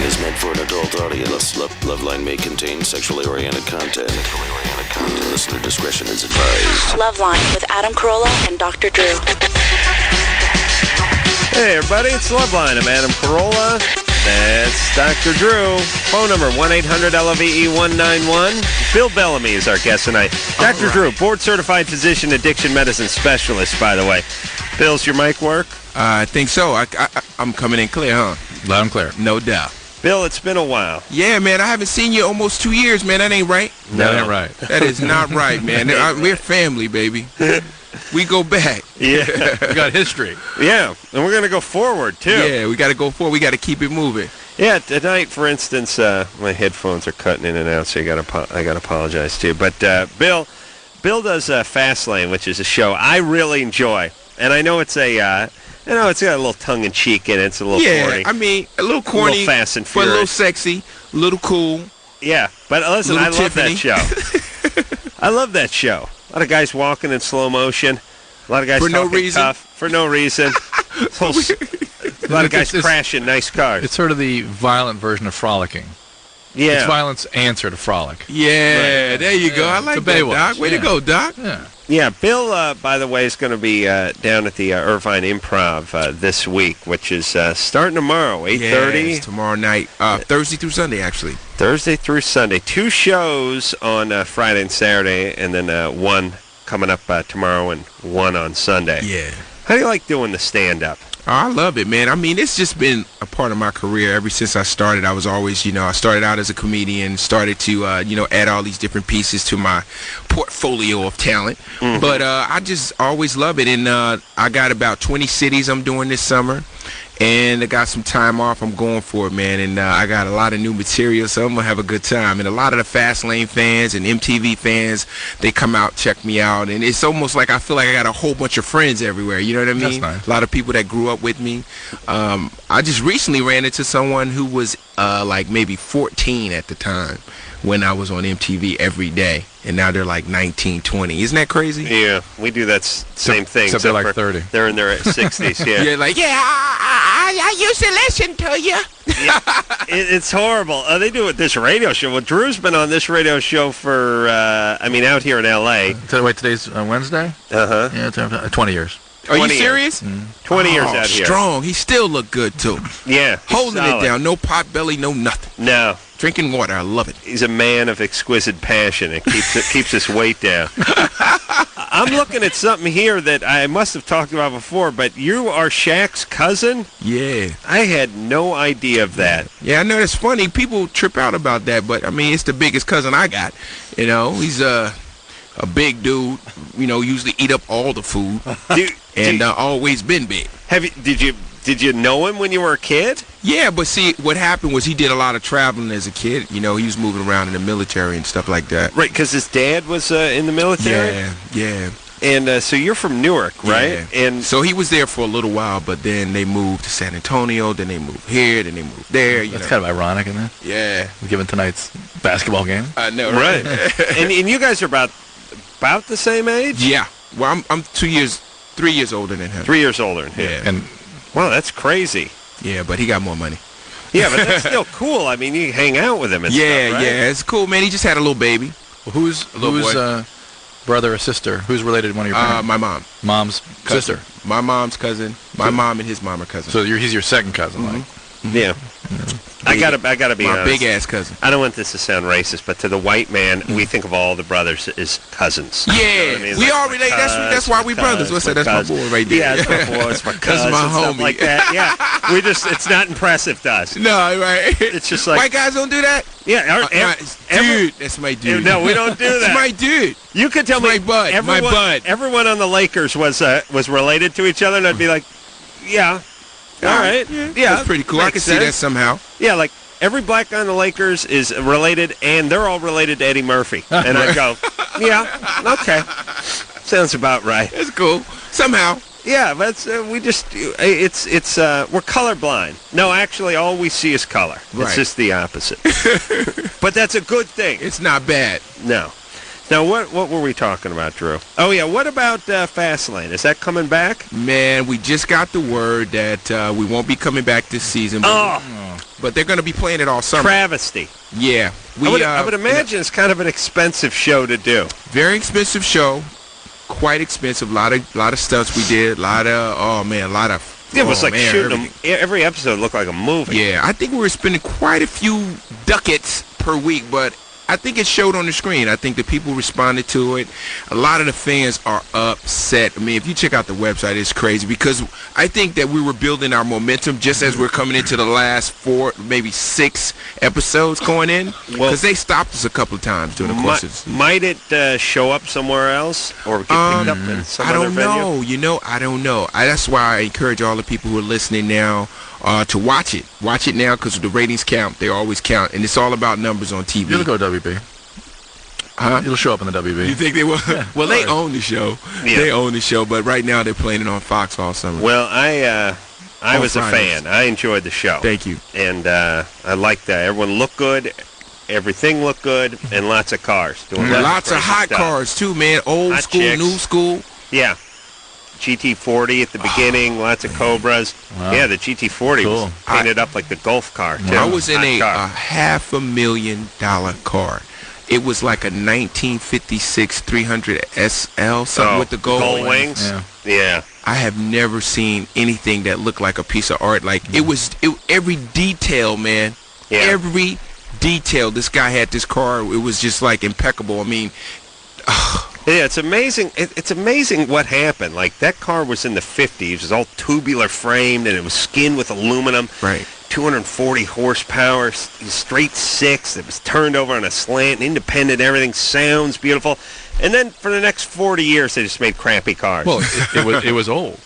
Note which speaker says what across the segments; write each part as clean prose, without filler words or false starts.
Speaker 1: is meant for an adult audience. LoveLine may contain sexually oriented content. Listener discretion is advised.
Speaker 2: LoveLine with Adam Carolla and Dr. Drew.
Speaker 3: Hey everybody, it's LoveLine. I'm Adam Carolla. That's Dr. Drew. Phone number 1-800-LOVE-191. Bill Bellamy is our guest tonight. Dr. Drew, board-certified physician, addiction medicine specialist, by the way. Bill's your mic work?
Speaker 4: I think so. I'm coming in clear, huh?
Speaker 5: Loud and clear.
Speaker 4: No doubt.
Speaker 3: Bill, it's been a while.
Speaker 4: Yeah, man, I haven't seen you almost 2 years, man. That ain't right.
Speaker 3: No.
Speaker 5: That ain't right.
Speaker 4: That is not right, man. We're family, baby. We go back.
Speaker 3: Yeah.
Speaker 5: We got history.
Speaker 3: Yeah, and we're going to go forward, too.
Speaker 4: Yeah, we got to go forward. We got to keep it moving.
Speaker 3: Yeah, tonight, for instance, my headphones are cutting in and out, so I got to apologize, too. But Bill does Fastlane, which is a show I really enjoy. And I know it's it's got a little tongue-in-cheek in it. It's a little corny.
Speaker 4: I mean, a little corny,
Speaker 3: a little fast and
Speaker 4: but
Speaker 3: furious.
Speaker 4: a little sexy, a little cool.
Speaker 3: Yeah, but listen, I love that
Speaker 4: Tiffany.
Speaker 3: show. I love that show. A lot of guys walking in slow motion. A lot of guys
Speaker 4: For no
Speaker 3: talking
Speaker 4: reason.
Speaker 3: tough. For no reason. A lot of guys crashing nice cars.
Speaker 5: It's sort of the violent version of frolicking.
Speaker 3: Yeah.
Speaker 5: It's violence answer to frolic.
Speaker 4: Yeah, there you go. I like
Speaker 5: It's a
Speaker 4: that,
Speaker 5: Baywatch.
Speaker 4: Doc. Way to go, Doc.
Speaker 5: Yeah.
Speaker 3: Yeah, Bill, by the way, is going to be down at the Irvine Improv this week, which is starting tomorrow, 8:30.
Speaker 4: Yes, tomorrow night. Thursday through Sunday, actually.
Speaker 3: Thursday through Sunday. 2 shows on Friday and Saturday, and then one coming up tomorrow and one on Sunday.
Speaker 4: Yeah.
Speaker 3: How do you like doing the stand-up?
Speaker 4: Oh, I love it, man. I mean, it's just been a part of my career ever since I started. I was always, I started out as a comedian, started to, add all these different pieces to my portfolio of talent. Mm-hmm. But I just always love it. And I got about 20 cities I'm doing this summer. And I got some time off. I'm going for it, man. And I got a lot of new material, so I'm going to have a good time. And a lot of the Fastlane fans and MTV fans, they come out, check me out. And it's almost like I feel like I got a whole bunch of friends everywhere. You know what I mean?
Speaker 5: That's nice.
Speaker 4: A lot of people that grew up with me. I just recently ran into someone who was like maybe 14 at the time when I was on MTV every day. And now they're like 19, 20. Isn't that crazy?
Speaker 3: Yeah, we do that same thing.
Speaker 5: Except they're like 30.
Speaker 3: They're in their 60s, yeah.
Speaker 4: Yeah, like, I used to listen to you.
Speaker 3: It's horrible. They do it this radio show. Well, Drew's been on this radio show for, out here in L.A.
Speaker 5: Wait, today's Wednesday?
Speaker 3: Uh-huh.
Speaker 5: Yeah, it's 20 years.
Speaker 4: Are you
Speaker 3: 20 years.
Speaker 4: serious?
Speaker 3: 20 years out here.
Speaker 4: Strong. He still look good, too.
Speaker 3: Yeah.
Speaker 4: Holding
Speaker 3: solid.
Speaker 4: it down. No pot belly, no nothing.
Speaker 3: No.
Speaker 4: Drinking water. I love it.
Speaker 3: He's a man of exquisite passion. It keeps his weight down. I'm looking at something here that I must have talked about before, but you are Shaq's cousin?
Speaker 4: Yeah.
Speaker 3: I had no idea of that.
Speaker 4: Yeah, I know that's funny. People trip out about that, but, I mean, it's the biggest cousin I got. He's a big dude, usually eat up all the food, and always been big.
Speaker 3: Did you know him when you were a kid?
Speaker 4: Yeah, but see, what happened was he did a lot of traveling as a kid. He was moving around in the military and stuff like that.
Speaker 3: Right, because his dad was in the military?
Speaker 4: Yeah.
Speaker 3: And so you're from Newark, right?
Speaker 4: Yeah.
Speaker 3: And
Speaker 4: so he was there for a little while, but then they moved to San Antonio, then they moved here, then they moved there.
Speaker 5: That's kind of ironic, isn't it?
Speaker 4: Yeah.
Speaker 5: Given tonight's basketball game.
Speaker 4: I know,
Speaker 3: right. and you guys are about the same age?
Speaker 4: Yeah. Well, I'm 3 years older than him.
Speaker 3: 3 years older than him.
Speaker 4: Yeah.
Speaker 5: And
Speaker 3: wow, that's crazy.
Speaker 4: Yeah, but he got more money.
Speaker 3: Yeah, but that's still cool. I mean, you hang out with him and stuff, right?
Speaker 4: Yeah, it's cool, man. He just had a little baby.
Speaker 5: well, who's brother or sister? Who's related to one of your parents?
Speaker 4: My mom.
Speaker 5: Mom's
Speaker 4: Cousin.
Speaker 5: sister.
Speaker 4: My mom's cousin. My mom and his mom are cousins.
Speaker 5: So he's your second cousin, like.
Speaker 3: Yeah. I gotta be
Speaker 4: my
Speaker 3: honest.
Speaker 4: big ass cousin.
Speaker 3: I don't want this to sound racist, but to the white man, we think of all the brothers as cousins.
Speaker 4: Yeah,
Speaker 3: You know what I mean?
Speaker 4: we
Speaker 3: Like
Speaker 4: all
Speaker 3: my
Speaker 4: relate.
Speaker 3: cuz,
Speaker 4: That's why we
Speaker 3: my
Speaker 4: brothers.
Speaker 3: cuz,
Speaker 4: What's that?
Speaker 3: my
Speaker 4: That's my
Speaker 3: cuz.
Speaker 4: boy right there.
Speaker 3: Yeah, that's my boy. It's my cousin.
Speaker 4: That's my
Speaker 3: and stuff
Speaker 4: homie.
Speaker 3: like that. Yeah, it's not impressive to us.
Speaker 4: No, right?
Speaker 3: It's just like
Speaker 4: white guys don't do that.
Speaker 3: yeah,
Speaker 4: Dude, that's my dude.
Speaker 3: No, we don't do that.
Speaker 4: That's my dude.
Speaker 3: You could tell
Speaker 4: my
Speaker 3: me
Speaker 4: bud, my bud.
Speaker 3: Everyone on the Lakers was related to each other, and I'd be like, yeah, all right, yeah,
Speaker 4: That's pretty cool. I
Speaker 3: makes
Speaker 4: can see that
Speaker 3: sense.
Speaker 4: somehow.
Speaker 3: Yeah, like every black guy on the Lakers is related, and they're all related to Eddie Murphy. And I go, yeah, okay, sounds about right.
Speaker 4: That's cool. Somehow.
Speaker 3: Yeah, but we're colorblind. No, actually, all we see is color.
Speaker 4: Right.
Speaker 3: It's just the opposite. But that's a good thing.
Speaker 4: It's not bad.
Speaker 3: No. Now, what were we talking about, Drew? Oh, yeah, what about Fastlane? Is that coming back?
Speaker 4: Man, we just got the word that we won't be coming back this season. But but they're going to be playing it all summer.
Speaker 3: Travesty.
Speaker 4: Yeah.
Speaker 3: I would imagine it's kind of an expensive show to do.
Speaker 4: Very expensive show. Quite expensive. A lot of stunts we did. A lot of.
Speaker 3: It was like shooting every episode looked like a movie.
Speaker 4: Yeah, I think we were spending quite a few ducats per week, but I think it showed on the screen. I think the people responded to it. A lot of the fans are upset. I mean, if you check out the website, it's crazy because I think that we were building our momentum just as we're coming into the last 4, maybe 6 episodes going in, because they stopped us a couple of times during the course of the season.
Speaker 3: Might it show up somewhere else or get picked up in some other venue?
Speaker 4: I don't know. You know, I don't know. That's why I encourage all the people who are listening now to watch it. Watch it now because the ratings count. They always count, and it's all about numbers on TV.
Speaker 5: It'll go WB.
Speaker 4: Huh?
Speaker 5: It'll show up in the WB.
Speaker 4: You think they will?
Speaker 5: Yeah,
Speaker 4: well, they own the show. Yeah. They own the show, but right now they're playing it on Fox all summer.
Speaker 3: Well, I was a fan. I enjoyed the show.
Speaker 4: Thank you.
Speaker 3: And I liked that. Everyone looked good. Everything looked good, and lots of cars. Doing
Speaker 4: lots of hot cars, too, man. Old
Speaker 3: hot
Speaker 4: school,
Speaker 3: chicks.
Speaker 4: new school.
Speaker 3: Yeah. GT40 at the beginning, lots of Cobras. Wow. Yeah, the GT40 was painted up like the Golf car, too.
Speaker 4: I was in a $500,000 car. It was like a 1956 300 SL, something with the gold
Speaker 3: wings. Yeah.
Speaker 4: I have never seen anything that looked like a piece of art. Like, every detail, man. Yeah. Every detail. This guy had this car. It was just, like, impeccable. I mean...
Speaker 3: Yeah, it's amazing. It's amazing what happened. Like, that car was in the 50s. It was all tubular framed, and it was skinned with aluminum.
Speaker 4: Right.
Speaker 3: 240 horsepower, straight 6. It was turned over on a slant, independent. Everything sounds beautiful. And then for the next 40 years, they just made crappy cars.
Speaker 5: Well, it was old.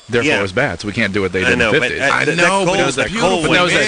Speaker 5: Therefore, it was bad. So we can't do what they did in the 50s.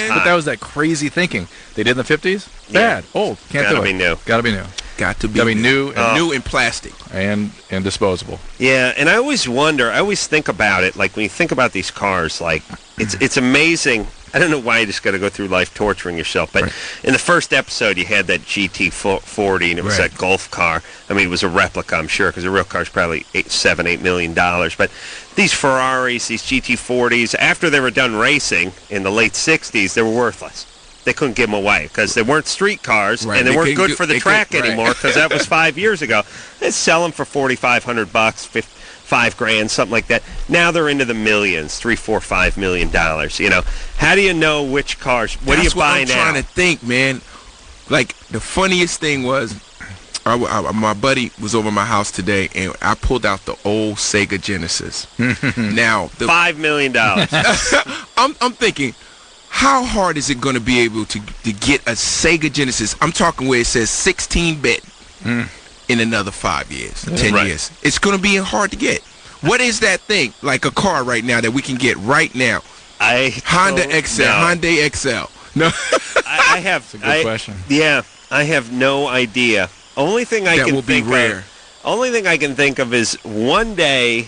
Speaker 5: But that was that crazy thinking. They did in the 50s? Bad. Old. Can't do it. Gotta be new.
Speaker 4: Got to be new and plastic
Speaker 5: and disposable.
Speaker 3: Yeah, and I always wonder. I always think about it. Like when you think about these cars, like it's amazing. I don't know why you just got to go through life torturing yourself. But in the first episode, you had that GT40, and it was that Golf car. I mean, it was a replica, I'm sure, because the real car's probably $8 million. But these Ferraris, these GT40s, after they were done racing in the late 60s, they were worthless. They couldn't give them away because they weren't street cars and they weren't good for the track anymore because that was 5 years ago. They sell them for $4,500, $5,000, something like that. Now they're into the millions, $3, $4, $5 million. You know, how do you know which cars? What do you buy now?
Speaker 4: That's what I'm trying to think, man. Like the funniest thing was, my buddy was over my house today, and I pulled out the old Sega Genesis. Now,
Speaker 3: $5 million.
Speaker 4: I'm thinking, how hard is it going to be able to get a Sega Genesis? I'm talking where it says 16-bit in another 5 years, 10 years. It's going to be hard to get. What is that thing, like a car right now, that we can get right now? Hyundai XL. No.
Speaker 3: I have.
Speaker 5: That's a good question.
Speaker 3: Yeah, I have no idea. Only thing I can think of is one day,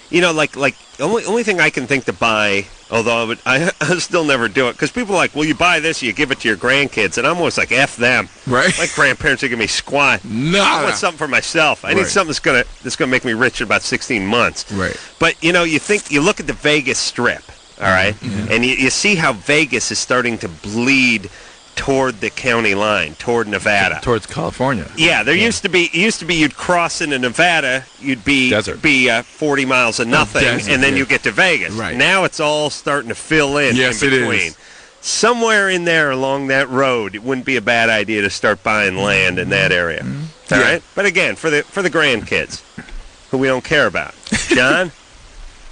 Speaker 3: you know, like only thing I can think to buy. Although I'll still never do it because people are like, well, you buy this, you give it to your grandkids, and I'm always like, F them.
Speaker 4: Right.
Speaker 3: My grandparents are giving me squat.
Speaker 4: No.
Speaker 3: I want something for myself. I need something that's gonna make me rich in about 16 months.
Speaker 4: Right.
Speaker 3: But you know, you look at the Vegas Strip, all right, and you see how Vegas is starting to bleed toward the county line, toward Nevada,
Speaker 5: towards California.
Speaker 3: Yeah, there used to be you'd cross into Nevada, you'd be 40 miles of nothing, and then you get to Vegas.
Speaker 4: Right.
Speaker 3: Now it's all starting to fill in between.
Speaker 4: It is.
Speaker 3: Somewhere in there along that road, it wouldn't be a bad idea to start buying land in that area. All right, but again, for the grandkids, who we don't care about. John.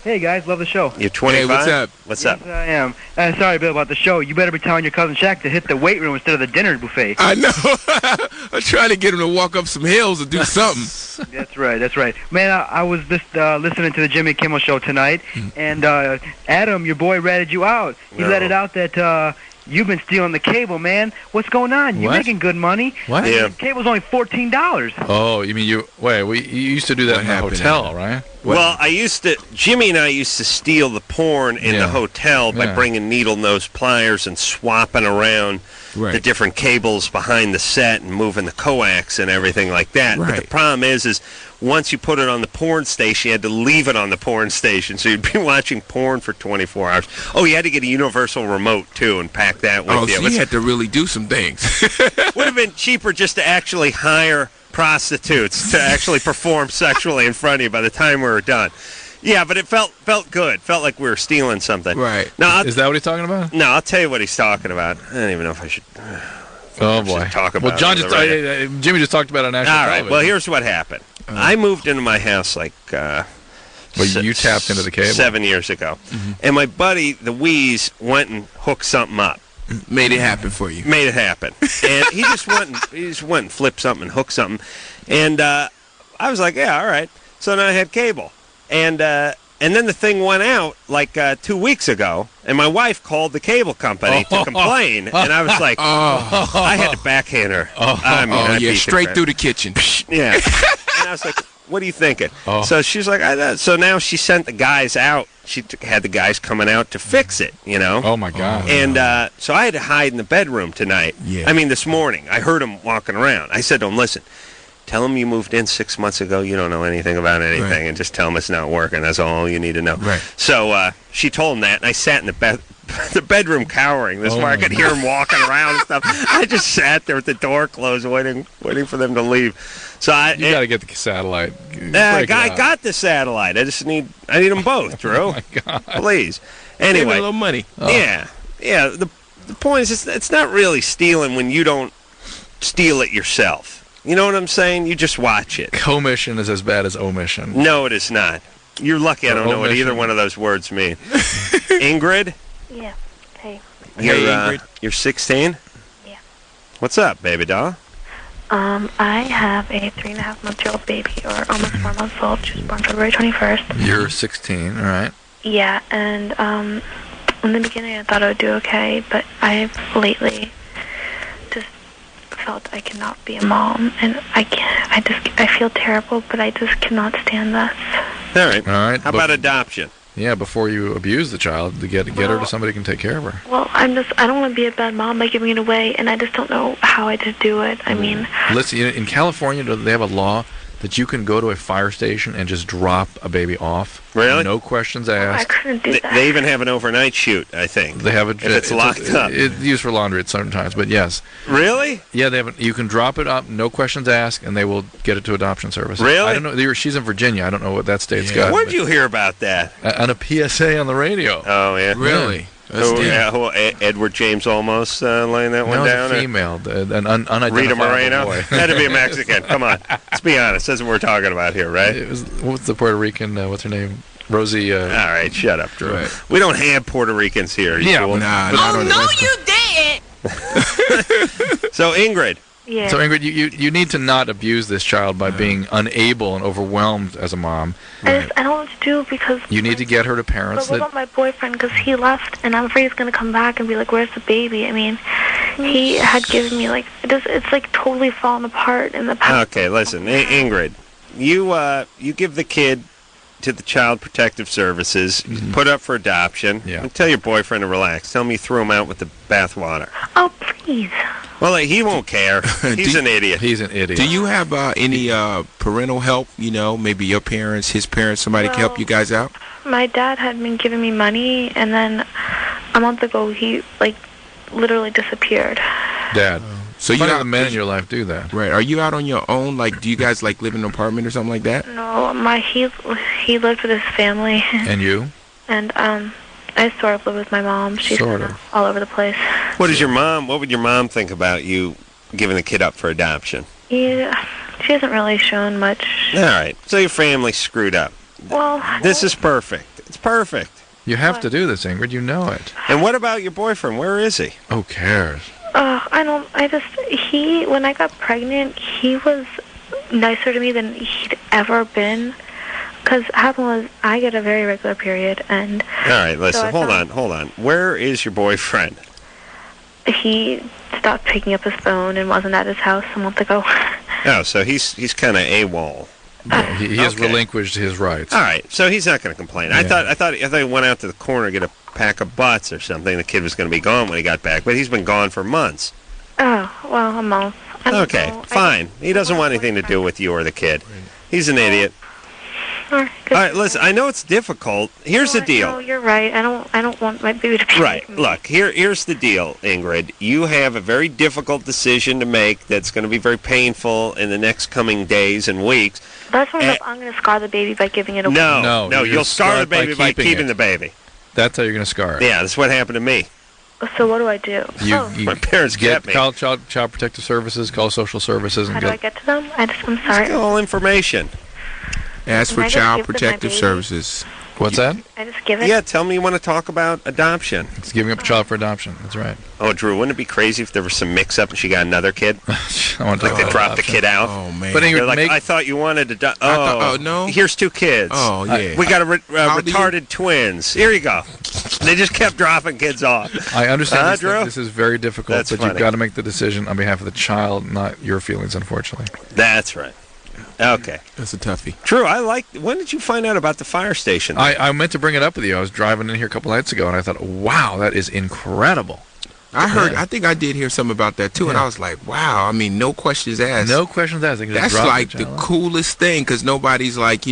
Speaker 6: Hey, guys, love the show.
Speaker 3: You're 25?
Speaker 4: Hey, what's up?
Speaker 3: What's up?
Speaker 6: Yes, I am. Sorry, Bill, about the show. You better be telling your cousin Shaq to hit the weight room instead of the dinner buffet.
Speaker 4: I know. I'm trying to get him to walk up some hills or do something.
Speaker 6: That's right. Man, I was just listening to the Jimmy Kimmel show tonight, and Adam, your boy, ratted you out. He let it out that you've been stealing the cable, man. What's going on? You're making good money.
Speaker 5: What?
Speaker 6: Yeah. Cable's only $14.
Speaker 5: Oh, you mean you used to do that in the hotel, right?
Speaker 3: Well, Jimmy and I used to steal the porn in the hotel by bringing needle-nose pliers and swapping around the different cables behind the set and moving the coax and everything like that. Right. But the problem is once you put it on the porn station, you had to leave it on the porn station, so you'd be watching porn for 24 hours. Oh, you had to get a universal remote, too, and pack that with you.
Speaker 4: Oh, so you had to really do some things.
Speaker 3: Would have been cheaper just to actually hire prostitutes to actually perform sexually in front of you by the time we were done. Yeah, but it felt good. Felt like we were stealing something.
Speaker 4: Right.
Speaker 3: Now,
Speaker 5: Is that what he's talking about?
Speaker 3: No, I'll tell you what he's talking about. I don't even know if I should...
Speaker 5: Oh, boy.
Speaker 3: Talk about
Speaker 5: John Jimmy just talked about it on national television.
Speaker 3: All right, well, here's what happened. I moved into my house like...
Speaker 5: you tapped into the cable?
Speaker 3: 7 years ago. Mm-hmm. And my buddy, the Wheeze, went and hooked something up.
Speaker 4: Made it happen for you.
Speaker 3: Made it happen. And he just went and flipped something and hooked something. And I was like, yeah, all right. So then I had cable. And then the thing went out like 2 weeks ago, and my wife called the cable company to complain, and I was like, I had to backhand her. I mean, I beat
Speaker 4: straight through the kitchen.
Speaker 3: Yeah. And I was like, what are you thinking? So she's like, so now she sent the guys out. She had the guys coming out to fix it, you know?
Speaker 5: Oh, my God.
Speaker 3: And so I had to hide in the bedroom tonight.
Speaker 4: Yeah.
Speaker 3: I mean, this morning. I heard him walking around. I said to him, listen, tell him you moved in 6 months ago. You don't know anything about anything, right. And just tell him it's not working. That's all you need to know.
Speaker 4: Right.
Speaker 3: So she told him that, and I sat in the bedroom cowering. This where I could hear him walking around and stuff. I just sat there with the door closed, waiting for them to leave. So
Speaker 5: you got to get the satellite.
Speaker 3: I got the satellite. I need them both, Drew.
Speaker 5: Oh my God.
Speaker 3: Please. Anyway,
Speaker 4: a little money.
Speaker 3: Yeah. The point is, it's not really stealing when you don't steal it yourself. You know what I'm saying? You just watch it.
Speaker 5: Commission is as bad as omission.
Speaker 3: No, it is not. You're lucky I don't know what either one of those words mean. Ingrid?
Speaker 2: Yeah. Hey.
Speaker 3: Ingrid. You're 16?
Speaker 2: Yeah.
Speaker 3: What's up, baby doll?
Speaker 2: I have a 3.5-month-old baby, or almost 4 months old. She was born February 21st.
Speaker 5: You're 16, all right.
Speaker 2: Yeah, and in the beginning I thought I would do okay, but I've lately just felt I cannot be a mom, and I feel terrible, but I just cannot stand this.
Speaker 3: All right. How about adoption?
Speaker 5: Yeah, before you abuse the child, to get her to somebody who can take care of her.
Speaker 2: Well, I don't want to be a bad mom by giving it away, and I just don't know how I just do it. I mean...
Speaker 5: Listen, in California, they have a law that you can go to a fire station and just drop a baby off.
Speaker 3: Really?
Speaker 5: No questions asked.
Speaker 2: I couldn't do that.
Speaker 3: They even have an overnight shoot, I think.
Speaker 5: They have
Speaker 3: if it's locked up.
Speaker 5: It's used for laundry at certain times, but yes.
Speaker 3: Really?
Speaker 5: Yeah, you can drop it up, no questions asked, and they will get it to adoption service.
Speaker 3: Really?
Speaker 5: I don't know. She's in Virginia. I don't know what that state's got.
Speaker 3: Where did you hear about that?
Speaker 5: On a PSA on the radio.
Speaker 3: Oh, yeah.
Speaker 4: Really?
Speaker 3: Edward James Almost laying that one down?
Speaker 5: No, a female, an unidentified
Speaker 3: Rita Moreno?
Speaker 5: boy.
Speaker 3: That'd be a Mexican. Come on. Let's be honest. That's what we're talking about here, right?
Speaker 5: What's the Puerto Rican, what's her name? Rosie.
Speaker 3: All right, shut up, Drew.
Speaker 5: Right.
Speaker 3: We don't have Puerto Ricans here.
Speaker 5: Yeah,
Speaker 4: nah,
Speaker 7: no, you didn't!
Speaker 3: So, Ingrid.
Speaker 2: Yeah.
Speaker 5: So, Ingrid, you need to not abuse this child by being unable and overwhelmed as a mom.
Speaker 2: I don't know what to do because...
Speaker 5: You need to get her to parents
Speaker 2: But what about my boyfriend? Because he left, and I'm afraid he's going to come back and be like, where's the baby? I mean, he had given me, like... It's like totally fallen apart in the past.
Speaker 3: Okay, listen, Ingrid. You give the kid to the Child Protective Services, put up for adoption, and tell your boyfriend to relax. Tell him you threw him out with the bathwater.
Speaker 2: Oh, please.
Speaker 3: Well, he won't care. He's an idiot.
Speaker 5: He's an idiot.
Speaker 4: Do you have any parental help? You know, maybe your parents, his parents, somebody can help you guys out?
Speaker 2: My dad had been giving me money, and then a month ago he, literally disappeared.
Speaker 5: Dad.
Speaker 4: So
Speaker 5: None of the men in your life do that.
Speaker 4: Right. Are you out on your own? Like, do you guys, live in an apartment or something like that?
Speaker 2: No, he lived with his family.
Speaker 5: And you?
Speaker 2: And, I sort of live with my mom. She's
Speaker 5: Sort of.
Speaker 2: all over the place.
Speaker 3: What would your mom think about you giving the kid up for adoption?
Speaker 2: Yeah, she hasn't really shown much.
Speaker 3: All right. So your family's screwed up.
Speaker 2: Well...
Speaker 3: This is perfect. It's perfect.
Speaker 5: You have to do this, Ingrid. You know it.
Speaker 3: And what about your boyfriend? Where is he?
Speaker 5: Who cares?
Speaker 2: When I got pregnant, he was nicer to me than he'd ever been. Because what happened was, I get a very regular period, and...
Speaker 3: All right, listen,
Speaker 2: so
Speaker 3: hold on. Where is your boyfriend?
Speaker 2: He stopped picking up his phone and wasn't at his house a month ago.
Speaker 3: Oh, so he's kind of AWOL.
Speaker 5: Yeah, he has relinquished his rights.
Speaker 3: All right, so he's not going to complain. Yeah. I thought he went out to the corner to get a pack of butts or something. The kid was going to be gone when he got back, but he's been gone for months.
Speaker 2: Oh, well, a month.
Speaker 3: Okay, fine. He doesn't want anything to do with you or the kid. He's an idiot.
Speaker 2: All
Speaker 3: right, listen, I know it's difficult. Here's the deal.
Speaker 2: No, you're right. I don't want my baby to be
Speaker 3: Right.
Speaker 2: like me.
Speaker 3: Look, here's the deal, Ingrid. You have a very difficult decision to make that's going to be very painful in the next coming days and weeks.
Speaker 2: That's why I'm going to scar the baby by giving it away.
Speaker 3: No, you'll scar the baby by keeping the baby.
Speaker 5: That's how you're going to scar it.
Speaker 3: Yeah, that's what happened to me.
Speaker 2: So what do I do?
Speaker 3: My parents
Speaker 5: get
Speaker 3: kept me.
Speaker 5: Call Child Protective Services, call social services.
Speaker 2: How do I get to them? I'm sorry.
Speaker 3: Just all information.
Speaker 4: Ask for Child Protective Services.
Speaker 5: What's that?
Speaker 2: I just give it?
Speaker 3: Yeah, tell me you want to talk about adoption.
Speaker 5: It's giving up a child for adoption. That's right.
Speaker 3: Oh, Drew, wouldn't it be crazy if there was some mix-up and she got another kid?
Speaker 5: I want to
Speaker 3: like they dropped the kid out.
Speaker 4: Oh, man.
Speaker 5: But
Speaker 3: They're like, I thought you wanted to...
Speaker 4: oh, no?
Speaker 3: Here's 2 kids.
Speaker 4: Oh, yeah.
Speaker 3: We got retarded twins. Here you go. They just kept dropping kids off.
Speaker 5: I understand
Speaker 3: Drew?
Speaker 5: this is very difficult,
Speaker 3: That's
Speaker 5: but
Speaker 3: funny.
Speaker 5: you've got to make the decision on behalf of the child, not your feelings, unfortunately.
Speaker 3: That's right. Okay.
Speaker 4: That's a toughie.
Speaker 3: True. When did you find out about the fire station?
Speaker 5: I meant to bring it up with you. I was driving in here a couple nights ago, and I thought, wow, that is incredible.
Speaker 4: I think I did hear something about that, too, and I was like, wow, I mean, no questions asked.
Speaker 5: No questions asked.
Speaker 4: That's like the coolest thing, because nobody's like,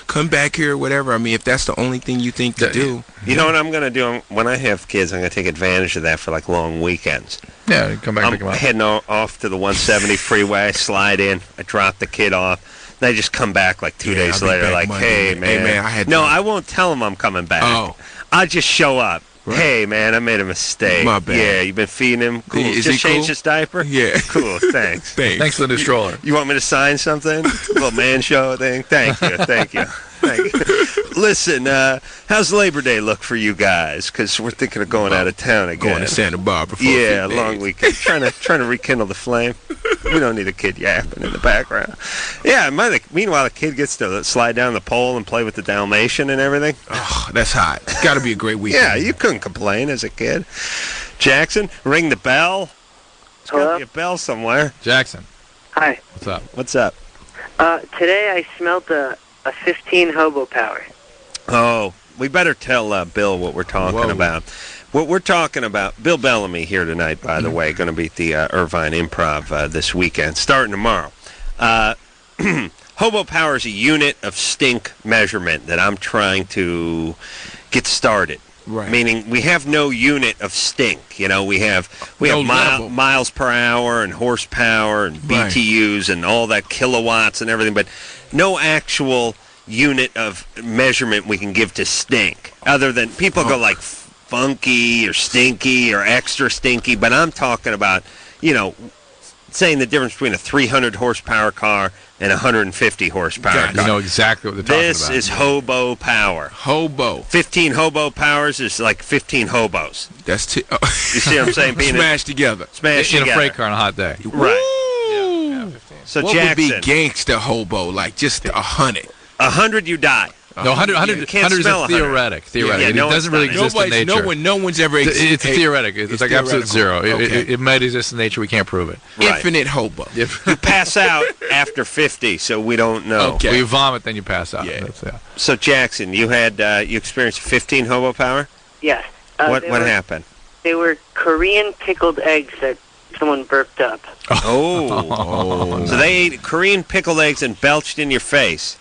Speaker 4: come back here or whatever. I mean, if that's the only thing you think to do.
Speaker 3: You know what I'm going to do? When I have kids, I'm going to take advantage of that for, like, long weekends.
Speaker 5: Yeah, come back and pick them
Speaker 3: I'm
Speaker 5: up.
Speaker 3: heading off to the 170 freeway. I slide in. I drop the kid off. Then I just come back, like, 2 days later, like, hey, man. I won't tell them I'm coming back.
Speaker 4: Oh.
Speaker 3: I'll just show up.
Speaker 4: Right.
Speaker 3: Hey, man, I made a mistake.
Speaker 4: My bad.
Speaker 3: Yeah, you've been feeding him? Cool.
Speaker 4: Is
Speaker 3: just
Speaker 4: he
Speaker 3: change
Speaker 4: cool?
Speaker 3: his diaper?
Speaker 4: Yeah.
Speaker 3: Cool, thanks.
Speaker 5: Thanks for the new stroller.
Speaker 3: You want me to sign something? A little man show thing? Thank you. Thank you. Listen, how's Labor Day look for you guys? Because we're thinking of going out of town again.
Speaker 4: Going to Santa Barbara for
Speaker 3: a
Speaker 4: a few
Speaker 3: long
Speaker 4: days.
Speaker 3: weekend. trying to rekindle the flame. We don't need a kid yapping in the background. Yeah, meanwhile, the kid gets to slide down the pole and play with the Dalmatian and everything.
Speaker 4: Oh, that's hot. It's got to be a great weekend.
Speaker 3: Yeah, you couldn't complain as a kid. Jackson, ring the bell. There's got to be a bell somewhere.
Speaker 5: Jackson.
Speaker 7: Hi.
Speaker 5: What's up?
Speaker 3: What's up?
Speaker 7: Today I smelt a 15 Hobo power.
Speaker 3: Oh, we better tell Bill what we're talking about. What we're talking about, Bill Bellamy here tonight, by the way, going to be at the Irvine Improv this weekend, starting tomorrow. Hobo power is a unit of stink measurement that I'm trying to get started.
Speaker 4: Right.
Speaker 3: Meaning we have no unit of stink. We have miles per hour and horsepower and BTUs and all that, kilowatts and everything, but no actual unit of measurement we can give to stink. Other than people go like funky or stinky or extra stinky, but I'm talking about, saying the difference between a 300 horsepower car and a 150 horsepower car.
Speaker 5: You know exactly what they're talking about.
Speaker 3: This is Hobo power.
Speaker 4: Hobo.
Speaker 3: 15 Hobo powers is like 15 hobos.
Speaker 4: That's
Speaker 3: You see what I'm saying?
Speaker 4: Smashed together.
Speaker 3: Smashed
Speaker 5: in
Speaker 3: together.
Speaker 5: a freight car on a hot day.
Speaker 3: Right.
Speaker 5: Yeah, 15.
Speaker 3: So
Speaker 4: what
Speaker 3: Jackson,
Speaker 4: would be gangsta hobo? Like just 100.
Speaker 3: 100 you die.
Speaker 5: No, 100
Speaker 3: You can't
Speaker 5: is
Speaker 3: smell
Speaker 5: a
Speaker 3: 100.
Speaker 5: theoretic.
Speaker 3: Yeah,
Speaker 5: it
Speaker 3: no,
Speaker 5: doesn't
Speaker 3: it's
Speaker 5: really
Speaker 3: not.
Speaker 5: exist in nature.
Speaker 4: No one's ever existed.
Speaker 5: It's a theoretic. It's like absolute zero.
Speaker 4: Okay.
Speaker 5: It might exist in nature. We can't prove it.
Speaker 3: Right.
Speaker 4: Infinite hobo.
Speaker 3: You pass out after 50, so we don't know.
Speaker 4: Okay.
Speaker 5: Well, you vomit, then you pass out.
Speaker 4: Yeah.
Speaker 3: So Jackson, you experienced 15 Hobo power?
Speaker 7: Yes.
Speaker 3: What happened?
Speaker 7: They were Korean pickled eggs that someone burped up.
Speaker 3: Oh. So they ate Korean pickled eggs and belched in your face.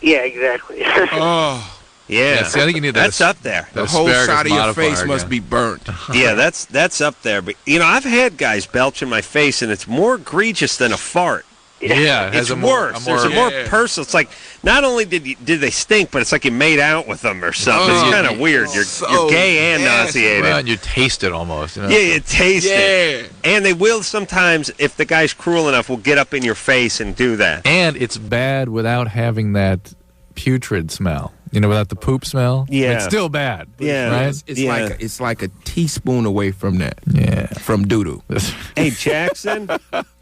Speaker 7: Yeah, exactly.
Speaker 4: Oh.
Speaker 3: Yeah.
Speaker 5: See, I think you need that.
Speaker 3: That's up there.
Speaker 4: The whole side of your face must be burnt.
Speaker 3: Yeah, that's up there. But I've had guys belch in my face, and it's more egregious than a fart.
Speaker 5: Yeah, it has
Speaker 3: it's worse. There's a more personal. It's like not only did they stink, but it's like you made out with them or something. It's kind of weird. You're gay and nauseated.
Speaker 5: Well, and you taste it almost.
Speaker 3: Yeah, you taste it. And they will sometimes, if the guy's cruel enough, will get up in your face and do that.
Speaker 5: And it's bad without having that putrid smell. Without the poop smell.
Speaker 3: Yeah,
Speaker 5: it's still bad.
Speaker 3: Yeah,
Speaker 5: right?
Speaker 4: It's like a teaspoon away from that.
Speaker 5: Yeah,
Speaker 4: from doo-doo.
Speaker 3: Hey, Jackson.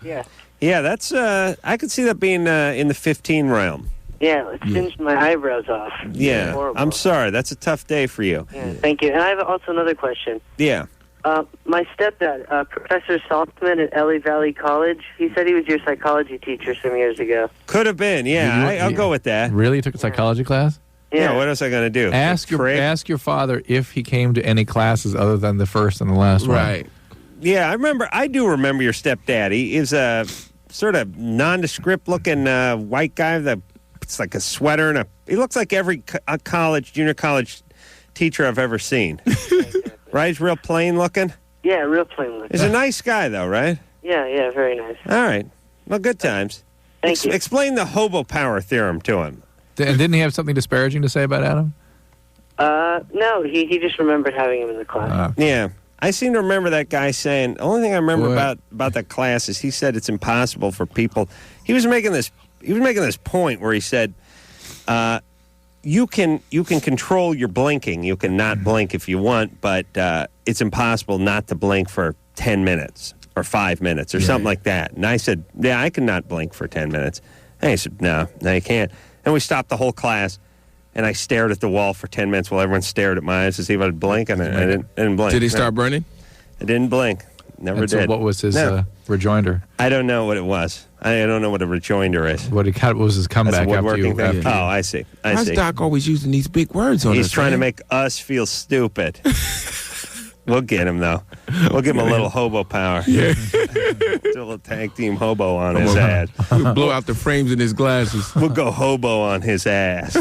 Speaker 7: Yeah.
Speaker 3: Yeah, that's I could see that being in the 15 realm.
Speaker 7: Yeah, it singed my eyebrows off.
Speaker 3: Yeah,
Speaker 7: horrible.
Speaker 3: I'm sorry. That's a tough day for you.
Speaker 7: Yeah, thank you. And I have also another question.
Speaker 3: Yeah.
Speaker 7: My stepdad, Professor Saltzman at LA Valley College, he said he was your psychology teacher some years ago.
Speaker 3: Could have been, yeah. I'll go with that.
Speaker 5: Really? You took a psychology class?
Speaker 3: Yeah, what else am I going to do?
Speaker 5: Ask your father if he came to any classes other than the first and the last one.
Speaker 4: Right.
Speaker 3: Yeah, I do remember your stepdad. He is a sort of nondescript looking white guy with a It's like a sweater and he looks like every junior college teacher I've ever seen. Right? He's real plain looking.
Speaker 7: Yeah, real plain looking.
Speaker 3: He's a nice guy, though, right?
Speaker 7: Yeah, very nice.
Speaker 3: All right. Well, good times.
Speaker 7: Thank you.
Speaker 3: Explain the hobo power theorem to him.
Speaker 5: And didn't he have something disparaging to say about Adam?
Speaker 7: No, he just remembered having him in the class.
Speaker 3: Yeah. I seem to remember that guy saying, the only thing I remember about that class is he said it's impossible for people. He was making this point where he said, you can control your blinking. You can not blink if you want, but it's impossible not to blink for 10 minutes or 5 minutes or something like that. And I said, yeah, I can not blink for 10 minutes. And he said, no, you can't. And we stopped the whole class, and I stared at the wall for 10 minutes while everyone stared at my eyes to see if I'd blink, and I didn't blink.
Speaker 4: Did he start burning?
Speaker 3: I didn't blink. Never did.
Speaker 5: So what was his rejoinder?
Speaker 3: I don't know what it was. I don't know what a rejoinder is.
Speaker 5: What was his comeback after you?
Speaker 3: Oh, I see.
Speaker 4: Why's Doc always using these big words on us?
Speaker 3: He's trying to make us feel stupid. We'll get him, though. We'll give him a little hobo power. Yeah. Do a little tag team hobo on his ass.
Speaker 4: We'll blow out the frames in his glasses.
Speaker 3: We'll go hobo on his ass.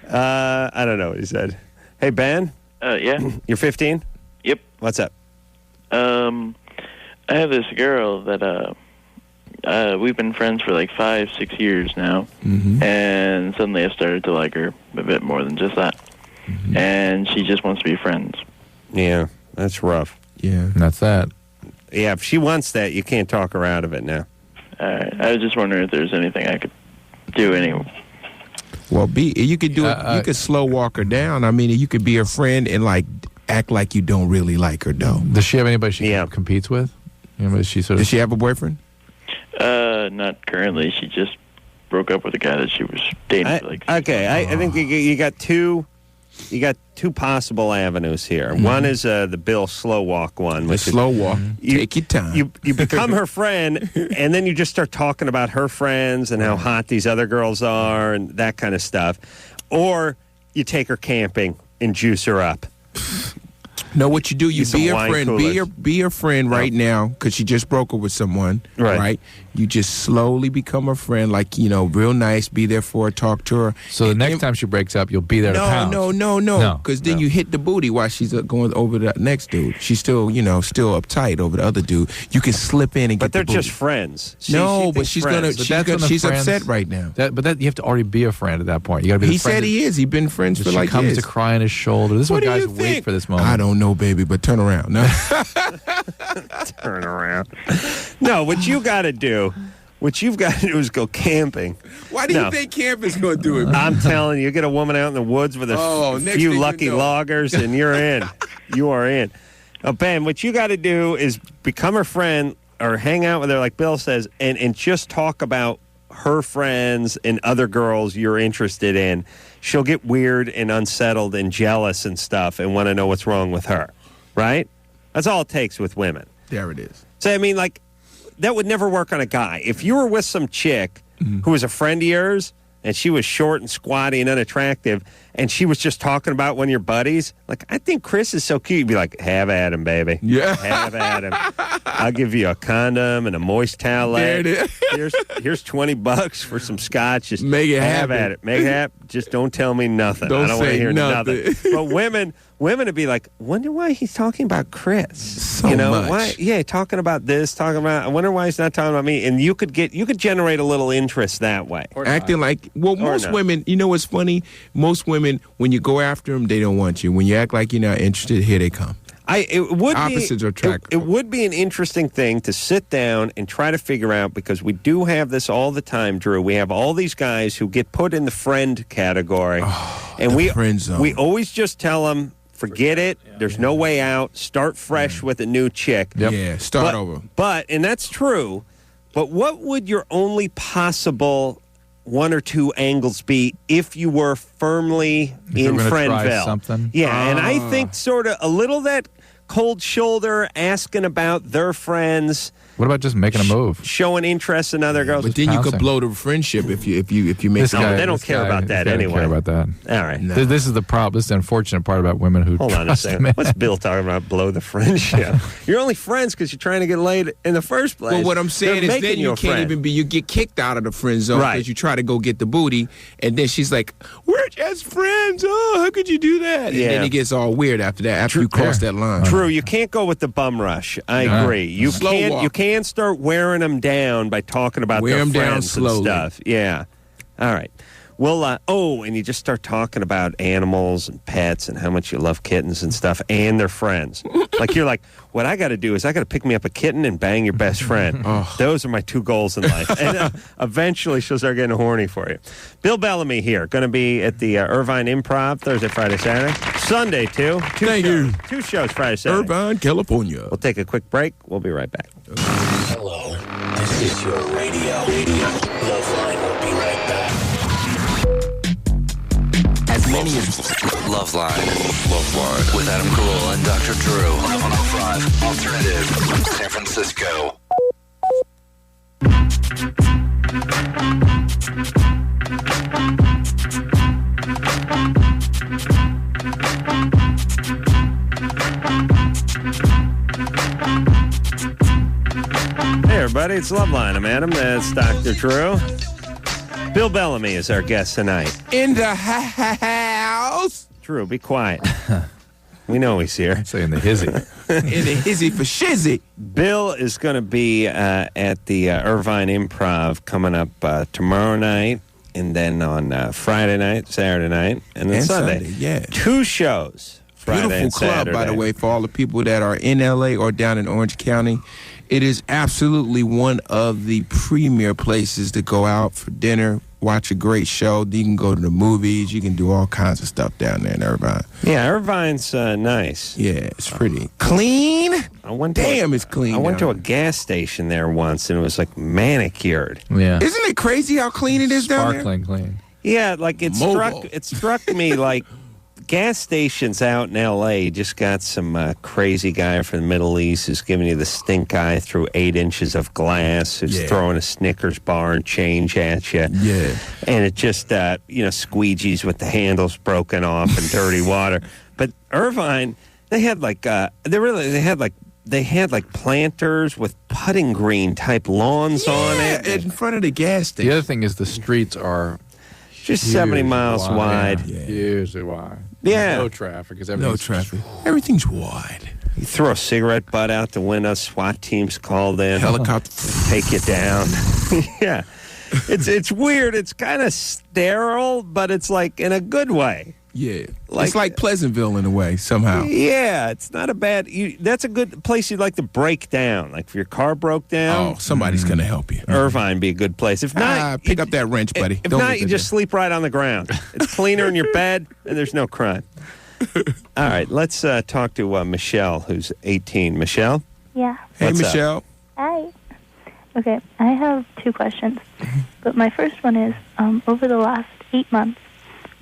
Speaker 3: I don't know what he said. Hey, Ben?
Speaker 8: Yeah.
Speaker 3: You're 15?
Speaker 8: Yep.
Speaker 3: What's up?
Speaker 8: I have this girl that we've been friends for like 5-6 years now, and suddenly I started to like her a bit more than just that, and she just wants to be friends.
Speaker 3: Yeah, that's rough.
Speaker 4: Yeah,
Speaker 5: that's that.
Speaker 3: Yeah, if she wants that, you can't talk her out of it now.
Speaker 8: All right. I was just wondering if there's anything I could do anyway.
Speaker 4: Well, you could do it. You could slow walk her down. I mean, you could be her friend and like act like you don't really like her, though.
Speaker 5: Does she have anybody she competes with? Does she have
Speaker 4: a boyfriend?
Speaker 3: Not currently. She just broke up with a guy that she was dating. I think you got two possible avenues here. One is the Bill slow walk one. Which
Speaker 4: slow walk. Take your time.
Speaker 3: You become her friend, and then you just start talking about her friends and how hot these other girls are and that kind of stuff. Or you take her camping and juice her up.
Speaker 4: No, what you do, you be her friend. Be her friend right now because she just broke up with someone. Right. You just slowly become her friend, like, real nice. Be there for her, talk to her.
Speaker 5: So the next time she breaks up, you'll be there to pounce.
Speaker 4: No. Because then you hit the booty while she's going over the next dude. She's still, still uptight over the other dude. You can slip in and get the booty.
Speaker 3: But they're just friends.
Speaker 4: She's upset right now.
Speaker 5: But you have to already be a friend at that point. You got to be.
Speaker 4: He said he is. He's been friends for like years.
Speaker 5: She comes to cry on his shoulder. This is what guys wait for this moment.
Speaker 4: I don't know, baby, but turn around. No.
Speaker 3: Turn around. No, what you've got to do is go camping.
Speaker 4: Why do you think camping's going to do it?
Speaker 3: I'm telling you, get a woman out in the woods with a few lucky loggers, and you're in. You are in. Now, Ben, what you got to do is become her friend or hang out with her, like Bill says, and just talk about her friends and other girls you're interested in. She'll get weird and unsettled and jealous and stuff and want to know what's wrong with her. Right? That's all it takes with women.
Speaker 4: There it is.
Speaker 3: So, I mean, like, that would never work on a guy. If you were with some chick who was a friend of yours and she was short and squatty and unattractive and she was just talking about one of your buddies, like, I think Chris is so cute. You'd be like, have at him, baby.
Speaker 4: Yeah.
Speaker 3: Have at him. I'll give you a condom and a moist towelette.
Speaker 4: There it is.
Speaker 3: Here's $20 for some scotch. Just
Speaker 4: make it
Speaker 3: have
Speaker 4: happen.
Speaker 3: at it. Make it happen. Just don't tell me nothing.
Speaker 4: Don't
Speaker 3: I don't want to
Speaker 4: say
Speaker 3: hear
Speaker 4: nothing.
Speaker 3: But women would be like, wonder why he's talking about Chris.
Speaker 4: So much.
Speaker 3: Why? Yeah, talking about this, talking about. I wonder why he's not talking about me. And you could generate a little interest that way.
Speaker 4: Acting like most women. You know what's funny? Most women, when you go after them, they don't want you. When you act like you're not interested, here they come.
Speaker 3: Opposites attract. It would be an interesting thing to sit down and try to figure out, because we do have this all the time, Drew. We have all these guys who get put in the friend category, and we always just tell them, forget it. Yeah. There's no way out. Start fresh with a new chick.
Speaker 4: Yep. Yeah, start over.
Speaker 3: And that's true. But what would your only possible one or two angles be if you were firmly in Friendville?
Speaker 5: Something?
Speaker 3: Yeah, and I think sort of a little that cold shoulder, asking about their friends.
Speaker 5: What about just making a move?
Speaker 3: Showing interest in other girls.
Speaker 4: But then you
Speaker 5: pouncing.
Speaker 4: could blow the friendship if you make
Speaker 5: This guy,
Speaker 3: they don't
Speaker 5: this
Speaker 3: care
Speaker 5: guy-
Speaker 3: about that
Speaker 5: this guy
Speaker 3: anyway.
Speaker 5: Don't care about that.
Speaker 3: All right.
Speaker 4: No.
Speaker 5: This is the problem. This is the unfortunate part about women who
Speaker 3: Hold on a
Speaker 5: trust
Speaker 3: second.
Speaker 5: men.
Speaker 3: What's Bill talking about? Blow the friendship. You're only friends because you're trying to get laid in the first place.
Speaker 4: Well, what I'm saying
Speaker 3: They're
Speaker 4: is then
Speaker 3: making
Speaker 4: you
Speaker 3: a
Speaker 4: can't
Speaker 3: friend.
Speaker 4: even be, you get kicked out of the friend zone
Speaker 3: Right.
Speaker 4: because you try to go get the booty, and then she's like, we're just friends. Oh, how could you do that? And
Speaker 3: Yeah.
Speaker 4: then it gets all weird after that, after you cross that line.
Speaker 3: True, you can't go with the bum rush. I agree. You
Speaker 4: Slow
Speaker 3: can't.
Speaker 4: walk.
Speaker 3: You can start wearing them down by talking about
Speaker 4: Wear
Speaker 3: their
Speaker 4: 'em down
Speaker 3: friends and
Speaker 4: slowly.
Speaker 3: stuff. Yeah. All right. Well, and you just start talking about animals and pets and how much you love kittens and stuff and their friends. Like you're like, what I got to do is I got to pick me up a kitten and bang your best friend. Those are my two goals in life. And eventually she'll start getting horny for you. Bill Bellamy here, going to be at the Irvine Improv Thursday, Friday, Saturday. Sunday, too.
Speaker 4: Thank you.
Speaker 3: Two shows Friday, Saturday.
Speaker 4: Irvine, California.
Speaker 3: We'll take a quick break. We'll be right back.
Speaker 1: Hello, this is your radio. LoveLine will be right back.
Speaker 4: As many as
Speaker 1: LoveLine with Adam Carolla and Dr. Drew on 105 Alternative, San Francisco.
Speaker 3: Hey, everybody, it's LoveLine. I'm Adam. That's Dr. Drew. Bill Bellamy is our guest tonight.
Speaker 4: in the house,
Speaker 3: Drew, be quiet. We know he's here.
Speaker 5: Saying the hizzy.
Speaker 4: in the hizzy for shizzy.
Speaker 3: Bill is going to be at the Irvine Improv coming up tomorrow night, and then on Friday night, Saturday night, and then
Speaker 4: And
Speaker 3: Sunday.
Speaker 4: Sunday, yeah.
Speaker 3: Two shows, Friday
Speaker 4: Beautiful
Speaker 3: and
Speaker 4: club,
Speaker 3: Saturday.
Speaker 4: by the way, for all the people that are in LA or down in Orange County. It is absolutely one of the premier places to go out for dinner, watch a great show. You can go to the movies. You can do all kinds of stuff down there in Irvine.
Speaker 3: Yeah, Irvine's nice.
Speaker 4: Yeah, it's pretty clean.
Speaker 3: I went to
Speaker 4: Damn, it's clean.
Speaker 3: I went to
Speaker 4: down
Speaker 3: a gas station there once, and it was like manicured.
Speaker 5: Yeah.
Speaker 4: there. Isn't it crazy how clean it is down there?
Speaker 5: Sparkling clean.
Speaker 3: Yeah, like
Speaker 4: Mobile.
Speaker 3: it struck me like gas stations out in L.A. just got some crazy guy from the Middle East who's giving you the stink eye through 8 inches of glass, who's
Speaker 4: Yeah.
Speaker 3: throwing a Snickers bar and change at you.
Speaker 4: Yeah.
Speaker 3: And it just, squeegees with the handles broken off and dirty water. But Irvine, they had like, they had like planters with putting green type lawns on
Speaker 4: Yeah,
Speaker 3: it.
Speaker 4: in front of the gas
Speaker 5: The
Speaker 4: station.
Speaker 5: other thing is the streets are
Speaker 3: Just 70
Speaker 5: huge
Speaker 3: miles wide.
Speaker 5: Yeah. Hugely wide.
Speaker 3: Yeah.
Speaker 5: No traffic. Because
Speaker 4: No traffic. Everything's wide.
Speaker 3: You throw a cigarette butt out the window, SWAT team's called in.
Speaker 4: Helicopter.
Speaker 3: Take you down. Yeah. It's weird. It's kind of sterile, but it's like in a good way.
Speaker 4: Yeah.
Speaker 3: Like-
Speaker 4: It's like Pleasantville in a way, somehow.
Speaker 3: Yeah, it's not a bad. That's a good place you'd like to break down. Like if your car broke down,
Speaker 4: Oh, somebody's going to help you.
Speaker 3: Irvine be a good place. If not,
Speaker 4: Pick up that wrench, buddy.
Speaker 3: If
Speaker 4: Don't
Speaker 3: not,
Speaker 4: leave
Speaker 3: you
Speaker 4: it
Speaker 3: just sleep right on the ground. It's cleaner in your bed, and there's no crime. All right, let's talk to Michelle, who's 18. Michelle?
Speaker 2: Yeah.
Speaker 4: Hey,
Speaker 3: What's up?
Speaker 4: Michelle.
Speaker 2: Hi. Okay, I have two questions. But my first one is, over the last 8 months,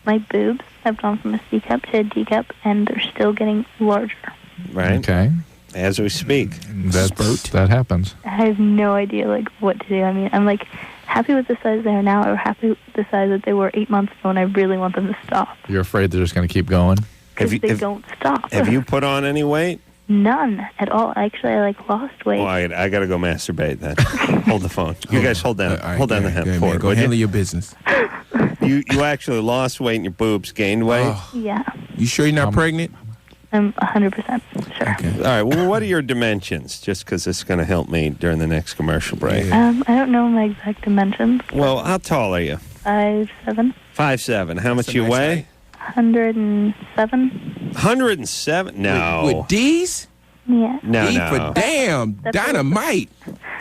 Speaker 2: my boobs have gone from a C cup to a D cup, and they're still getting larger.
Speaker 3: Right.
Speaker 5: Okay.
Speaker 3: As we speak.
Speaker 5: That happens.
Speaker 2: I have no idea, what to do. I mean, I'm, happy with the size they are now, or happy with the size that they were 8 months ago, and I really want them to stop.
Speaker 5: You're afraid they're just going to keep going?
Speaker 2: Because they don't stop.
Speaker 3: Have you put on any weight?
Speaker 2: None at all. Actually, I, lost weight.
Speaker 3: Oh, I got to go masturbate then. Hold the phone. You guys hold down,
Speaker 4: All right,
Speaker 3: hold down the
Speaker 4: go ahead,
Speaker 3: hand
Speaker 4: man.
Speaker 3: for it.
Speaker 4: Go
Speaker 3: would
Speaker 4: handle
Speaker 3: you?
Speaker 4: your business.
Speaker 3: You actually lost weight and your boobs gained weight?
Speaker 4: Oh,
Speaker 2: Yeah,
Speaker 4: you sure you're not pregnant?
Speaker 2: I'm 100% sure.
Speaker 4: Okay.
Speaker 3: All right, well, what are your dimensions? Just because this is going to help me during the next commercial break.
Speaker 4: Yeah.
Speaker 2: I don't know my exact dimensions.
Speaker 3: Well, how tall are you?
Speaker 2: 5'7",
Speaker 3: 5'7". How much
Speaker 4: That's a
Speaker 3: you
Speaker 4: nice
Speaker 3: weigh?
Speaker 4: height.
Speaker 2: 107.
Speaker 3: 107? No.
Speaker 4: With D's?
Speaker 2: Yeah.
Speaker 3: No,
Speaker 4: D
Speaker 3: no.
Speaker 4: for damn.
Speaker 2: That's
Speaker 4: Dynamite.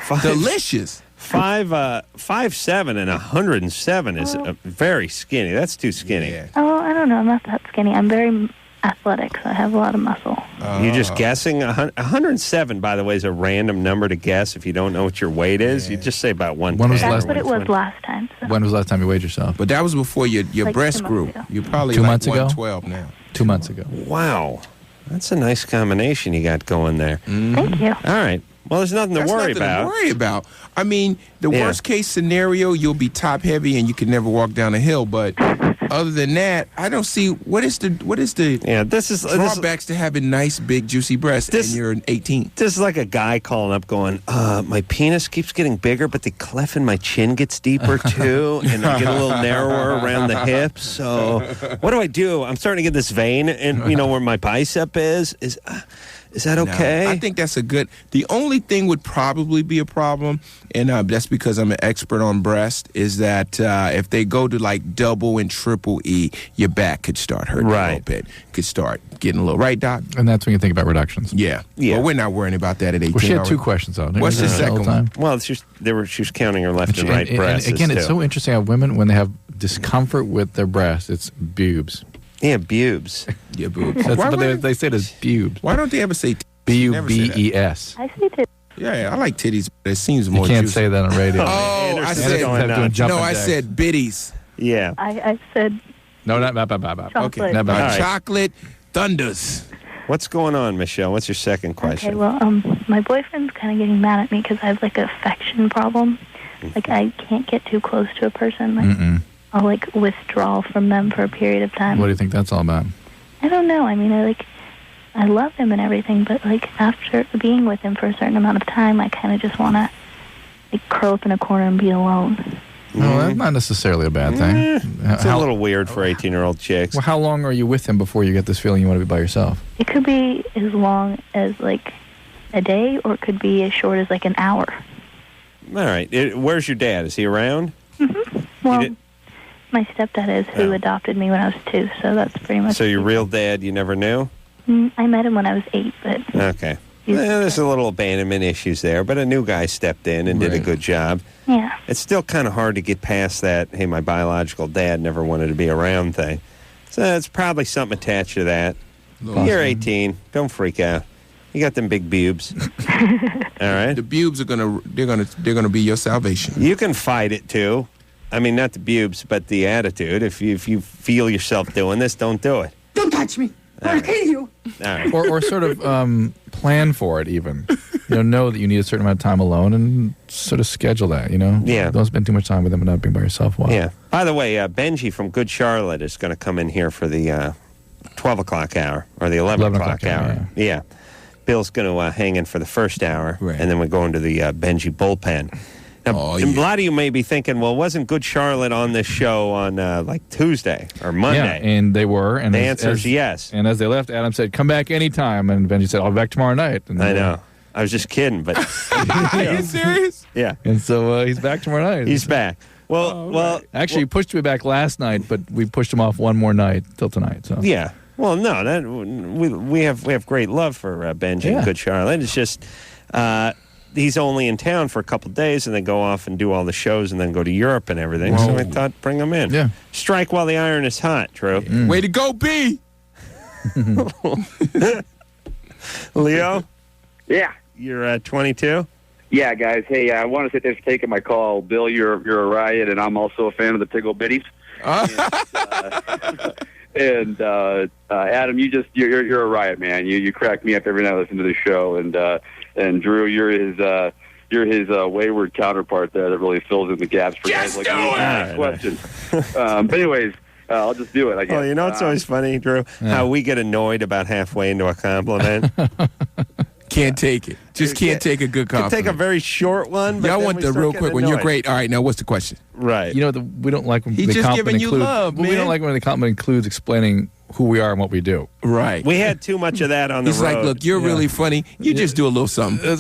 Speaker 3: Five-
Speaker 4: Delicious.
Speaker 3: 5'7" and 107 is very skinny. That's too skinny.
Speaker 4: Yeah.
Speaker 2: Oh, I don't know. I'm not that skinny. I'm very athletic, so I have a lot of muscle.
Speaker 3: You're just guessing. 107, by the way, is a random number to guess if you don't know what your weight is. You just say about 110.
Speaker 5: When was the
Speaker 2: That's
Speaker 5: last-
Speaker 2: what it was last time. So.
Speaker 5: When was the last time you weighed yourself?
Speaker 4: But that was before your
Speaker 2: Like
Speaker 4: breast
Speaker 2: 2 months
Speaker 4: grew.
Speaker 2: ago.
Speaker 4: You're probably
Speaker 5: 2
Speaker 4: like
Speaker 5: months ago?
Speaker 4: 112 now.
Speaker 5: 2 months ago.
Speaker 3: Wow. That's a nice combination you got going there.
Speaker 2: Thank you.
Speaker 3: All right. Well, there's nothing to worry
Speaker 4: nothing
Speaker 3: about.
Speaker 4: To worry about. I mean, the worst case scenario, you'll be top heavy and you can never walk down a hill. But other than that, I don't see what is the drawbacks to having nice, big, juicy breasts. And you're 18.
Speaker 3: This is like a guy calling up, going, "My penis keeps getting bigger, but the cleft in my chin gets deeper too, and I get a little narrower around the hips. So, what do I do? I'm starting to get this vein, and where my bicep is." Is that okay?
Speaker 4: No, I think that's the only thing would probably be a problem, and that's because I'm an expert on breast, is that if they go to like double and triple E, your back could start hurting a little bit. Could start getting a little, right, Doc?
Speaker 5: And that's when you think about reductions.
Speaker 4: Yeah. Well, we're not worrying about that at 18.
Speaker 5: Well, she had two questions, though.
Speaker 4: What's the second one?
Speaker 3: Well, she was counting her left and right breasts.
Speaker 5: And again, it's so interesting how women, when they have discomfort with their breasts, it's boobs.
Speaker 3: Yeah, boobs.
Speaker 4: Yeah, boobs.
Speaker 5: But they say it as boobs.
Speaker 4: Why don't they ever say
Speaker 5: B-U-B-E-S?
Speaker 2: I say titties.
Speaker 4: Yeah, I like titties, but it seems more
Speaker 5: You can't
Speaker 4: juicy.
Speaker 5: say that on radio.
Speaker 4: Oh, I said biddies.
Speaker 3: Yeah.
Speaker 2: I said
Speaker 5: No, not
Speaker 2: chocolate.
Speaker 5: Okay. Not
Speaker 3: All right.
Speaker 4: Chocolate thunders.
Speaker 3: What's going on, Michelle? What's your second question?
Speaker 2: Okay, well, my boyfriend's kind of getting mad at me because I have like an affection problem. Like I can't get too close to a person. Like I'll like withdraw from them for a period of time.
Speaker 5: What do you think that's all about?
Speaker 2: I don't know. I mean, I love him and everything, but like after being with him for a certain amount of time, I kind of just want to like curl up in a corner and be alone.
Speaker 5: No, that's not necessarily a bad thing.
Speaker 3: It's a little weird for 18-year-old chicks.
Speaker 5: Well, how long are you with him before you get this feeling you want to be by yourself?
Speaker 2: It could be as long as like a day, or it could be as short as like an hour.
Speaker 3: All right. Where's your dad? Is he around?
Speaker 2: Well, my stepdad is, who adopted me when I was 2, so that's pretty much.
Speaker 3: So your real dad you never knew?
Speaker 2: I met him when I was 8, but.
Speaker 3: Okay. There's a little abandonment issues there, but a new guy stepped in and did a good job.
Speaker 2: Yeah.
Speaker 3: It's still kind of hard to get past that, hey, my biological dad never wanted to be around thing. So it's probably something attached to that. You're 18. Don't freak out. You got them big boobs. All right.
Speaker 4: The boobs are gonna be your salvation.
Speaker 3: You can fight it too. I mean, not the boobs, but the attitude. If you feel yourself doing this, don't do it.
Speaker 9: Don't touch me. I'll kill you.
Speaker 3: All right.
Speaker 5: Or sort of plan for it even. Know that you need a certain amount of time alone and sort of schedule that,
Speaker 3: Yeah.
Speaker 5: Don't spend too much time with them and not being by yourself.
Speaker 3: Yeah. By the way, Benji from Good Charlotte is going to come in here for the 12 o'clock hour or the 11 o'clock hour. Yeah. Bill's going to hang in for the first hour, and then we go into the Benji bullpen. Now, a lot of you may be thinking, well, wasn't Good Charlotte on this show on like Tuesday or Monday?
Speaker 5: Yeah, and they were. And
Speaker 3: the answer is yes.
Speaker 5: And as they left, Adam said, come back anytime. And Benji said, I'll be back tomorrow night. And
Speaker 3: I know. I was just kidding, but...
Speaker 4: Are you serious?
Speaker 3: Yeah.
Speaker 5: And so he's back tomorrow night.
Speaker 3: He's back. Well,
Speaker 5: actually, he pushed me back last night, but we pushed him off one more night till tonight. So
Speaker 3: yeah. Well, no, we have great love for Benji and Good Charlotte. It's just he's only in town for a couple of days, and then go off and do all the shows, and then go to Europe and everything.
Speaker 5: Whoa.
Speaker 3: So I thought, bring him in.
Speaker 5: Yeah.
Speaker 3: Strike while the iron is hot, Drew.
Speaker 4: Way to go, B.
Speaker 3: Leo.
Speaker 10: Yeah.
Speaker 3: You're 22.
Speaker 10: Yeah, guys. Hey, I want to say thanks for taking my call. Bill, you're a riot, and I'm also a fan of the Tiggle Bitties. And Adam, you're a riot, man. You crack me up every night I listen to the show. And Drew, you're his wayward counterpart there that really fills in the gaps for guys like me. Questions. But anyways, I'll just do it, I guess.
Speaker 3: Oh, it's always funny, Drew, how we get annoyed about halfway into a compliment.
Speaker 4: Can't take it. Just can't take a good compliment.
Speaker 3: Take a very short one. But
Speaker 4: y'all want the real quick one. You're great. All right, now what's the question?
Speaker 3: Right.
Speaker 5: We don't like when
Speaker 4: He's
Speaker 5: the
Speaker 4: just
Speaker 5: compliment
Speaker 4: giving you
Speaker 5: includes.
Speaker 4: love, man.
Speaker 5: We don't like when the compliment includes explaining who we are and what we do.
Speaker 4: Right.
Speaker 3: We had too much of that on the
Speaker 4: He's
Speaker 3: road.
Speaker 4: like, look, you're really funny. You just do a little something.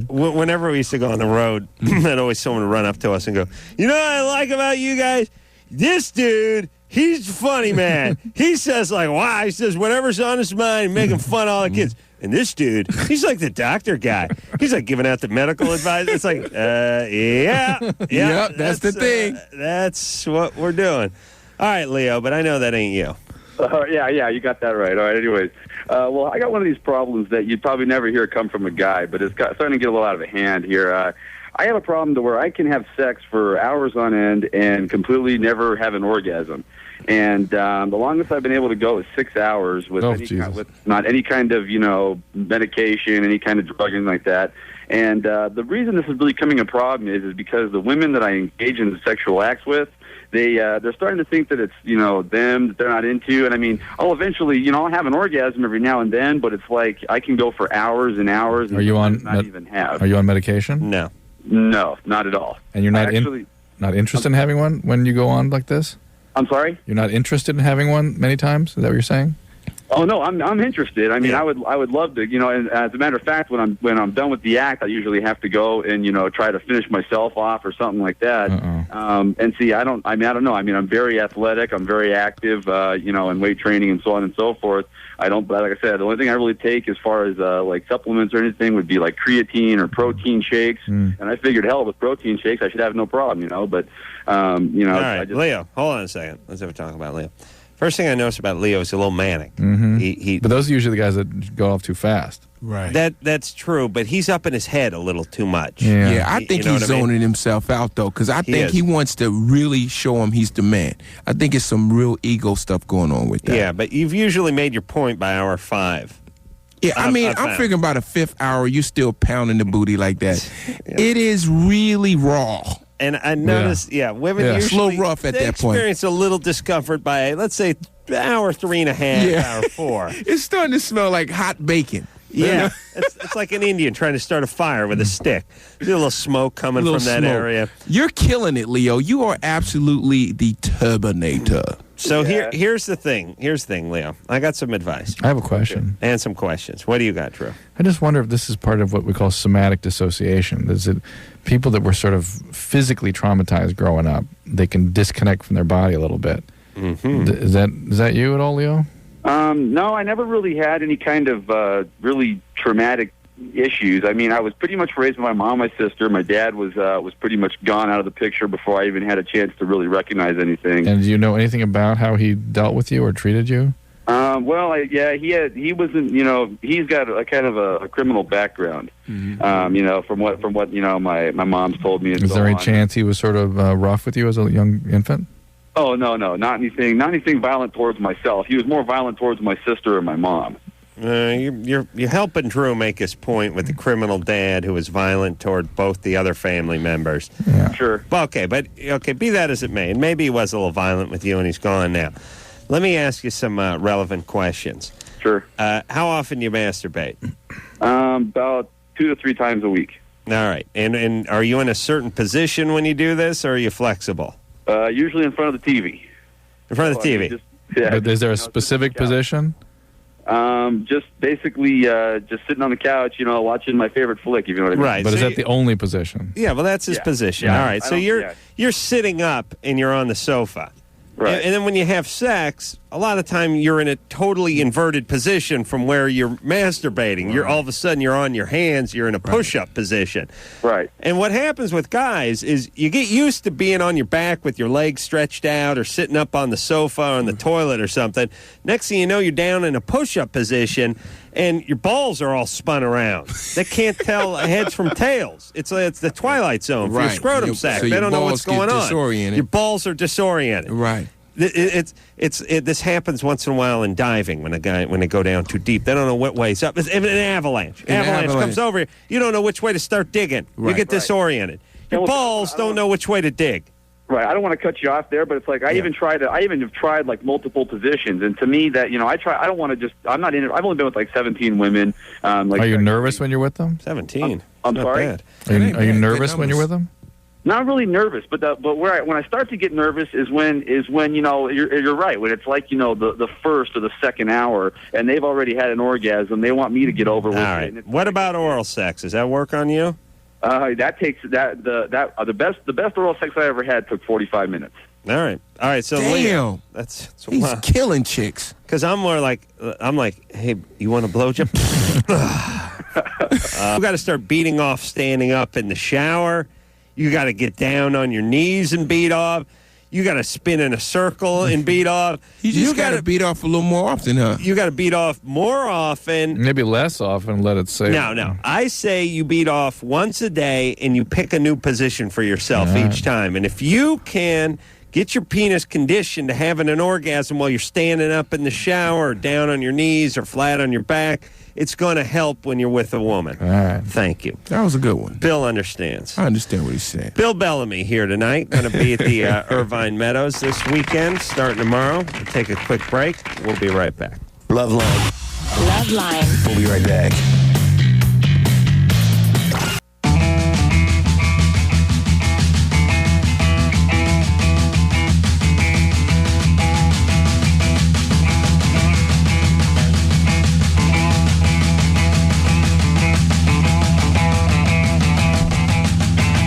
Speaker 3: Whenever we used to go on the road, there'd always someone would run up to us and go, you know what I like about you guys? This dude, he's funny, man. He says, like, wow, he says whatever's on his mind, making fun of all the kids. And this dude, he's like the doctor guy. He's like giving out the medical advice. It's like, yeah,
Speaker 4: that's the thing.
Speaker 3: That's what we're doing. All right, Leo, but I know that ain't you.
Speaker 10: Yeah, you got that right. All right, anyways. Well, I got one of these problems that you'd probably never hear come from a guy, but it's starting to get a little out of hand here. I have a problem to where I can have sex for hours on end and completely never have an orgasm. And the longest I've been able to go is 6 hours with, with not any kind of, medication, any kind of drug, anything like that. And the reason this is really becoming a problem is because the women that I engage in sexual acts with, they're starting to think that it's, them that they're not into. And I mean, I'll eventually, I'll have an orgasm every now and then, but it's like I can go for hours and hours and
Speaker 5: Are you on medication?
Speaker 10: No. No, not at all.
Speaker 5: And you're not not interested in having one when you go on like this?
Speaker 10: I'm sorry?
Speaker 5: You're not interested in having one many times? Is that what you're saying?
Speaker 10: Oh no, I'm interested. I mean, I would love to. And as a matter of fact, when I'm done with the act, I usually have to go and try to finish myself off or something like that. And see, I don't know. I mean, I'm very athletic. I'm very active. In weight training and so on and so forth. But like I said, the only thing I really take as far as like supplements or anything would be like creatine or protein shakes. And I figured, hell, with protein shakes, I should have no problem. But
Speaker 3: all right, Leo, hold on a second. Let's have a talk about Leo. First thing I noticed about Leo is a little manic.
Speaker 5: Mm-hmm. But those are usually the guys that go off too fast.
Speaker 4: Right.
Speaker 3: That's true, but he's up in his head a little too much.
Speaker 4: Yeah, I think he's zoning himself out, though, because I think he wants to really show him he's the man. I think it's some real ego stuff going on with that.
Speaker 3: Yeah, but you've usually made your point by hour 5.
Speaker 4: Yeah, I'm figuring about a 5th hour, you still pounding the booty like that. It is really raw.
Speaker 3: And I noticed, women usually
Speaker 4: slow rough at that point.
Speaker 3: Experience a little discomfort by, let's say, hour 3.5, hour 4.
Speaker 4: It's starting to smell like hot bacon.
Speaker 3: Yeah, it's like an Indian trying to start a fire with a stick. There's a little smoke coming from that area.
Speaker 4: You're killing it, Leo. You are absolutely the Terminator.
Speaker 3: So here's the thing. Leo. I got some advice.
Speaker 5: I have a question.
Speaker 3: And some questions. What do you got, Drew?
Speaker 5: I just wonder if this is part of what we call somatic dissociation. Is it people that were sort of physically traumatized growing up, they can disconnect from their body a little bit. Mm-hmm. Is that you at all, Leo?
Speaker 10: No, I never really had any kind of really traumatic issues. I mean, I was pretty much raised by my mom, my sister. My dad was pretty much gone out of the picture before I even had a chance to really recognize anything.
Speaker 5: And do you know anything about how he dealt with you or treated you?
Speaker 10: He wasn't. He's got a kind of a criminal background. Mm-hmm. From what my mom's told me.
Speaker 5: Is there any chance he was sort of rough with you as a young infant?
Speaker 10: Oh no, not anything violent towards myself. He was more violent towards my sister and my mom.
Speaker 3: You're helping Drew make his point with the criminal dad who was violent toward both the other family members.
Speaker 5: Yeah.
Speaker 10: Sure.
Speaker 3: Okay, be that as it may, and maybe he was a little violent with you and he's gone now. Let me ask you some relevant questions.
Speaker 10: Sure.
Speaker 3: How often do you masturbate?
Speaker 10: About 2 to 3 times a week.
Speaker 3: All right. And are you in a certain position when you do this, or are you flexible?
Speaker 10: Usually in front of the TV.
Speaker 3: In front of the TV?
Speaker 5: But is there a specific position?
Speaker 10: Just basically just sitting on the couch, watching my favorite flick, if you know what I mean.
Speaker 3: Right.
Speaker 5: But is that the only position?
Speaker 3: Yeah, well, that's his position.
Speaker 10: Yeah.
Speaker 3: All right. So you're sitting up and you're on the sofa.
Speaker 10: Right.
Speaker 3: And then when you have sex, a lot of time you're in a totally inverted position from where you're masturbating. You're all of a sudden you're on your hands, you're in a push-up position.
Speaker 10: Right.
Speaker 3: And what happens with guys is you get used to being on your back with your legs stretched out or sitting up on the sofa or on the toilet or something. Next thing you know, you're down in a push-up position and your balls are all spun around. They can't tell heads from tails. It's the Twilight Zone for your scrotum sack.
Speaker 4: So
Speaker 3: they don't know what's going on.
Speaker 4: Disoriented.
Speaker 3: Your balls are disoriented.
Speaker 4: Right.
Speaker 3: This happens once in a while in diving when they go down too deep. They don't know what way's up. It's an avalanche. Avalanche comes over you. You don't know which way to start digging.
Speaker 4: Right.
Speaker 3: You get disoriented. Your balls don't know which way to dig.
Speaker 10: Right. I don't want to cut you off there, but it's like I even have tried like multiple positions, and to me that I don't want to just. I'm not in it. I've only been with like 17 women.
Speaker 5: Are you nervous when you're with them?
Speaker 3: 17.
Speaker 10: I'm sorry.
Speaker 3: Bad.
Speaker 5: Are you nervous when you're with them?
Speaker 10: Not really nervous, but when I start to get nervous is when you're right, when it's like the first or the second hour and they've already had an orgasm, they want me to get over with
Speaker 3: All right.
Speaker 10: it.
Speaker 3: What about oral sex? Does that work on you?
Speaker 10: That takes the best oral sex I ever had took 45 minutes.
Speaker 3: All right. So
Speaker 4: damn,
Speaker 3: Leo,
Speaker 4: he's killing chicks.
Speaker 3: Because I'm like, hey, you want a blowjob? You got to start beating off standing up in the shower. You got to get down on your knees and beat off. You got to spin in a circle and beat off.
Speaker 4: You got to beat off a little more often, huh?
Speaker 3: You got to beat off more often.
Speaker 5: Maybe less often, let it say.
Speaker 3: No. I say you beat off once a day and you pick a new position for yourself each time. And if you can Get your penis conditioned to having an orgasm while you're standing up in the shower, or down on your knees, or flat on your back. It's going to help when you're with a woman.
Speaker 5: All right.
Speaker 3: Thank you.
Speaker 4: That was a good one.
Speaker 3: Bill understands.
Speaker 4: I understand what he's saying.
Speaker 3: Bill Bellamy here tonight. Going to be at the Irvine Meadows this weekend, starting tomorrow. We'll take a quick break. We'll be right back.
Speaker 1: LoveLine.
Speaker 11: LoveLine.
Speaker 1: We'll be right back.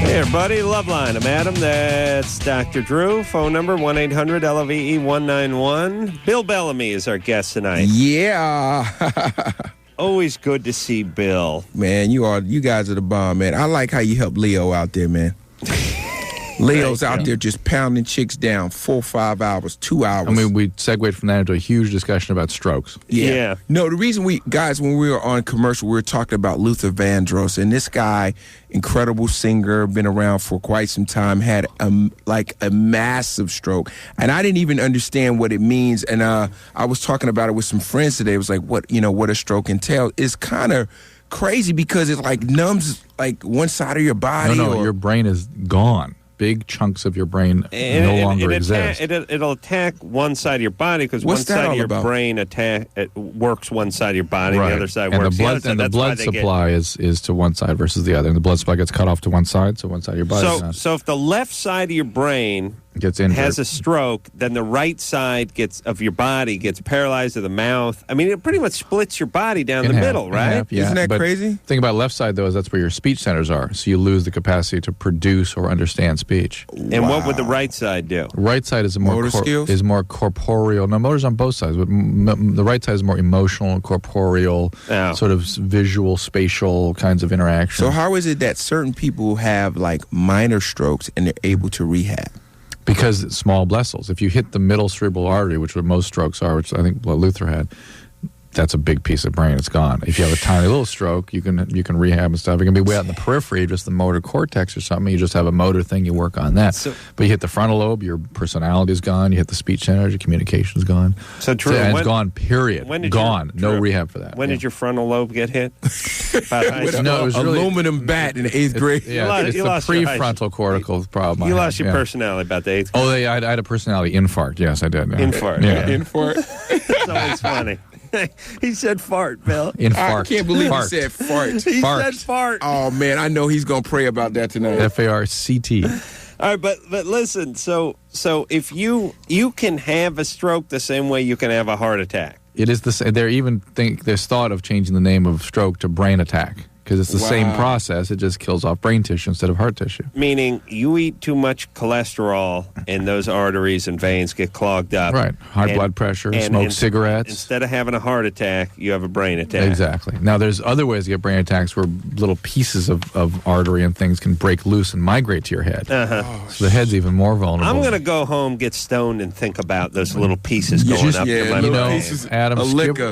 Speaker 3: Hey, everybody. LoveLine. I'm Adam. That's Dr. Drew. Phone number 1-800-LOVE-191. Bill Bellamy is our guest tonight.
Speaker 4: Yeah.
Speaker 3: Always good to see Bill.
Speaker 4: Man, you guys are the bomb, man. I like how you help Leo out there, man. Leo's out there just pounding chicks down 4 or 5 hours, 2 hours.
Speaker 5: I mean, we segued from that into a huge discussion about strokes.
Speaker 3: Yeah.
Speaker 4: No, the reason when we were on commercial, we were talking about Luther Vandross, and this guy, incredible singer, been around for quite some time, had a massive stroke, and I didn't even understand what it means. And I was talking about it with some friends today. It was like, what a stroke entails. It's kind of crazy because it like numbs like one side of your body.
Speaker 5: No, your brain is gone. Big chunks of your brain no longer exist.
Speaker 3: It'll attack one side of your body because one
Speaker 4: What's that
Speaker 3: side of
Speaker 4: all
Speaker 3: your
Speaker 4: about?
Speaker 3: brain works one side of your body, and the other side
Speaker 5: and
Speaker 3: works
Speaker 5: the blood,
Speaker 3: the other side.
Speaker 5: and the
Speaker 3: That's
Speaker 5: blood
Speaker 3: why they
Speaker 5: supply is to one side versus the other, and the blood supply gets cut off to one side, so one side of your body
Speaker 3: So if the left side of your brain
Speaker 5: gets injured,
Speaker 3: has a stroke, then the right side of your body gets paralyzed of the mouth. I mean, it pretty much splits your body down the middle, right?
Speaker 4: Isn't that crazy?
Speaker 5: Thing about left side, though, is that's where your speech centers are, so you lose the capacity to produce or understand speech.
Speaker 3: And what would the right side do?
Speaker 5: Right side is
Speaker 4: Motor skills?
Speaker 5: is more corporeal. No, motor's on both sides, but the right side is more emotional, corporeal, sort of visual, spatial kinds of interaction.
Speaker 4: So how is it that certain people have like minor strokes and they're able to rehab?
Speaker 5: Because it's small vessels. If you hit the middle cerebral artery, which what most strokes are, which I think Luther had, that's a big piece of brain. It's gone. If you have a tiny little stroke, you can rehab and stuff. It can be way out in the periphery, just the motor cortex or something. You just have a motor thing. You work on that. But you hit the frontal lobe, your personality is gone. You hit the speech center, your communication is gone.
Speaker 3: So Drew,
Speaker 5: it's gone. Period.
Speaker 3: Gone.
Speaker 5: No rehab for that.
Speaker 3: When did your frontal lobe get hit?
Speaker 4: With it was aluminum bat in the 8th grade.
Speaker 5: It's the prefrontal cortical problem.
Speaker 3: You lost your personality about the 8th grade.
Speaker 5: Oh, I had a personality infarct. Yes, I did.
Speaker 3: Infarct.
Speaker 5: Yeah.
Speaker 4: Infarct.
Speaker 3: It's always funny. He said fart, Bill.
Speaker 5: Infarct.
Speaker 4: I can't believe he said fart.
Speaker 3: He said fart.
Speaker 4: Oh, man, I know he's going to pray about that tonight.
Speaker 5: FARCT.
Speaker 3: All right, but listen, so if you can have a stroke the same way you can have a heart attack.
Speaker 5: It is the same. There's thought of changing the name of stroke to brain attack because it's the same process. It just kills off brain tissue instead of heart tissue.
Speaker 3: Meaning you eat too much cholesterol and those arteries and veins get clogged up.
Speaker 5: Right. High blood pressure, smoke cigarettes.
Speaker 3: Instead of having a heart attack, you have a brain attack.
Speaker 5: Exactly. Now, there's other ways to get brain attacks where little pieces of artery and things can break loose and migrate to your head. So the head's even more vulnerable.
Speaker 3: I'm going to go home, get stoned, and think about those little pieces going up to my brain.
Speaker 5: Adam,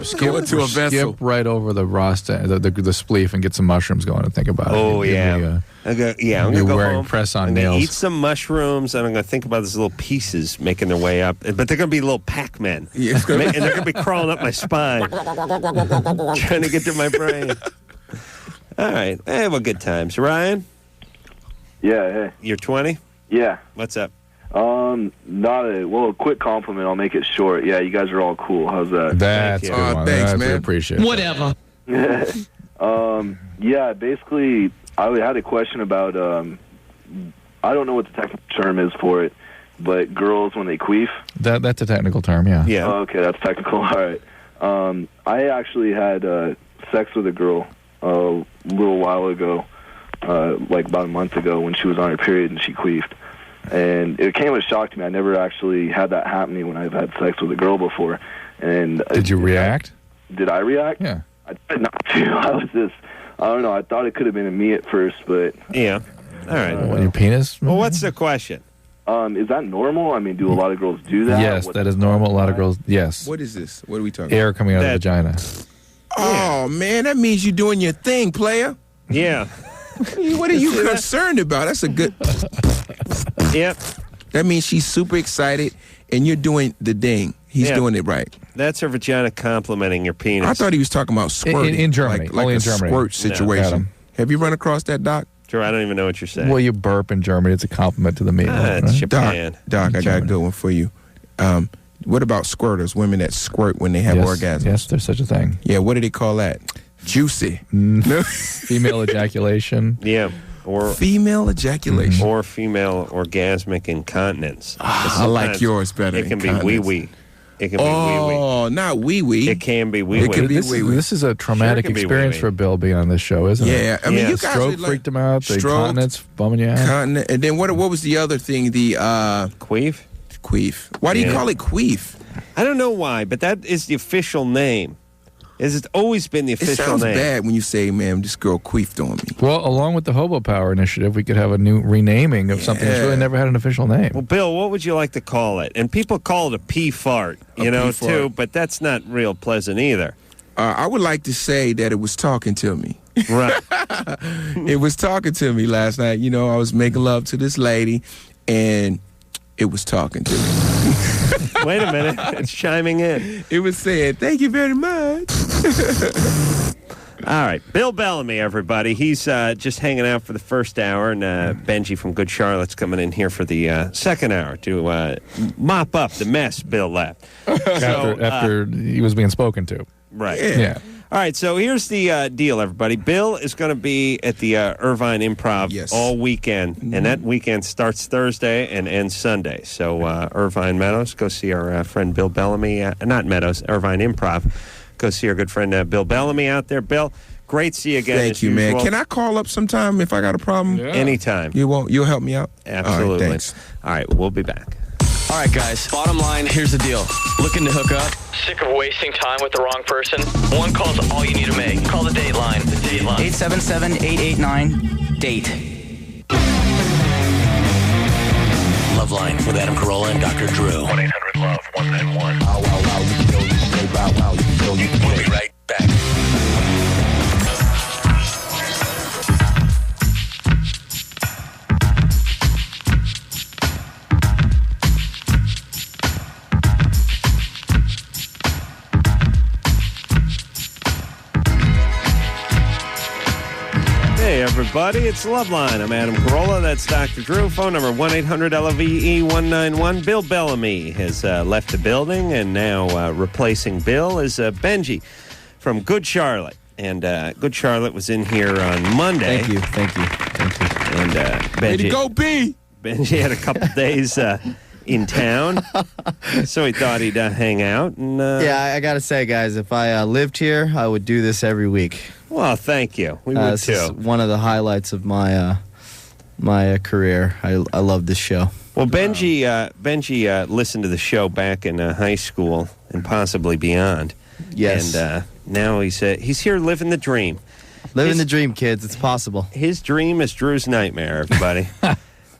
Speaker 5: skip right over the rasta, the spleef, and get some mushrooms going and think about it.
Speaker 3: Oh, yeah. I'm going to go
Speaker 5: wearing
Speaker 3: home.
Speaker 5: press-on
Speaker 3: I'm
Speaker 5: nails.
Speaker 3: Eat some mushrooms, and I'm going to think about these little pieces making their way up. But they're going to be little Pac-Men.
Speaker 4: Yeah,
Speaker 3: and they're going to be crawling up my spine, trying to get to my brain. All right. Hey, well, good times. Ryan?
Speaker 12: Yeah, hey.
Speaker 3: You're 20?
Speaker 12: Yeah.
Speaker 3: What's up?
Speaker 12: A quick compliment. I'll make it short. Yeah, you guys are all cool. How's that?
Speaker 5: That's good one.
Speaker 4: Thanks, man.
Speaker 5: We appreciate it.
Speaker 11: Whatever.
Speaker 12: Yeah, basically, I had a question about, I don't know what the technical term is for it, but girls when they queef.
Speaker 5: That's a technical term, yeah.
Speaker 3: Yeah.
Speaker 12: Oh, okay, that's technical. All right. I actually had sex with a girl a little while ago, like about a month ago when she was on her period and she queefed. And it came as a shock to me. I never actually had that happen to me when I've had sex with a girl before. And
Speaker 5: Did you react?
Speaker 12: Did I react?
Speaker 5: Yeah.
Speaker 12: I tried not to. I don't know. I thought it could have been me at first, but...
Speaker 3: Yeah. All right.
Speaker 5: Your penis?
Speaker 3: Well, what's the question?
Speaker 12: Is that normal? I mean, do a lot of girls do that?
Speaker 5: Yes, that is normal. A lot of girls, yes.
Speaker 4: What is this? What are we talking
Speaker 5: Air coming out of the vagina.
Speaker 4: Oh, man, that means you're doing your thing, player.
Speaker 3: Yeah.
Speaker 4: What are you concerned about? That's a good...
Speaker 3: Yep.
Speaker 4: That means she's super excited, and you're doing the ding. He's doing it right.
Speaker 3: That's her vagina complimenting your penis.
Speaker 4: I thought he was talking about squirting.
Speaker 5: In Germany.
Speaker 4: Like
Speaker 5: only
Speaker 4: a
Speaker 5: in Germany.
Speaker 4: squirt situation.
Speaker 5: Adam.
Speaker 4: Have you run across that, Doc?
Speaker 3: Sure, I don't even know what you're saying.
Speaker 5: Well, you burp in Germany. It's a compliment to the meal.
Speaker 3: It's Japan.
Speaker 4: Doc, I got a good one for you. What about squirters, women that squirt when they have orgasms?
Speaker 5: Yes, there's such a thing.
Speaker 4: Yeah, what do they call that? Juicy.
Speaker 5: Female ejaculation.
Speaker 3: Yeah. Or
Speaker 4: female ejaculation.
Speaker 3: Or female orgasmic incontinence.
Speaker 4: I like yours better.
Speaker 3: It can be wee-wee. It can be wee-wee.
Speaker 4: Oh, not wee-wee.
Speaker 3: It can be wee-wee.
Speaker 4: It can be wee-wee.
Speaker 5: This is a traumatic experience for Bill being on this show, isn't it?
Speaker 4: Yeah. I mean, you guys
Speaker 5: stroke freaked him out. The incontinence bumming you out.
Speaker 4: Continent. And then what was the other thing? The
Speaker 3: queef?
Speaker 4: Queef. Why do you call it queef?
Speaker 3: I don't know why, but that is the official name. It's always been the official name.
Speaker 4: It sounds bad when you say, man, this girl queefed on me.
Speaker 5: Well, along with the Hobo Power Initiative, we could have a new renaming of something that's really never had an official name.
Speaker 3: Well, Bill, what would you like to call it? And people call it a pee fart, too, but that's not real pleasant either.
Speaker 4: I would like to say that it was talking to me.
Speaker 3: Right.
Speaker 4: It was talking to me last night. You know, I was making love to this lady, and it was talking to me.
Speaker 3: Wait a minute. It's chiming in.
Speaker 4: It was saying, thank you very much.
Speaker 3: All right. Bill Bellamy, everybody. He's just hanging out for the first hour, and Benji from Good Charlotte's coming in here for the second hour to mop up the mess Bill left.
Speaker 5: After he was being spoken to.
Speaker 3: Right.
Speaker 5: Yeah.
Speaker 3: All right, so here's the deal, everybody. Bill is going to be at the Irvine Improv all weekend, and that weekend starts Thursday and ends Sunday. So Irvine Meadows, go see our friend Bill Bellamy. Not Meadows, Irvine Improv. Go see our good friend Bill Bellamy out there. Bill, great to see you again.
Speaker 4: Thank you, man. Can I call up sometime if I got a problem?
Speaker 3: Yeah. Anytime.
Speaker 4: You'll help me out?
Speaker 3: Absolutely.
Speaker 4: All right, thanks.
Speaker 3: All right, we'll be back.
Speaker 11: All right, guys. Bottom line, here's the deal. Looking to hook up? Sick of wasting time with the wrong person? One call's all you need to make. Call the date line. The date line. 877-889-DATE.
Speaker 1: LoveLine with Adam Carolla and Dr. Drew.
Speaker 11: 1-800-LOVE-191. We'll be right back.
Speaker 3: Hey, everybody, it's LoveLine. I'm Adam Carolla. That's Dr. Drew. Phone number 1-800-LOVE-191. Bill Bellamy has left the building, and now replacing Bill is Benji from Good Charlotte. And Good Charlotte was in here on Monday.
Speaker 13: Thank you.
Speaker 3: And Benji,
Speaker 4: way to go, B!
Speaker 3: Benji had a couple days in town, so he thought he'd hang out. And,
Speaker 13: yeah, I got to say, guys, if I lived here, I would do this every week.
Speaker 3: Well, thank you. We would,
Speaker 13: this
Speaker 3: too.
Speaker 13: is one of the highlights of my my career. I love this show.
Speaker 3: Well, Benji listened to the show back in high school and possibly beyond.
Speaker 13: Yes.
Speaker 3: And now he's here living the dream.
Speaker 13: Living the dream, kids. It's possible.
Speaker 3: His dream is Drew's nightmare, everybody.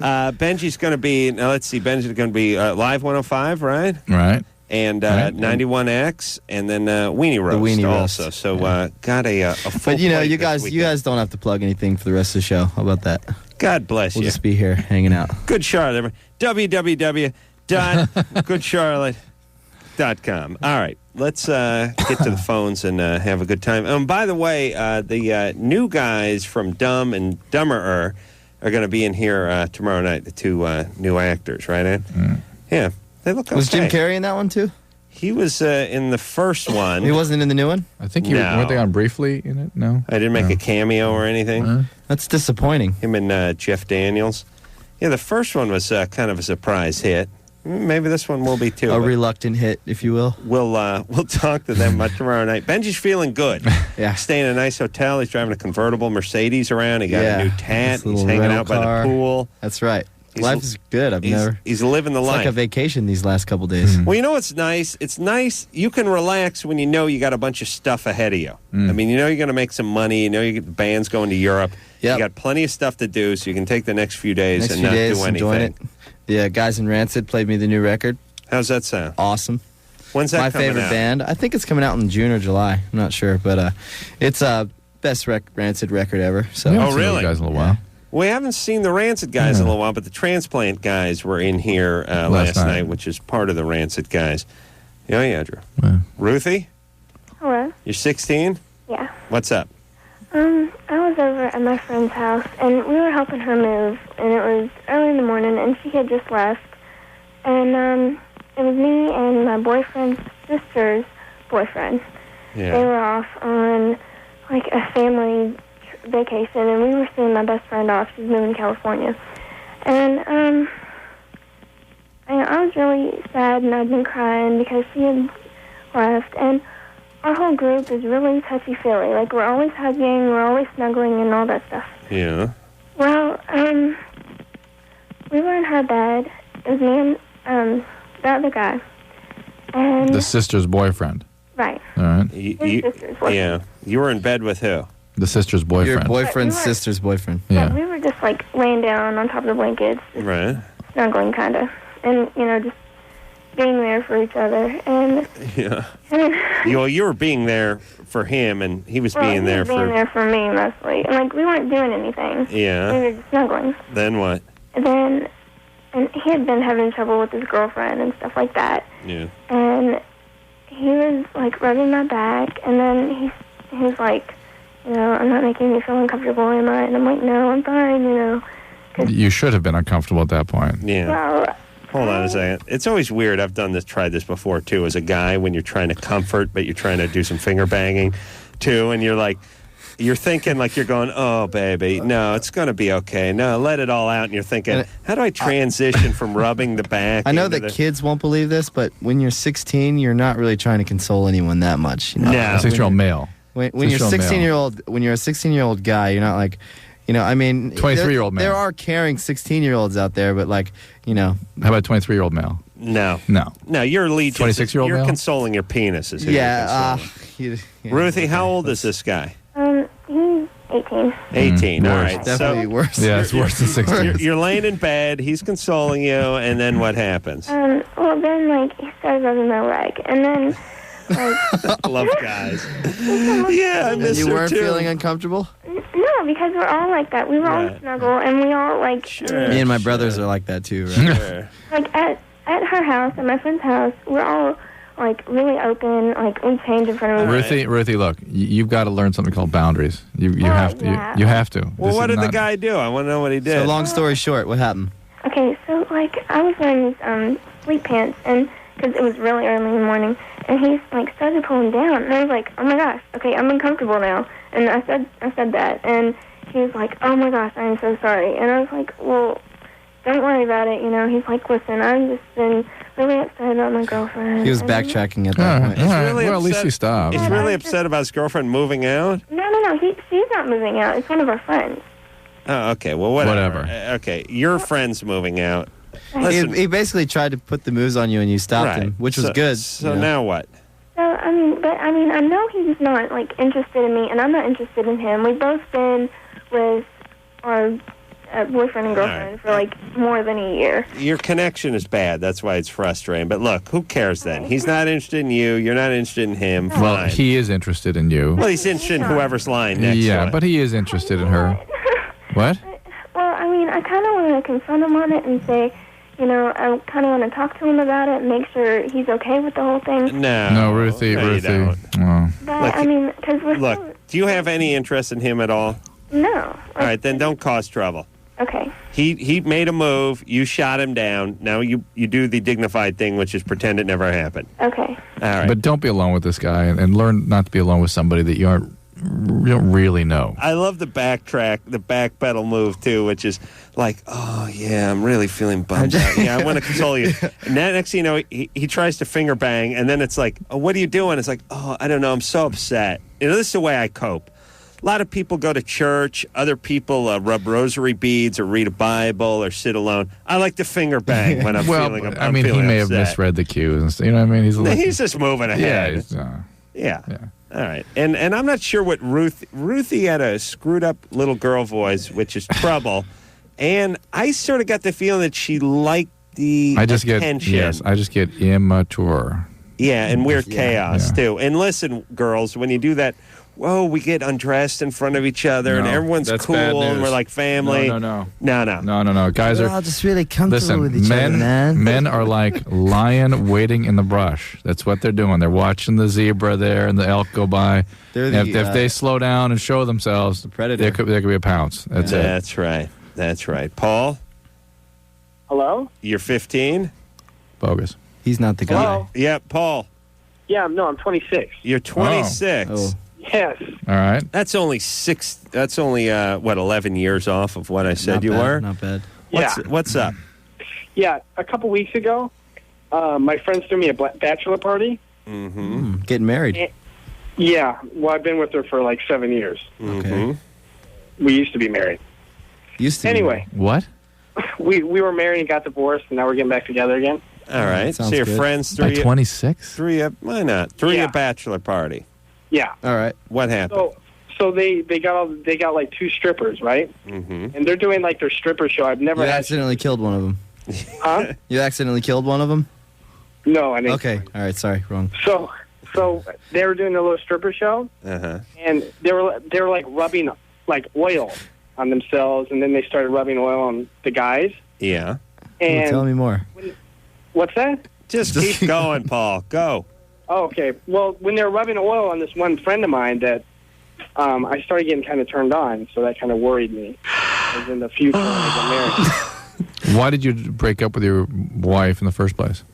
Speaker 3: Benji's going to be, now let's see, Benji's going to be Live 105, right?
Speaker 5: Right.
Speaker 3: And 91X, and then Weenie Roast,
Speaker 13: Weenie
Speaker 3: also.
Speaker 13: Roast.
Speaker 3: So got a full
Speaker 13: But you know,
Speaker 3: plate
Speaker 13: you
Speaker 3: this
Speaker 13: guys
Speaker 3: weekend.
Speaker 13: don't have to plug anything for the rest of the show. How about that?
Speaker 3: God bless
Speaker 13: We'll
Speaker 3: you.
Speaker 13: just be here hanging out.
Speaker 3: Good Charlotte. www.goodcharlotte.com. All right, let's get to the phones and have a good time. By the way, the new guys from Dumb and Dumberer are going to be in here tomorrow night, the two new actors, right, Ed? Yeah, they look okay.
Speaker 13: Was Jim Carrey in that one, too?
Speaker 3: He was in the first one.
Speaker 13: He wasn't in the new one?
Speaker 5: I think weren't they on briefly in it? No?
Speaker 3: I didn't make a cameo or anything.
Speaker 13: That's disappointing.
Speaker 3: Him and Jeff Daniels. Yeah, the first one was kind of a surprise hit. Maybe this one will be too.
Speaker 13: A reluctant hit, if you will.
Speaker 3: We'll talk to them tomorrow night. Benji's feeling good.
Speaker 13: Yeah.
Speaker 3: Staying in a nice hotel. He's driving a convertible Mercedes around. He got a new tat.
Speaker 13: This
Speaker 3: He's
Speaker 13: little
Speaker 3: hanging
Speaker 13: rental
Speaker 3: out by
Speaker 13: car.
Speaker 3: the pool.
Speaker 13: That's right. Life is good.
Speaker 3: He's living the
Speaker 13: it's
Speaker 3: life.
Speaker 13: like a vacation these last couple days.
Speaker 3: Well, you know what's nice? It's nice. You can relax when you know you got a bunch of stuff ahead of you. I mean, you know you're going to make some money. You know you get the band's going to Europe.
Speaker 13: Yep.
Speaker 3: You got plenty of stuff to do, so you can take the next few days and not do anything.
Speaker 13: Enjoying it. Yeah, Guys in Rancid played me the new record.
Speaker 3: How's that sound?
Speaker 13: Awesome.
Speaker 3: When's that
Speaker 13: My
Speaker 3: coming
Speaker 13: favorite
Speaker 3: out?
Speaker 13: band. I think it's coming out in June or July. I'm not sure, but it's best Rancid record ever. So.
Speaker 5: We haven't seen those guys in a little while.
Speaker 3: We haven't seen the Rancid guys in a little while, but the transplant guys were in here last night, which is part of the Rancid guys. Yeah, Drew. Yeah. Ruthie?
Speaker 14: Hello.
Speaker 3: You're 16?
Speaker 14: Yeah.
Speaker 3: What's up?
Speaker 14: I was over at my friend's house, and we were helping her move, and it was early in the morning, and she had just left. And it was me and my boyfriend's sister's boyfriend.
Speaker 3: Yeah.
Speaker 14: They were off on, like, a family vacation, and we were seeing my best friend off. She's moving to California. And I was really sad, and I'd been crying because she had left. And our whole group is really touchy-feely. Like, we're always hugging, we're always snuggling, and all that stuff.
Speaker 3: Yeah.
Speaker 14: Well, we were in her bed. It was me and the other guy. And
Speaker 5: The sister's boyfriend.
Speaker 14: right.
Speaker 5: All right.
Speaker 14: His sister's boyfriend.
Speaker 3: Yeah. You were in bed with who?
Speaker 5: The sister's boyfriend.
Speaker 13: Your boyfriend's
Speaker 14: But we were-
Speaker 13: sister's boyfriend.
Speaker 5: Yeah.
Speaker 14: We were just, like, laying down on top of the blankets,
Speaker 3: Right.
Speaker 14: snuggling, kind of. And, you know, just being there for each other. And
Speaker 3: Yeah. You were being there for him, and he was being
Speaker 14: he
Speaker 3: there
Speaker 14: was being
Speaker 3: for...
Speaker 14: there for me, mostly. And, like, we weren't doing anything.
Speaker 3: Yeah.
Speaker 14: We were just snuggling.
Speaker 3: Then what?
Speaker 14: And he had been having trouble with his girlfriend and stuff like that.
Speaker 3: Yeah.
Speaker 14: And he was, like, rubbing my back, and then he was like, you know, I'm not making you feel uncomfortable, am I? And I'm like, no, I'm fine, you know.
Speaker 5: You should have been uncomfortable at that point.
Speaker 3: Yeah.
Speaker 14: Well,
Speaker 3: Hold on a second. It's always weird. I've tried this before, too, as a guy, when you're trying to comfort, but you're trying to do some finger banging, too, and you're thinking like you're going, oh, baby, no, it's going to be okay. No, let it all out. And you're thinking, how do I transition from rubbing the back?
Speaker 13: I know that kids won't believe this, but when you're 16, you're not really trying to console anyone that much. You know?
Speaker 5: No. A 6-year-old male.
Speaker 13: When you're 16-year-old, when you're a 16-year-old guy, you're not like, you know, I mean,
Speaker 5: 23-year-old man.
Speaker 13: There are caring 16-year-olds out there, but like, you know.
Speaker 5: How about a 23-year-old male?
Speaker 3: No.
Speaker 5: No.
Speaker 3: No, you're allegiance.
Speaker 5: 26-year-old
Speaker 3: You're
Speaker 5: male?
Speaker 3: consoling your penis. Is who
Speaker 13: Yeah.
Speaker 3: you're consoling. Ruthie, how old is this guy?
Speaker 14: he's 18.
Speaker 3: 18. All right.
Speaker 13: Definitely worse.
Speaker 5: Yeah, it's worse than 16.
Speaker 3: You're laying in bed. He's consoling you, and then what happens?
Speaker 14: Well, then, like, he started rubbing my leg, and then, like...
Speaker 3: I love guys. Yeah, I miss
Speaker 13: You
Speaker 3: her,
Speaker 13: weren't
Speaker 3: too.
Speaker 13: feeling uncomfortable?
Speaker 14: No, because we're all like that. We were all snuggle, and we all, like...
Speaker 13: Me and my brothers are like that too, right?
Speaker 3: Sure.
Speaker 14: Like, at her house, at my friend's house, we're all, like, really open. Like, we change in front of
Speaker 5: Ruthie, look, you've got to learn something called boundaries. You have to.
Speaker 14: yeah.
Speaker 5: You have to.
Speaker 3: Well,
Speaker 5: This
Speaker 3: what
Speaker 5: is
Speaker 3: did the
Speaker 5: not-
Speaker 3: guy do? I want to know what he did.
Speaker 13: So long story short, what happened?
Speaker 14: Okay, so, like, I was wearing these sleep pants, and because it was really early in the morning, and he, like, started pulling down, and I was like, oh my gosh, okay, I'm uncomfortable now. And I said that, and he was like, oh my gosh, I'm so sorry. And I was like, well, don't worry about it, you know. He's like, listen, I've just been really upset about my girlfriend.
Speaker 13: He was backtracking at that point.
Speaker 3: He's really
Speaker 5: well, at least
Speaker 3: upset-
Speaker 5: he stopped.
Speaker 3: He's really upset about his girlfriend moving out?
Speaker 14: No, she's not moving out. It's one of our friends.
Speaker 3: Oh, okay. Well, whatever. Okay, your friend's moving out. Listen,
Speaker 13: He basically tried to put the moves on you, and you stopped
Speaker 3: right.
Speaker 13: him, which was
Speaker 3: So-
Speaker 13: good.
Speaker 3: So
Speaker 13: you know?
Speaker 3: now what?
Speaker 14: So, I know he's not, like, interested in me, and I'm not interested in him. We've both been with our boyfriend and girlfriend for, like, more than a year.
Speaker 3: Your connection is bad. That's why it's frustrating. But look, who cares then? He's not interested in you. You're not interested in him.
Speaker 5: Well,
Speaker 3: Fine.
Speaker 5: he is interested in you.
Speaker 3: Well, he's interested in whoever's lying next to
Speaker 5: Yeah,
Speaker 3: him.
Speaker 5: but he is interested in her. What?
Speaker 14: Well, I kind of want to confront him on it and say, you know, I kind of want to talk to him about it and make sure he's okay with the whole thing.
Speaker 3: No,
Speaker 5: Ruthie.
Speaker 3: you don't.
Speaker 5: Oh.
Speaker 14: But,
Speaker 3: Look,
Speaker 14: because we're
Speaker 3: Look, do you have any interest in him at all?
Speaker 14: No.
Speaker 3: All right, then don't cause trouble.
Speaker 14: Okay.
Speaker 3: He made a move. You shot him down. Now you do the dignified thing, which is pretend it never happened.
Speaker 14: Okay.
Speaker 3: All right.
Speaker 5: But don't be alone with this guy, and learn not to be alone with somebody that you don't really know.
Speaker 3: I love the backpedal move too, which is like, oh yeah, I'm really feeling bummed out. Yeah, I want to console you. And then next thing you know, he tries to finger bang, and then it's like, oh, what are you doing? It's like, oh, I don't know, I'm so upset. You know, this is the way I cope. A lot of people go to church. Other people rub rosary beads or read a Bible or sit alone. I like to finger bang when I'm
Speaker 5: well,
Speaker 3: feeling.
Speaker 5: I mean, he may have misread the cues. And stuff, you know what I mean?
Speaker 3: He's just moving ahead.
Speaker 5: Yeah.
Speaker 3: All right. And I'm not sure what Ruthie had a screwed up little girl voice, which is trouble. And I sort of got the feeling that she liked the attention.
Speaker 5: I just get immature.
Speaker 3: Yeah, and weird chaos,
Speaker 5: Yeah.
Speaker 3: too. And listen, girls, when you do that, whoa, we get undressed in front of each other, and everyone's
Speaker 5: that's
Speaker 3: cool,
Speaker 5: bad
Speaker 3: and we're
Speaker 5: news.
Speaker 3: like family.
Speaker 5: No. Guys
Speaker 13: We're
Speaker 5: are
Speaker 13: all just really comfortable
Speaker 5: listen.
Speaker 13: with each other, man.
Speaker 5: Men are like lion waiting in the brush. That's what they're doing. They're watching the zebra there and the elk go by.
Speaker 13: They're
Speaker 5: And if they slow down and show themselves, the
Speaker 13: predator.
Speaker 5: There could be a pounce. That's it.
Speaker 3: That's right. That's right. Paul,
Speaker 15: Hello?
Speaker 3: you're 15.
Speaker 5: Bogus.
Speaker 13: He's not the guy.
Speaker 15: Hello?
Speaker 3: Yeah, Paul,
Speaker 15: Yeah, no, I'm 26.
Speaker 3: you're 26.
Speaker 13: Oh.
Speaker 15: Yes.
Speaker 5: All right.
Speaker 3: That's only 11 years off of what I said
Speaker 13: Not
Speaker 3: you
Speaker 13: bad,
Speaker 3: were.
Speaker 13: Not bad.
Speaker 3: What's up?
Speaker 15: Yeah, a couple weeks ago, my friends threw me a bachelor party.
Speaker 3: Mm-hmm.
Speaker 13: Getting married.
Speaker 15: Yeah, well, I've been with her for like 7 years.
Speaker 13: Okay.
Speaker 15: We used to be married.
Speaker 13: Used to.
Speaker 15: Anyway,
Speaker 5: What?
Speaker 15: we were married and got divorced, and now we're getting back together again.
Speaker 3: All right. So your friends
Speaker 5: By 26?
Speaker 3: why not? Threw you a bachelor party.
Speaker 15: Yeah.
Speaker 13: All right.
Speaker 3: What happened?
Speaker 15: So they got like 2 strippers, right?
Speaker 3: Mm-hmm.
Speaker 15: And they're doing like their stripper show. I've never
Speaker 13: You
Speaker 15: had.
Speaker 13: accidentally killed one of them.
Speaker 15: Huh?
Speaker 13: You accidentally killed one of them?
Speaker 15: No, I didn't.
Speaker 13: Okay. All right. Sorry. Wrong.
Speaker 15: So they were doing a little stripper show,
Speaker 3: Uh-huh.
Speaker 15: and they were like rubbing like oil on themselves, and then they started rubbing oil on the guys.
Speaker 3: Yeah.
Speaker 15: And
Speaker 13: tell me more.
Speaker 15: What's that?
Speaker 3: Just keep going, Paul. Go.
Speaker 15: Oh, okay. Well, when they were rubbing oil on this one friend of mine, that I started getting kind of turned on, so that kind of worried me. As in the future, when I get married.
Speaker 5: Why did you break up with your wife in the first place?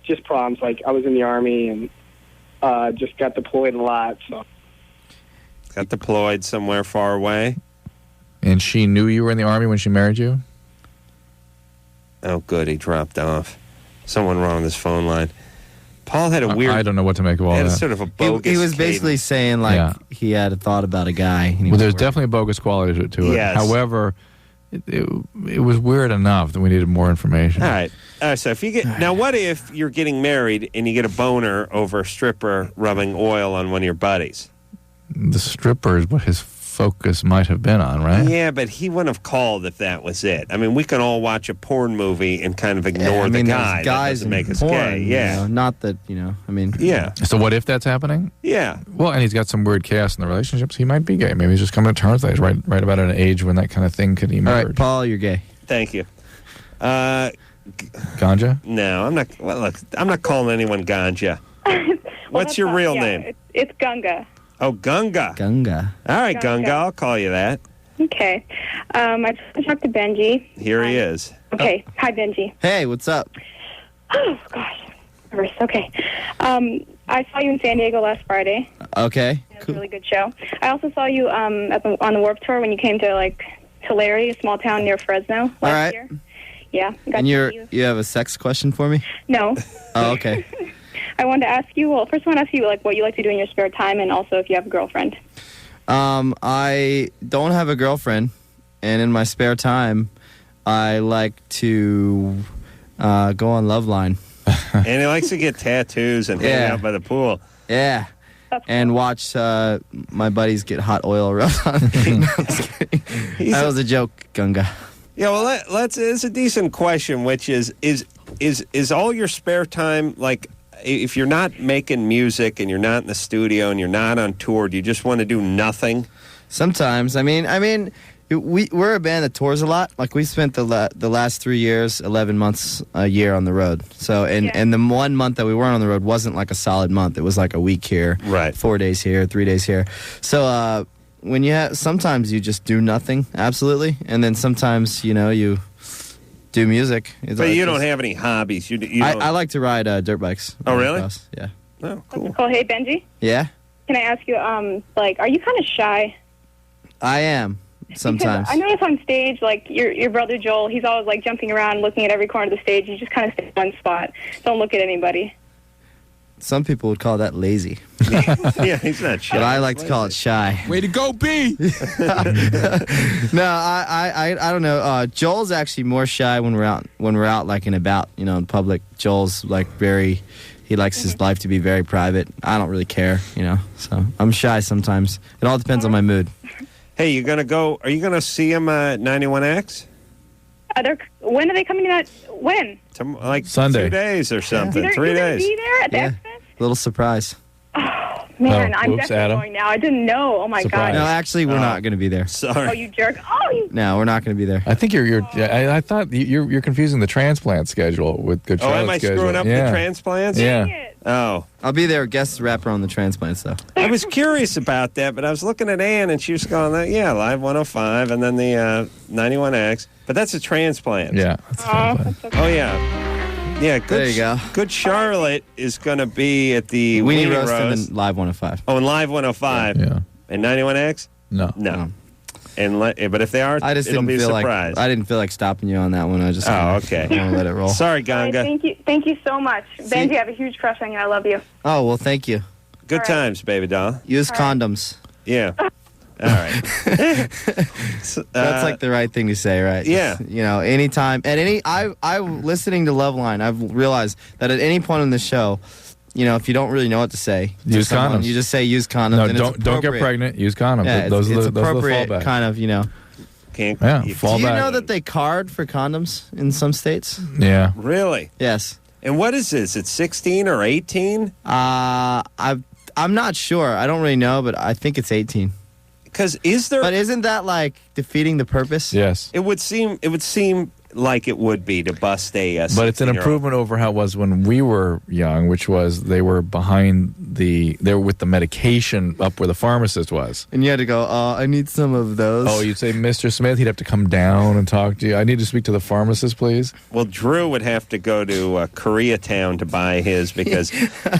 Speaker 15: Just problems. Like I was in the Army and just got deployed a lot. So
Speaker 3: Got deployed somewhere far away.
Speaker 5: And she knew you were in the Army when she married you?
Speaker 3: Oh, good. He dropped off. Someone wrong with his phone line. Paul had a weird...
Speaker 5: I don't know what to make of all
Speaker 3: had
Speaker 5: that.
Speaker 3: sort of a bogus
Speaker 13: He was basically
Speaker 3: cadence.
Speaker 13: saying like he had a thought about a guy. And he
Speaker 5: Well,
Speaker 13: was
Speaker 5: there's
Speaker 13: worried.
Speaker 5: definitely a bogus quality to it.
Speaker 3: Yes.
Speaker 5: However, it was weird enough that we needed more information.
Speaker 3: All right. So if you get... Now, what if you're getting married and you get a boner over a stripper rubbing oil on one of your buddies?
Speaker 5: The stripper is what his focus might have been on, right?
Speaker 3: Yeah, but he wouldn't have called if that was it. I mean, we can all watch a porn movie and kind of ignore the guy.
Speaker 13: Guys
Speaker 3: that doesn't make us
Speaker 13: porn,
Speaker 3: gay. Yeah.
Speaker 13: You know, not that, I mean.
Speaker 3: Yeah.
Speaker 5: So what if that's happening?
Speaker 3: Yeah.
Speaker 5: Well, and he's got some weird chaos in the relationships. He might be gay. Maybe he's just coming to terms with that. He's right about an age when that kind of thing could emerge.
Speaker 13: All right, Paul, you're gay.
Speaker 3: Thank you.
Speaker 5: Ganja?
Speaker 3: No, I'm not. Well, look, I'm not calling anyone ganja. What's your real name?
Speaker 16: It's Gunga.
Speaker 3: Oh, Gunga.
Speaker 13: Gunga.
Speaker 3: All right,
Speaker 16: Gunga.
Speaker 3: Gunga. I'll call you that.
Speaker 16: Okay. I just talked to Benji.
Speaker 3: Here he is.
Speaker 16: Okay. Hi, Benji.
Speaker 13: Hey, what's up?
Speaker 16: Oh, gosh. Nervous. Okay. I saw you in San Diego last Friday.
Speaker 13: Okay.
Speaker 16: It was a really good show. I also saw you on the Warped Tour when you came to, Tulare, a small town near Fresno last year. Yeah.
Speaker 13: And you have a sex question for me?
Speaker 16: No.
Speaker 13: Oh, okay.
Speaker 16: I wanted to ask you, first I want to ask you, what you like to do in your spare time, and also if you have a girlfriend.
Speaker 13: I don't have a girlfriend, and in my spare time, I like to go on LoveLine.
Speaker 3: And he likes to get tattoos and hang out by the pool.
Speaker 13: Yeah. And watch my buddies get hot oil rubbed on. No, I'm just kidding. That was a joke, Gunga.
Speaker 3: Yeah, well, it's a decent question, which is all your spare time, if you're not making music and you're not in the studio and you're not on tour, do you just want to do nothing?
Speaker 13: Sometimes. I mean, we're a band that tours a lot. Like, we spent the last 3 years, 11 months a year on the road. So, and the 1 month that we weren't on the road wasn't like a solid month. It was like a week here,
Speaker 3: right?
Speaker 13: 4 days here, 3 days here. So, when sometimes you just do nothing, absolutely, and then sometimes you do music.
Speaker 3: But you don't have any hobbies. You don't...
Speaker 13: I like to ride dirt bikes.
Speaker 3: Oh, really?
Speaker 13: Yeah.
Speaker 3: Oh, cool.
Speaker 16: Cool. Hey, Benji.
Speaker 13: Yeah.
Speaker 16: Can I ask you, are you kind of shy?
Speaker 13: I am sometimes.
Speaker 16: Because I notice on stage, your brother Joel, he's always jumping around, looking at every corner of the stage. You just kind of stay in one spot. Don't look at anybody.
Speaker 13: Some people would call that lazy.
Speaker 3: Yeah, he's not shy.
Speaker 13: But I like to call it shy.
Speaker 4: Way to go, B!
Speaker 13: No, I don't know. Joel's actually more shy when we're out and about, in public. Joel's he likes his life to be very private. I don't really care, So I'm shy sometimes. It all depends on my mood.
Speaker 3: Hey, are you gonna see him at 91X?
Speaker 16: When are they coming to that? When?
Speaker 3: Like
Speaker 5: Sunday.
Speaker 3: 2 days or something.
Speaker 16: You're
Speaker 3: 3
Speaker 16: gonna
Speaker 3: days.
Speaker 16: be there at the X-Fest?
Speaker 13: Little surprise.
Speaker 16: Oh, Man,
Speaker 5: Oh,
Speaker 16: I'm
Speaker 5: oops,
Speaker 16: definitely
Speaker 5: Adam.
Speaker 16: going now. I didn't know. Oh my
Speaker 5: Surprise.
Speaker 13: No,
Speaker 16: god.
Speaker 13: actually, we're not going to be there.
Speaker 16: Oh, you jerk. Oh, you.
Speaker 13: No, we're not going to be there.
Speaker 5: I think I thought you're confusing the transplant schedule with Good
Speaker 3: Oh,
Speaker 5: Charlotte's
Speaker 3: am I
Speaker 5: schedule.
Speaker 3: screwing up
Speaker 5: Yeah.
Speaker 3: the transplants?
Speaker 5: Yeah.
Speaker 3: Oh.
Speaker 13: I'll be there, guest rapper on the transplants, though.
Speaker 3: I was curious about that, but I was looking at Ann, and she was going, yeah, Live 105, and then the 91X. But that's a transplant.
Speaker 5: Yeah. That's
Speaker 3: Oh, yeah. Yeah, good.
Speaker 13: There you go.
Speaker 3: Good Charlotte is going to be at the
Speaker 13: Weenie
Speaker 3: Weenie
Speaker 13: Roast and
Speaker 3: Roast.
Speaker 13: then Live 105.
Speaker 3: Oh, and Live 105.
Speaker 5: Yeah.
Speaker 3: And 91X?
Speaker 5: No.
Speaker 3: No. But if they are,
Speaker 13: I just
Speaker 3: it'll
Speaker 13: didn't
Speaker 3: be a
Speaker 13: feel
Speaker 3: surprise.
Speaker 13: like I didn't feel like stopping you on that one. I just
Speaker 3: okay.
Speaker 13: want to let it roll.
Speaker 3: Sorry,
Speaker 16: All right,
Speaker 3: Ganga.
Speaker 16: thank you so much. Benji, I have a huge crush on you. I love you.
Speaker 13: Oh well, thank you.
Speaker 3: Good times, baby doll.
Speaker 13: Use condoms.
Speaker 3: Yeah. All right.
Speaker 13: That's like the right thing to say, right?
Speaker 3: Yeah.
Speaker 13: You know, anytime at any, I listening to LoveLine, I've realized that at any point in the show, you know, if you don't really know what to say, to
Speaker 5: Use
Speaker 13: someone,
Speaker 5: condoms.
Speaker 13: You just say use condoms.
Speaker 5: No,
Speaker 13: and it's
Speaker 5: don't get
Speaker 13: appropriate.
Speaker 5: pregnant. Use condoms.
Speaker 13: Yeah,
Speaker 5: those
Speaker 13: it's
Speaker 5: are the
Speaker 13: appropriate
Speaker 5: fallback.
Speaker 13: kind of, you know.
Speaker 3: Can't.
Speaker 5: Yeah,
Speaker 13: Do
Speaker 5: fall
Speaker 13: you
Speaker 5: back.
Speaker 13: know that they card for condoms in some states?
Speaker 5: Yeah.
Speaker 3: Really?
Speaker 13: Yes.
Speaker 3: And what is this? It's 16 or 18?
Speaker 13: I'm not sure. I don't really know, but I think it's 18.
Speaker 3: Because is there?
Speaker 13: But isn't that like defeating the purpose?
Speaker 5: Yes.
Speaker 3: It would seem like it would be to bust a.
Speaker 5: But it's an
Speaker 3: 16-year-old.
Speaker 5: improvement over how it was when we were young, which was they were they were with the medication up where the pharmacist was.
Speaker 13: And you had to go, I need some of those.
Speaker 5: Oh, you'd say, Mr. Smith, he'd have to come down and talk to you. I need to speak to the pharmacist, please.
Speaker 3: Well, Drew would have to go to Koreatown to buy his because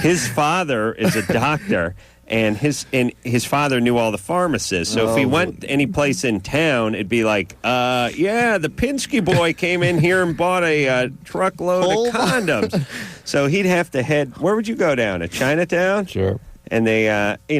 Speaker 3: his father is a doctor. And his father knew all the pharmacists. So if he went any place in town, it'd be like, yeah, the Pinsky boy came in here and bought a truckload of condoms. So he'd have to head. Where would you go down? To Chinatown?
Speaker 5: Sure.
Speaker 3: And they,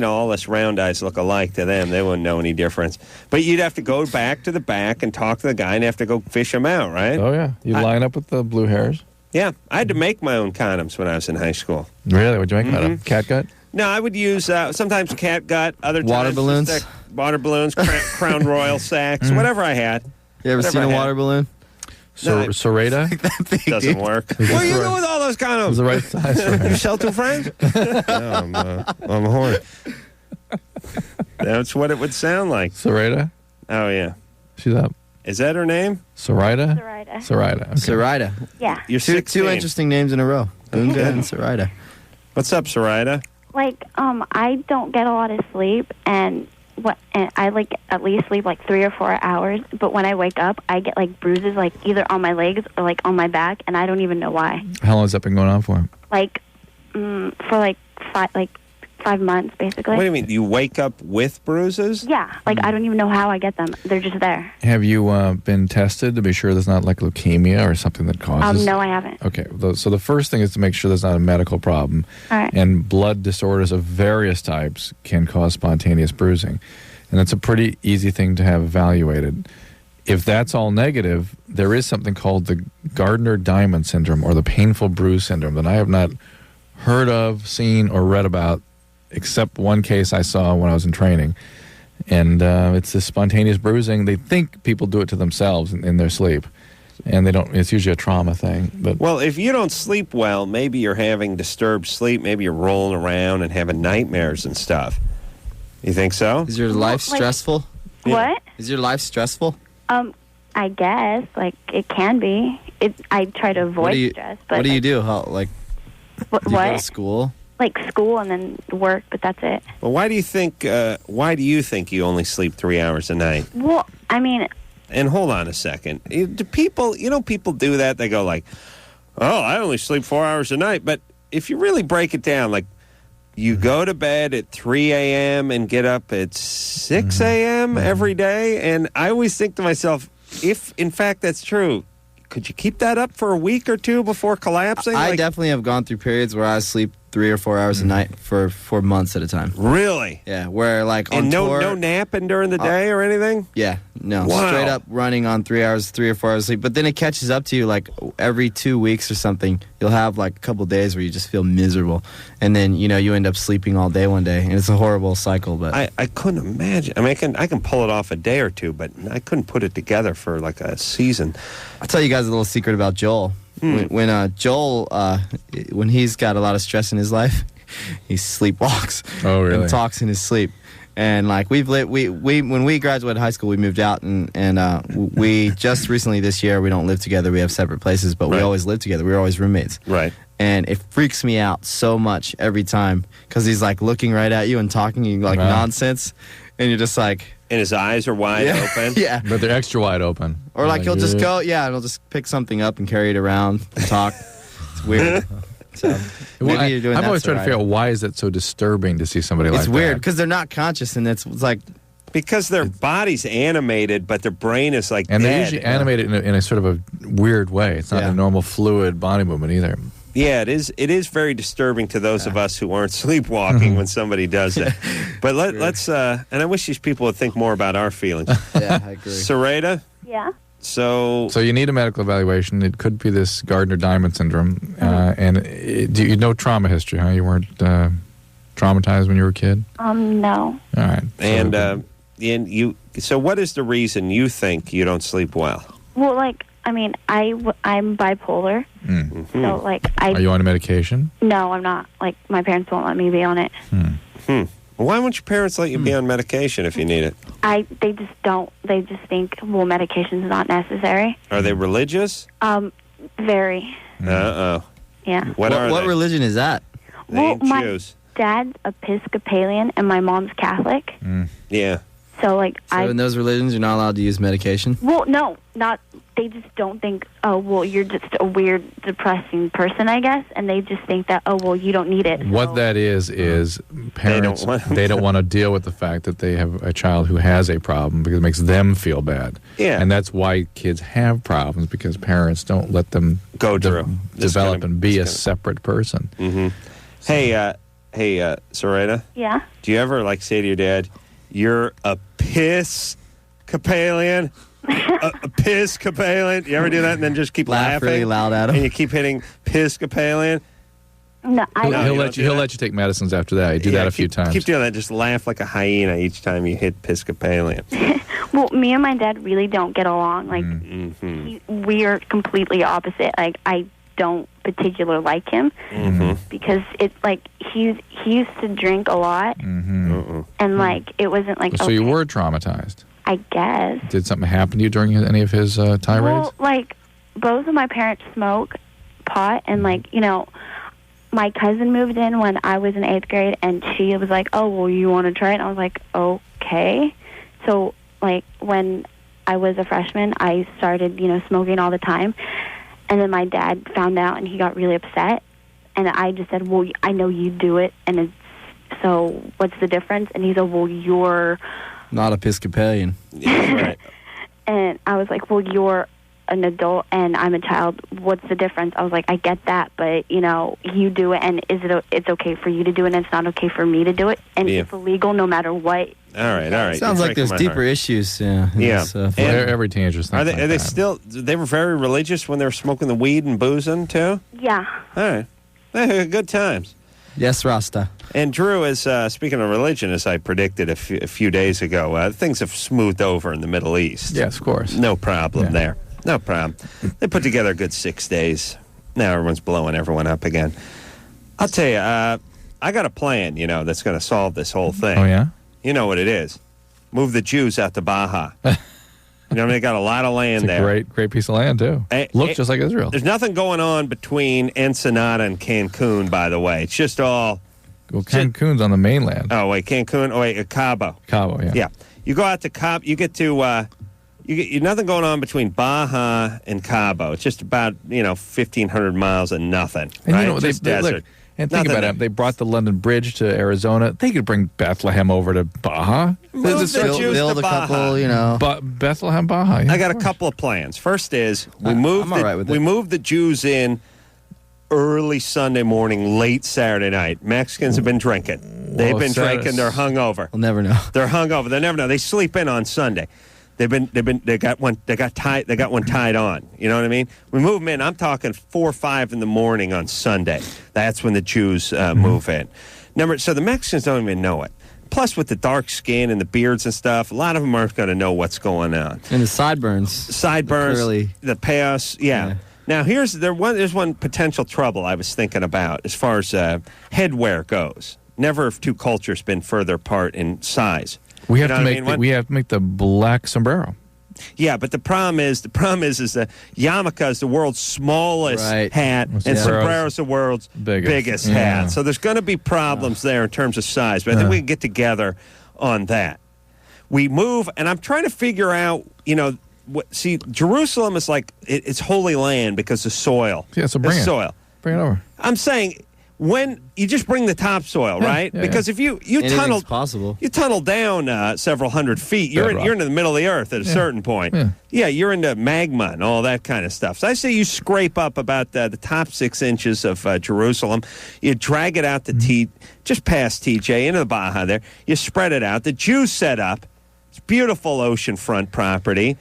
Speaker 3: all us round eyes look alike to them. They wouldn't know any difference. But you'd have to go back to the back and talk to the guy and have to go fish him out, right?
Speaker 5: Oh, yeah. You line up with the blue hairs.
Speaker 3: Yeah. I had to make my own condoms when I was in high school.
Speaker 5: Really? What'd you make out of? Cat gut?
Speaker 3: No, I would use sometimes cat gut, other times
Speaker 13: Water balloons?
Speaker 3: just, water balloons, Crown Royal sacks, whatever I had.
Speaker 13: You ever
Speaker 3: Whatever
Speaker 13: seen
Speaker 3: I
Speaker 13: a
Speaker 3: had.
Speaker 13: water balloon?
Speaker 5: Serrata?
Speaker 3: Doesn't work. What are you doing with all those
Speaker 5: It
Speaker 3: condoms?
Speaker 5: was the right size for
Speaker 3: You
Speaker 5: her.
Speaker 3: sell to friends? No, I'm a horn. That's what it would sound like.
Speaker 5: Serrata?
Speaker 3: Oh, yeah.
Speaker 5: She's up.
Speaker 3: Is that her name?
Speaker 5: Serrata?
Speaker 16: Sarita.
Speaker 5: Serrata. Okay.
Speaker 13: Sarita.
Speaker 16: Yeah.
Speaker 3: You're
Speaker 13: Two
Speaker 3: 16.
Speaker 13: interesting names in a row. Boonga and Sarita.
Speaker 3: What's up, Sarita?
Speaker 14: Like, I don't get a lot of sleep, and I like at least sleep like 3 or 4 hours. But when I wake up, I get like bruises, like either on my legs or like on my back, and I don't even know why.
Speaker 5: How long has that been going on for?
Speaker 14: Like, for like 5 months, basically.
Speaker 3: What do you mean? You wake up with bruises?
Speaker 14: Yeah, like I don't even know how I get them. They're just there.
Speaker 5: Have you been tested to be sure there's not like leukemia or something that causes?
Speaker 14: No, I haven't.
Speaker 5: Okay, so the first thing is to make sure there's not a medical problem.
Speaker 14: All right.
Speaker 5: And blood disorders of various types can cause spontaneous bruising. And that's a pretty easy thing to have evaluated. If that's all negative, there is something called the Gardner-Diamond syndrome or the painful bruise syndrome that I have not heard of, seen, or read about, except one case I saw when I was in training. And it's this spontaneous bruising. They think people do it to themselves in their sleep. And they don't. It's usually a trauma thing. But
Speaker 3: Well, if you don't sleep well, maybe you're having disturbed sleep. Maybe you're rolling around and having nightmares and stuff. You think so?
Speaker 13: Is your life
Speaker 14: Like-
Speaker 13: stressful?
Speaker 14: What?
Speaker 13: Is your life stressful?
Speaker 14: I guess like it can be. I try to avoid stress, but
Speaker 13: what do you do? How, like,
Speaker 14: What?
Speaker 13: do you go to school?
Speaker 14: Like school and then work, but that's it.
Speaker 3: Well, why do you think you only sleep 3 hours a night?
Speaker 14: Well, I mean,
Speaker 3: And hold on a second. Do people do that? They go like, oh, I only sleep 4 hours a night. But if you really break it down, like you go to bed at 3 a.m. and get up at 6 a.m. every day. And I always think to myself, if in fact that's true, could you keep that up for a week or two before collapsing?
Speaker 13: I definitely have gone through periods where I sleep 3 or 4 hours a night for months at a time.
Speaker 3: Really?
Speaker 13: Yeah, where like on
Speaker 3: And
Speaker 13: tour.
Speaker 3: no napping during the day or anything?
Speaker 13: Yeah, no,
Speaker 3: Wow.
Speaker 13: straight up running on 3 or 4 hours sleep. But then it catches up to you like every 2 weeks or something. You'll have like a couple days where you just feel miserable, and then you end up sleeping all day one day, and it's a horrible cycle. But
Speaker 3: I couldn't imagine. I mean, I can pull it off a day or two, but I couldn't put it together for like a season.
Speaker 13: I'll tell you guys a little secret about Joel. When Joel, when he's got a lot of stress in his life, he sleepwalks.
Speaker 5: Oh, really?
Speaker 13: And talks in his sleep. And like we when we graduated high school, we moved out, and we just recently this year, we don't live together. We have separate places, but we always lived together. We were always roommates.
Speaker 3: Right.
Speaker 13: And it freaks me out so much every time because he's like looking right at you and talking like nonsense, and you're just like.
Speaker 3: And his eyes are wide open.
Speaker 13: Yeah.
Speaker 5: But they're extra wide open.
Speaker 13: Or like he'll just go, and he'll just pick something up and carry it around and talk. It's weird. So maybe you're doing
Speaker 5: I've
Speaker 13: that,
Speaker 5: always tried to
Speaker 13: Soraya.
Speaker 5: figure out why is it so disturbing to see somebody like
Speaker 13: It's
Speaker 5: that.
Speaker 13: weird because they're not conscious, and it's like
Speaker 3: because their body's animated, but their brain is like
Speaker 5: And
Speaker 3: dead.
Speaker 5: they're usually animated in a sort of a weird way. It's not a normal fluid body movement either.
Speaker 3: Yeah, it is. It is very disturbing to those of us who aren't sleepwalking when somebody does it. But let's. And I wish these people would think more about our feelings.
Speaker 13: Yeah, I agree.
Speaker 3: Sarita?
Speaker 16: Yeah.
Speaker 3: So
Speaker 5: you need a medical evaluation. It could be this Gardner-Diamond syndrome, and do you know trauma history? Huh? You weren't traumatized when you were a kid.
Speaker 16: No.
Speaker 5: All right.
Speaker 3: And you. So what is the reason you think you don't sleep well?
Speaker 16: Well, like, I mean, I'm bipolar. So, like,
Speaker 5: Are you on a medication?
Speaker 16: No, I'm not. Like, my parents won't let me be on it.
Speaker 3: Well, why won't your parents let you be on medication if you need it?
Speaker 16: They just don't. They just think, well, medication's not necessary.
Speaker 3: Are they religious?
Speaker 16: Very.
Speaker 3: Uh-oh.
Speaker 16: Yeah.
Speaker 3: What
Speaker 13: religion is that?
Speaker 3: They ain't
Speaker 16: my
Speaker 3: Jews.
Speaker 16: dad's Episcopalian and my mom's Catholic.
Speaker 3: Yeah.
Speaker 16: So, like,
Speaker 13: So in those religions, you're not allowed to use medication?
Speaker 16: Well, no, not. They just don't think, oh, well, you're just a weird, depressing person, I guess, and they just think that, oh, well, you don't need it.
Speaker 5: What that is parents, they don't want to deal with the fact that they have a child who has a problem because it makes them feel bad.
Speaker 3: Yeah.
Speaker 5: And that's why kids have problems, because parents don't let them develop and be a separate person.
Speaker 3: Mm-hmm. Hey, Sarita?
Speaker 16: Yeah?
Speaker 3: Do you ever, like, say to your dad, you're a Episcopalian? Episcopalian? You ever do that and then just keep laughing?
Speaker 13: really loud at him.
Speaker 3: And you keep hitting Episcopalian?
Speaker 16: No,
Speaker 5: He'll let you take medicines after that. You do that a few times.
Speaker 3: Keep doing that. Just laugh like a hyena each time you hit Episcopalian.
Speaker 16: Well, me and my dad really don't get along. Like, we are completely opposite. Like, I don't particularly like him because it's like he used to drink a lot, and like it wasn't like.
Speaker 5: So you were traumatized.
Speaker 16: I guess.
Speaker 5: Did something happen to you during any of his tirades?
Speaker 16: Well, like both of my parents smoke pot, and like my cousin moved in when I was in 8th grade, and she was like, "Oh, well, you want to try it?" And I was like, "Okay." So like when I was a freshman, I started smoking all the time. And then my dad found out, and he got really upset. And I just said, well, I know you do it, and so what's the difference? And he said, well, you're...
Speaker 13: Not Episcopalian.
Speaker 3: Yeah, right.
Speaker 16: And I was like, well, you're an adult, and I'm a child. What's the difference? I was like, I get that, but, you do it, and it's okay for you to do it, and it's not okay for me to do it. And it's illegal no matter what.
Speaker 3: All right.
Speaker 13: Sounds like there's deeper issues. Yeah.
Speaker 3: And
Speaker 5: every teenager's
Speaker 3: Are they still? They were very religious when they were smoking the weed and boozing too.
Speaker 16: Yeah.
Speaker 3: All right. Good times.
Speaker 13: Yes, Rasta.
Speaker 3: And Drew is speaking of religion, as I predicted a few days ago. Things have smoothed over in the Middle East.
Speaker 5: Yes, of course.
Speaker 3: No problem there. No problem. They put together a good 6 days. Now everyone's blowing everyone up again. I'll tell you, I got a plan. That's going to solve this whole thing.
Speaker 5: Oh yeah.
Speaker 3: You know what it is. Move the Jews out to Baja. They got a lot of land
Speaker 5: It's a
Speaker 3: there.
Speaker 5: great piece of land, too. Looks just like Israel.
Speaker 3: There's nothing going on between Ensenada and Cancun, by the way. It's just all...
Speaker 5: Well, Cancun's on the mainland.
Speaker 3: Oh, wait, Cancun? Oh, wait, Cabo.
Speaker 5: Cabo, yeah.
Speaker 3: Yeah. You go out to Cabo, you get to... you nothing going on between Baja and Cabo. It's just about, 1,500 miles of nothing,
Speaker 5: And
Speaker 3: right?
Speaker 5: they
Speaker 3: Just desert.
Speaker 5: look, and think about it. They brought the London Bridge to Arizona. They could bring Bethlehem over to Baja.
Speaker 3: Move the Jews
Speaker 13: build
Speaker 3: to
Speaker 13: a
Speaker 3: Baja.
Speaker 13: couple,
Speaker 5: Bethlehem, Baja. Yeah,
Speaker 3: I got a couple of plans. First is we move the Jews in early Sunday morning, late Saturday night. Mexicans have been drinking. They've been drinking. They're hungover.
Speaker 13: We'll never know.
Speaker 3: They're hungover. They never know. They sleep in on Sunday. They got one tied on. You know what I mean? We move them in. I'm talking 4 or 5 in the morning on Sunday. That's when the Jews move in. So the Mexicans don't even know it. Plus, with the dark skin and the beards and stuff, a lot of them aren't going to know what's going on.
Speaker 13: And the sideburns.
Speaker 3: The payos, yeah. Now, there's one potential trouble I was thinking about as far as headwear goes. Never have two cultures been further apart in size.
Speaker 5: We have to make the black sombrero.
Speaker 3: Yeah, but the problem is that yarmulke is the world's smallest hat, and sombrero is the world's biggest hat. So there's going to be problems there in terms of size. But I think we can get together on that. We move, and I'm trying to figure out, see, Jerusalem is like it's holy land because of soil.
Speaker 5: Yeah, so bring it. Bring it over.
Speaker 3: I'm saying, when you just bring the topsoil, right? Because if you tunnel down several hundred feet, you're in the middle of the earth at a certain point. Yeah, you're into magma and all that kind of stuff. So I say you scrape up about the top 6 inches of Jerusalem. You drag it out to just past TJ into the Baja there. You spread it out. The Jews set up. It's beautiful oceanfront property.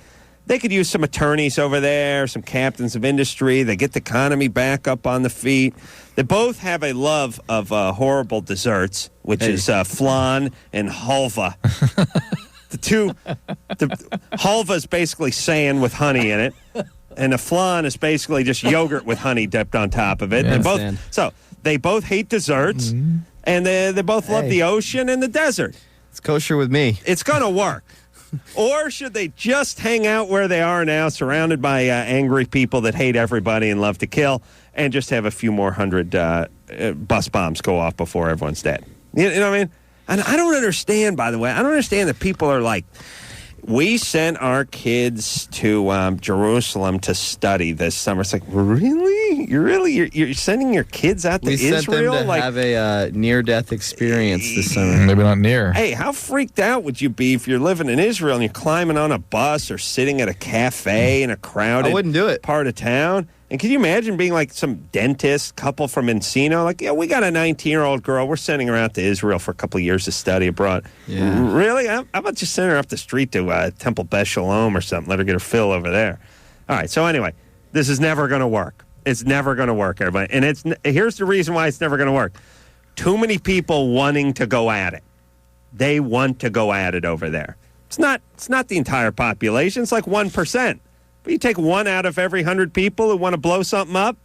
Speaker 3: They could use some attorneys over there, some captains of industry. They get the economy back up on the feet. They both have a love of horrible desserts, which is flan and halva. The halva is basically sand with honey in it, and the flan is basically just yogurt with honey dipped on top of it. They both hate desserts, and they both love the ocean and the desert.
Speaker 13: It's kosher with me.
Speaker 3: It's going to work. Or should they just hang out where they are now, surrounded by angry people that hate everybody and love to kill, and just have a few more hundred bus bombs go off before everyone's dead? You know what I mean? And I don't understand, by the way. I don't understand that people are like, we sent our kids to Jerusalem to study this summer. It's like, really? You're sending your kids out to Israel?
Speaker 13: We sent them to have a near-death experience this summer.
Speaker 5: Maybe not near.
Speaker 3: Hey, how freaked out would you be if you're living in Israel and you're climbing on a bus or sitting at a cafe in a crowded
Speaker 13: I wouldn't do it.
Speaker 3: part of town? And can you imagine being like some dentist couple from Encino? Like, yeah, we got a 19-year-old girl. We're sending her out to Israel for a couple of years to study abroad.
Speaker 13: Yeah.
Speaker 3: Really? How about just sending her up the street to Temple Beth Shalom or something? Let her get her fill over there. All right, so anyway, this is never going to work. It's never going to work, everybody. And here's the reason why it's never going to work. Too many people wanting to go at it. They want to go at it over there. It's not the entire population. It's like 1%. But you take 1 out of every 100 people who want to blow something up,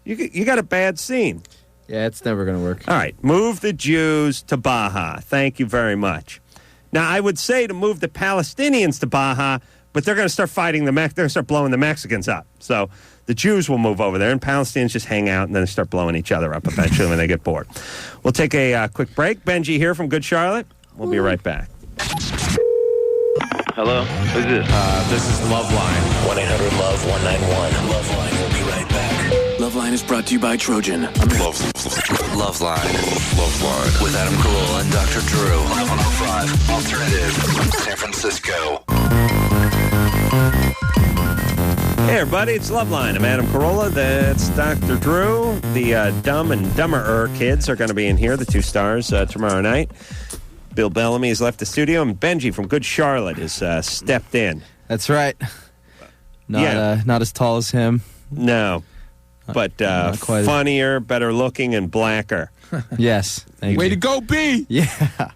Speaker 3: you got a bad scene.
Speaker 13: Yeah, it's never going to work.
Speaker 3: All right, move the Jews to Baja. Thank you very much. Now, I would say to move the Palestinians to Baja, but they're going to start fighting they're going to start blowing the Mexicans up. So the Jews will move over there, and Palestinians just hang out, and then start blowing each other up eventually when they get bored. We'll take a quick break. Benji here from Good Charlotte. We'll be right back.
Speaker 8: Hello? Who's this?
Speaker 11: This is LoveLine. 1-800-LOVE-191. LoveLine will be right back. LoveLine is brought to you by Trojan. LoveLine. LoveLine. With Adam Carolla and Dr. Drew. 1105. Alternative. San Francisco.
Speaker 3: Hey, everybody, it's LoveLine. I'm Adam Carolla. That's Dr. Drew. The Dumb and Dumberer kids are going to be in here, the 2 stars, tomorrow night. Bill Bellamy has left the studio, and Benji from Good Charlotte has stepped in.
Speaker 13: That's right. Not as tall as him.
Speaker 3: No, but funnier, better looking, and blacker.
Speaker 13: Yes.
Speaker 4: Way to go, B!
Speaker 13: Yeah.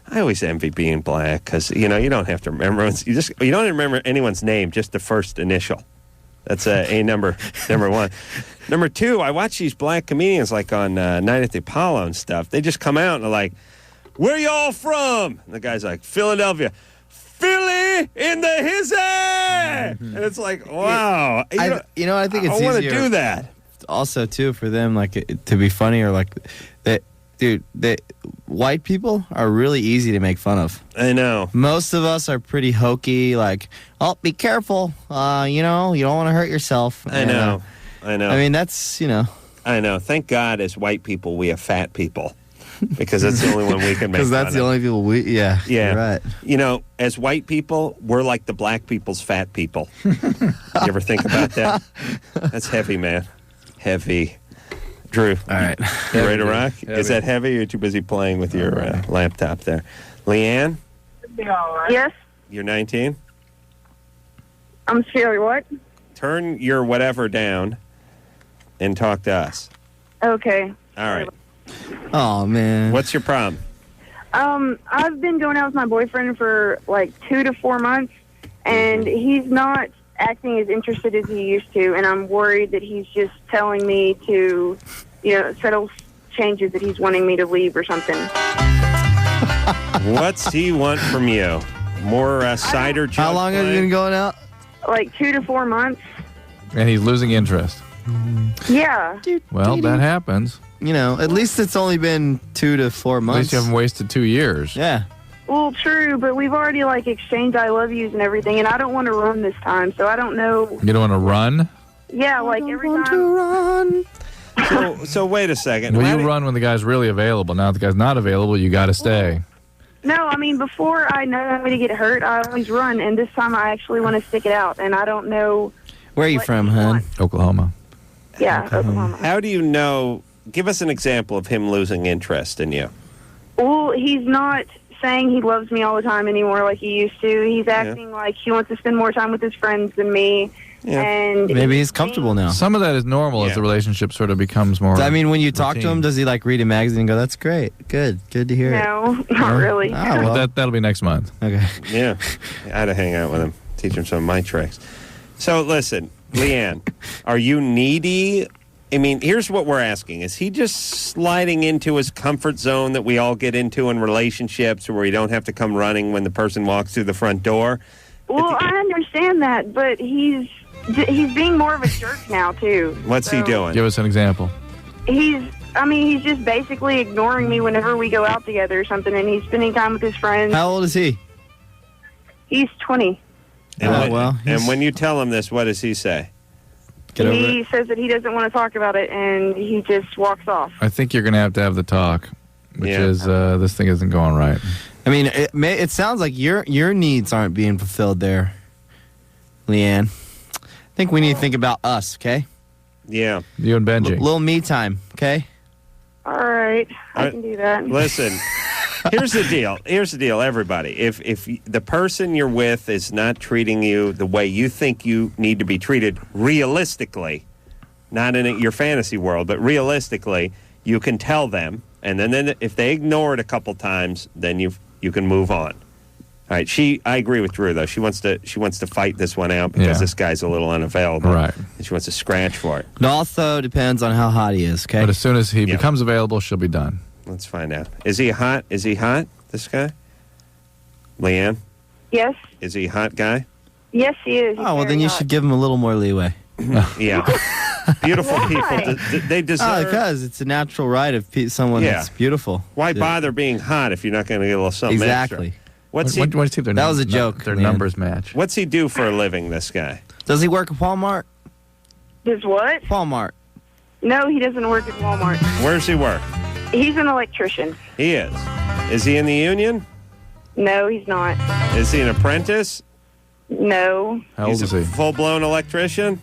Speaker 3: I always envy being black because, you don't have to remember. You don't remember anyone's name, just the first initial. That's number 1. Number 2, I watch these black comedians like on Night at the Apollo and stuff. They just come out and are like, "Where y'all from?" And the guy's like, "Philadelphia." "Philly in the hizzy!" And it's like, wow.
Speaker 13: I think it's
Speaker 3: I want to
Speaker 13: easier
Speaker 3: do that.
Speaker 13: Also, too, for them, like, to be funny or like that. Dude, white people are really easy to make fun of.
Speaker 3: I know.
Speaker 13: Most of us are pretty hokey, like, oh, be careful. You don't want to hurt yourself.
Speaker 3: I know.
Speaker 13: I mean, that's,
Speaker 3: I know. Thank God, as white people, we have fat people. Because that's the only one we can make
Speaker 13: because that's the only people yeah, you're right.
Speaker 3: As white people, we're like the black people's fat people. You ever think about that? That's heavy, man. Heavy. Drew,
Speaker 13: all right.
Speaker 3: You ready to rock? Heavy. Is that heavy, or are you too busy playing with your laptop there? Leanne?
Speaker 17: Yes?
Speaker 3: You're 19?
Speaker 17: I'm sorry, what?
Speaker 3: Turn your whatever down and talk to us.
Speaker 17: Okay.
Speaker 3: All right.
Speaker 13: Oh, man.
Speaker 3: What's your problem?
Speaker 17: I've been going out with my boyfriend for like 2 to 4 months, and he's not acting as interested as he used to, and I'm worried that he's just telling me to, settle changes that he's wanting me to leave or something.
Speaker 3: What's he want from you? More cider jug
Speaker 13: How long have you been going out?
Speaker 17: Like 2 to 4 months.
Speaker 5: And he's losing interest.
Speaker 17: Yeah.
Speaker 5: Well, that happens.
Speaker 13: At least it's only been 2 to 4 months.
Speaker 5: At least you haven't wasted 2 years.
Speaker 13: Yeah.
Speaker 17: Well, true, but we've already exchanged I love yous and everything, and I don't want to run this time, so I don't know.
Speaker 5: You don't want to run?
Speaker 17: Yeah, every time.
Speaker 3: So wait a second.
Speaker 5: Well, you run when the guy's really available. Now, if the guy's not available, you got to stay.
Speaker 17: No, I mean, before I know I'm going to get hurt, I always run, and this time I actually want to stick it out, and I don't know.
Speaker 13: Where are you from, hon?
Speaker 5: Oklahoma.
Speaker 17: Yeah, Oklahoma.
Speaker 3: How do you know? Give us an example of him losing interest in you.
Speaker 17: Well, he's not saying he loves me all the time anymore like he used to. He's acting like he wants to spend more time with his friends than me.
Speaker 13: Yeah.
Speaker 17: And
Speaker 13: maybe he's comfortable now.
Speaker 5: Some of that is normal as the relationship sort of becomes more.
Speaker 13: I mean, when you talk to
Speaker 5: routine.
Speaker 13: him, does he read a magazine and go, "That's great, good to hear it"?
Speaker 17: No, not really.
Speaker 13: Oh, well.
Speaker 5: That'll be next month.
Speaker 13: Okay.
Speaker 3: Yeah, I had to hang out with him, teach him some of my tricks. So listen, Leanne, are you needy? I mean, here's what we're asking. Is he just sliding into his comfort zone that we all get into in relationships where we don't have to come running when the person walks through the front door?
Speaker 17: Well, I understand that, but he's being more of a jerk now, too.
Speaker 3: What's he doing?
Speaker 5: Give us an example.
Speaker 17: He's just basically ignoring me whenever we go out together or something, and he's spending time with his friends.
Speaker 13: How old is he?
Speaker 17: He's 20.
Speaker 3: And when you tell him this, what does he say?
Speaker 17: He says that he doesn't want to talk about it, and he just walks off.
Speaker 5: I think you're going to have the talk, which is this thing isn't going right.
Speaker 13: I mean, it sounds like your needs aren't being fulfilled there, Leanne. I think we need to think about us, okay?
Speaker 3: Yeah.
Speaker 5: You and Benji.
Speaker 13: Little me time, okay?
Speaker 17: All right. I can do that.
Speaker 3: Listen, here's the deal, everybody. If the person you're with is not treating you the way you think you need to be treated realistically, not in your fantasy world, but realistically, you can tell them, and then if they ignore it a couple times, then you can move on. All right, I agree with Drew though. She wants to fight this one out because this guy's a little unavailable.
Speaker 5: Right.
Speaker 3: And she wants to scratch for it.
Speaker 13: It also depends on how hot he is, okay?
Speaker 5: But as soon as he becomes available, she'll be done.
Speaker 3: Let's find out. Is he hot? Is he hot, this guy? Leanne?
Speaker 17: Yes.
Speaker 3: Is he a hot guy?
Speaker 17: Yes, he is. He's
Speaker 13: well, then
Speaker 17: very
Speaker 13: you
Speaker 17: hot.
Speaker 13: should give him a little more leeway.
Speaker 3: Yeah. Beautiful people, they deserve...
Speaker 13: because it's a natural right of someone that's beautiful.
Speaker 3: Why bother being hot if you're not going to get a little something
Speaker 13: Exactly.
Speaker 3: extra? What's
Speaker 5: Why do you see
Speaker 13: That was a joke.
Speaker 5: Their
Speaker 13: man.
Speaker 5: numbers match.
Speaker 3: What's he do for a living, this guy?
Speaker 13: Does he work at Walmart?
Speaker 17: Does what?
Speaker 13: Walmart.
Speaker 17: No, he doesn't work at Walmart.
Speaker 3: Where does he work?
Speaker 17: He's an electrician.
Speaker 3: He is. Is he in the union?
Speaker 17: No, he's not.
Speaker 3: Is he an apprentice?
Speaker 17: No.
Speaker 5: How old is he?
Speaker 3: Full-blown electrician?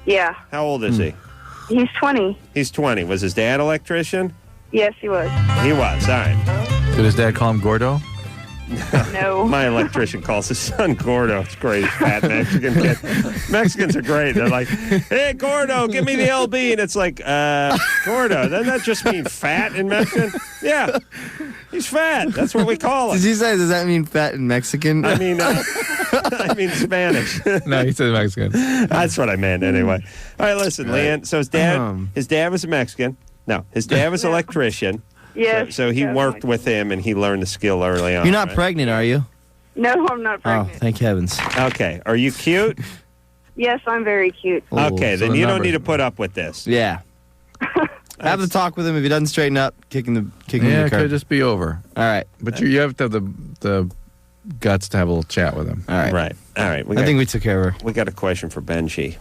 Speaker 17: Yeah.
Speaker 3: How old is he?
Speaker 17: He's 20.
Speaker 3: He's 20. Was his dad electrician?
Speaker 17: Yes, he was.
Speaker 3: He was. All right.
Speaker 5: Did his dad call him Gordo?
Speaker 17: No.
Speaker 3: My electrician calls his son Gordo. It's great. Fat Mexican kid. Mexicans are great. They're like, hey, Gordo, give me the LB. And it's like, Gordo, doesn't that just mean fat in Mexican? Yeah. He's fat. That's what we call him.
Speaker 13: Did you say, does that mean fat in Mexican?
Speaker 3: I mean Spanish.
Speaker 5: No, he said Mexican.
Speaker 3: That's what I meant anyway. All right, listen, Leanne. So his dad was a Mexican. No, his dad was an electrician.
Speaker 17: Yes.
Speaker 3: So he worked with him, and he learned the skill early on.
Speaker 13: You're not
Speaker 3: right?
Speaker 13: pregnant, are you?
Speaker 17: No, I'm not pregnant.
Speaker 13: Oh, thank heavens.
Speaker 3: Okay. Are you cute?
Speaker 17: Yes, I'm very cute.
Speaker 3: Okay,
Speaker 5: so
Speaker 3: then
Speaker 5: the
Speaker 3: you don't
Speaker 5: numbers-
Speaker 3: need to put up with this.
Speaker 13: Yeah. Have the talk with him. If he doesn't straighten up, kick him
Speaker 5: Yeah,
Speaker 13: the
Speaker 5: it
Speaker 13: curb.
Speaker 5: could just be over.
Speaker 13: All right.
Speaker 5: But you have to have the guts to have a little chat with him.
Speaker 13: All right.
Speaker 3: Right. All right.
Speaker 13: I think we took care of her.
Speaker 3: We got a question for Benji.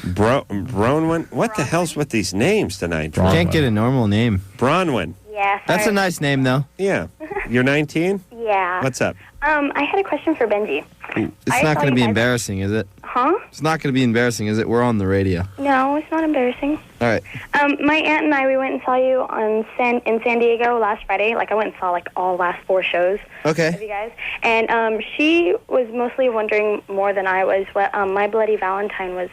Speaker 3: Bronwyn? What the hell's with these names tonight?
Speaker 13: Can't get a normal name.
Speaker 3: Bronwyn.
Speaker 14: Yeah.
Speaker 13: That's a nice name, though.
Speaker 3: Yeah. You're 19?
Speaker 14: Yeah.
Speaker 3: What's up?
Speaker 14: I had a question for Benji.
Speaker 13: It's not going to be embarrassing, is it?
Speaker 14: Huh?
Speaker 13: It's not going to be embarrassing, is it? We're on the radio.
Speaker 14: No, it's not embarrassing.
Speaker 13: All right.
Speaker 14: My aunt and I, we went and saw you in San Diego last Friday. Like, I went and saw, all last 4 shows
Speaker 13: Okay.
Speaker 14: of you guys. And she was mostly wondering more than I was what My Bloody Valentine was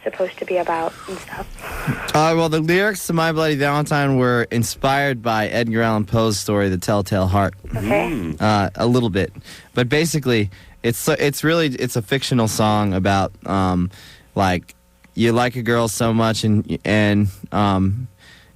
Speaker 18: supposed to be about and stuff.
Speaker 13: Well, the lyrics to My Bloody Valentine were inspired by Edgar Allan Poe's story, The Telltale Heart.
Speaker 18: Okay.
Speaker 13: A little bit. But basically, it's a fictional song about, like, you like a girl so much and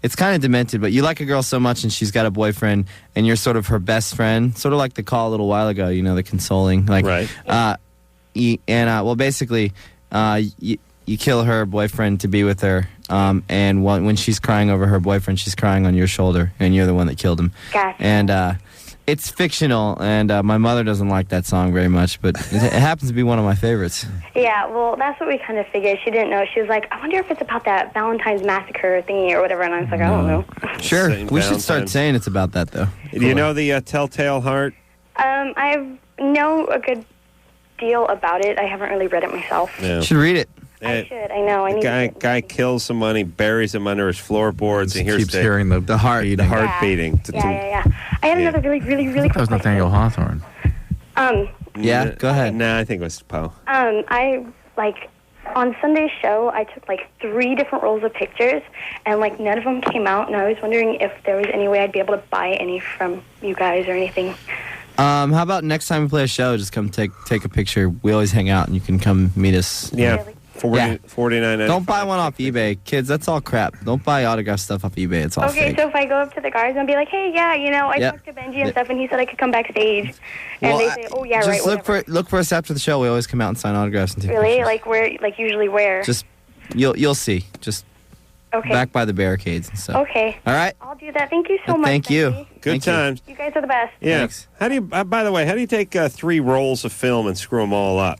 Speaker 13: it's kind of demented, but you like a girl so much and she's got a boyfriend and you're sort of her best friend, sort of like the call a little while ago, you know, the consoling. Like,
Speaker 3: right.
Speaker 13: Well, basically, you kill her boyfriend to be with her, and when she's crying over her boyfriend, she's crying on your shoulder, and you're the one that killed him.
Speaker 18: Gotcha.
Speaker 13: And it's fictional, and my mother doesn't like that song very much, but it happens to be one of my favorites.
Speaker 18: Yeah, well, that's what we kind of figured. She didn't know. She was like, I wonder if it's about that Valentine's massacre thingy or whatever, and I was like, I don't know.
Speaker 13: Sure,
Speaker 3: Saint
Speaker 13: we should start
Speaker 3: Valentine's.
Speaker 13: saying it's about that, though.
Speaker 3: Do you know the Telltale Heart?
Speaker 18: I know a good deal about it. I haven't really read it myself.
Speaker 3: Yeah.
Speaker 13: You should read it.
Speaker 18: I should. I know. I need
Speaker 3: Guy kills someone, he buries him under his floorboards, and hears
Speaker 5: keeps hearing the heart beating.
Speaker 3: The heart beating.
Speaker 18: Yeah. I had another really
Speaker 5: That was Nathaniel Hawthorne.
Speaker 13: Yeah, go ahead.
Speaker 3: No, I think it was Poe.
Speaker 18: I, like, on Sunday's show, I took, like, 3 different rolls of pictures, and, like, none of them came out, and I was wondering if there was any way I'd be able to buy any from you guys or anything.
Speaker 13: How about next time we play a show, just come take a picture. We always hang out, and you can come meet us.
Speaker 3: Yeah. 49.
Speaker 13: Don't buy one off eBay, kids. That's all crap. Don't buy autograph stuff off eBay. It's all
Speaker 18: Okay,
Speaker 13: fake.
Speaker 18: so if I go up to the guards and be like, hey, yeah, you know, I talked to Benji and stuff, and he said I could come backstage, and
Speaker 13: Well,
Speaker 18: they say, oh, yeah,
Speaker 13: just
Speaker 18: right, whatever.
Speaker 13: look for us after the show. We always come out and sign autographs and take
Speaker 18: Really?
Speaker 13: pictures.
Speaker 18: Like, where, like, usually where?
Speaker 13: Just you'll see. Just
Speaker 18: Okay.
Speaker 13: back by the barricades and stuff.
Speaker 18: Okay.
Speaker 13: All right.
Speaker 18: I'll do that. Thank you so much.
Speaker 13: Thank you.
Speaker 18: Benji.
Speaker 3: Good
Speaker 13: Thank you.
Speaker 3: times.
Speaker 18: You guys are the best.
Speaker 3: Yeah.
Speaker 13: Thanks.
Speaker 3: How do you? By the way, how do you take 3 rolls of film and screw them all up?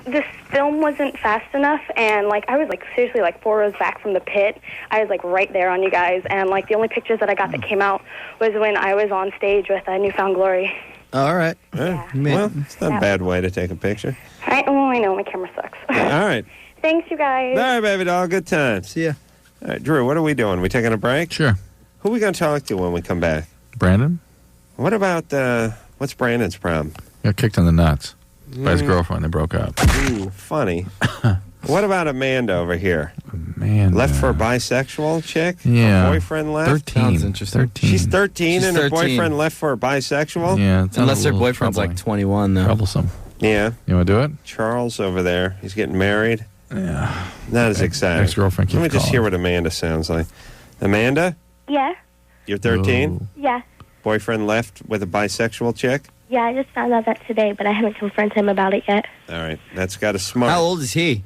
Speaker 18: This film wasn't fast enough, and, like, I was, like, seriously, like, 4 rows back from the pit. I was, like, right there on you guys, and, like, the only pictures that I got that came out was when I was on stage with Newfound Glory.
Speaker 13: All right.
Speaker 3: Well, it's not a bad way to take a picture.
Speaker 18: I know, my camera sucks.
Speaker 3: All right.
Speaker 18: Thanks, you guys.
Speaker 3: All right, baby doll. Good times.
Speaker 13: See ya.
Speaker 3: All right, Drew, what are we doing? We taking a break?
Speaker 5: Sure.
Speaker 3: Who are we going to talk to when we come back?
Speaker 5: Brandon?
Speaker 3: What about, what's Brandon's problem?
Speaker 5: Got kicked in the nuts by his girlfriend. They broke up.
Speaker 3: Ooh, funny. What about Amanda over here?
Speaker 5: Man.
Speaker 3: Left for a bisexual chick?
Speaker 5: Yeah.
Speaker 3: Her boyfriend left?
Speaker 5: 13.
Speaker 13: Sounds interesting.
Speaker 5: 13.
Speaker 3: She's 13
Speaker 13: She's
Speaker 3: and her
Speaker 13: 13.
Speaker 3: boyfriend left for a bisexual?
Speaker 5: Yeah. it sounds
Speaker 13: Unless
Speaker 5: a
Speaker 13: their
Speaker 5: little
Speaker 13: boyfriend's
Speaker 5: troubling.
Speaker 13: like 21, though.
Speaker 5: Troublesome.
Speaker 3: Yeah.
Speaker 5: You want to do it?
Speaker 3: Charles over there. He's getting married.
Speaker 5: Yeah.
Speaker 3: Not as exciting.
Speaker 5: Ex-girlfriend keeps
Speaker 3: Let me just
Speaker 5: calling.
Speaker 3: hear what Amanda sounds like. Amanda,
Speaker 14: Yeah,
Speaker 3: you're 13?
Speaker 14: yeah.
Speaker 3: Boyfriend left with a bisexual chick?
Speaker 14: Yeah, I just found out that today, but I haven't confronted him about it yet.
Speaker 3: All right. That's got a smart.
Speaker 13: How old is he?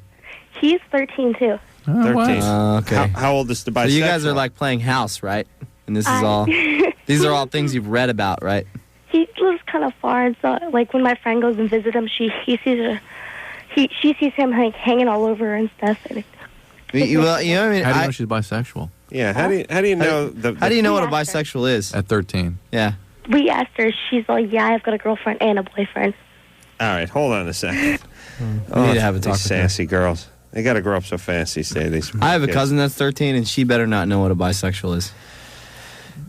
Speaker 14: He's 13, too.
Speaker 3: 13.
Speaker 13: Okay.
Speaker 3: How old is the bisexual?
Speaker 13: So you guys are like playing house, right? And this is all. These are all things you've read about, right?
Speaker 14: He lives kind of far, and so, like, when my friend goes and visits him, she sees him, like, hanging all over her and stuff. And
Speaker 13: Well, you know what I mean?
Speaker 5: How do you know she's bisexual?
Speaker 3: Yeah. How do you know
Speaker 13: How do you know what a bisexual is?
Speaker 5: At 13.
Speaker 13: Yeah.
Speaker 14: we asked her, she's like, yeah, I've got a girlfriend and a boyfriend.
Speaker 3: All right. Hold on a second.
Speaker 13: We need to have a talk
Speaker 3: These
Speaker 13: with her.
Speaker 3: sassy girls. They got to grow up so fast these days.
Speaker 13: I have a
Speaker 3: kids.
Speaker 13: cousin that's 13, and she better not know what a bisexual is.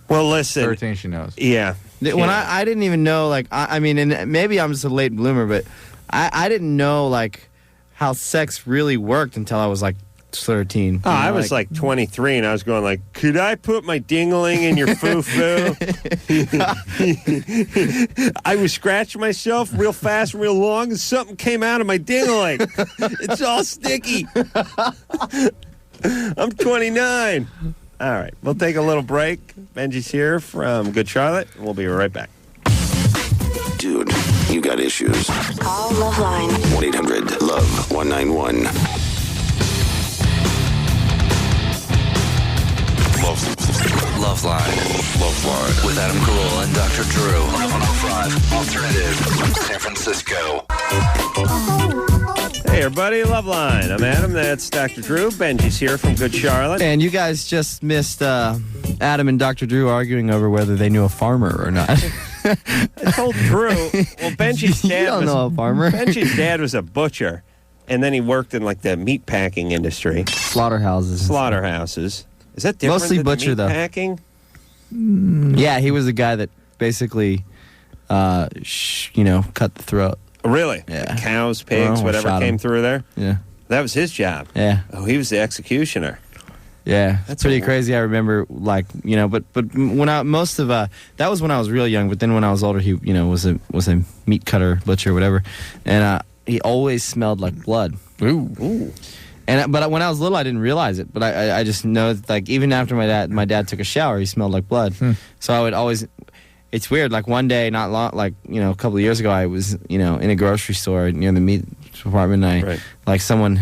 Speaker 3: Well, listen.
Speaker 5: 13, she knows.
Speaker 3: Yeah.
Speaker 13: When I didn't even know, like, I mean, and maybe I'm just a late bloomer, but I didn't know, like, how sex really worked until I was, like, 13.
Speaker 3: Oh, I was like 23, and I was going like, could I put my dingling in your foo-foo? I was scratching myself real fast, real long, and something came out of my dingling. It's all sticky. I'm 29. All right, we'll take a little break. Benji's here from Good Charlotte. We'll be right back.
Speaker 1: Dude, you got issues.
Speaker 19: Call LoveLine.
Speaker 1: 1-800-LOVE-191.
Speaker 11: LoveLine. LoveLine. With Adam Carolla and Dr. Drew. 105 Alternative. San Francisco.
Speaker 3: Hey, everybody, LoveLine. I'm Adam. That's Dr. Drew. Benji's here from Good Charlotte.
Speaker 13: And you guys just missed Adam and Dr. Drew arguing over whether they knew a farmer or not.
Speaker 3: I told Drew, well, Benji's dad
Speaker 13: You don't know a farmer.
Speaker 3: Benji's dad was a butcher, and then he worked in, like, the meat packing industry.
Speaker 13: Slaughterhouses.
Speaker 3: Slaughterhouses. Is that different
Speaker 13: Mostly
Speaker 3: than
Speaker 13: butcher,
Speaker 3: meat
Speaker 13: though.
Speaker 3: packing?
Speaker 13: Yeah, he was the guy that basically, cut the throat.
Speaker 3: Really?
Speaker 13: Yeah.
Speaker 3: Cows, pigs,
Speaker 13: Well,
Speaker 3: whatever
Speaker 13: shot
Speaker 3: came
Speaker 13: him.
Speaker 3: through there?
Speaker 13: Yeah.
Speaker 3: That was his job.
Speaker 13: Yeah.
Speaker 3: Oh, he was the executioner.
Speaker 13: Yeah, that's pretty crazy. I remember, like, but when that was when I was real young. But then when I was older, he, was a meat cutter, butcher, whatever, and he always smelled like blood.
Speaker 3: Ooh.
Speaker 13: But when I was little, I didn't realize it. But I just know that, like, even after my dad took a shower, he smelled like blood. So I would always. It's weird. Like one day, not long, like a couple of years ago, I was in a grocery store near the meat department. And like someone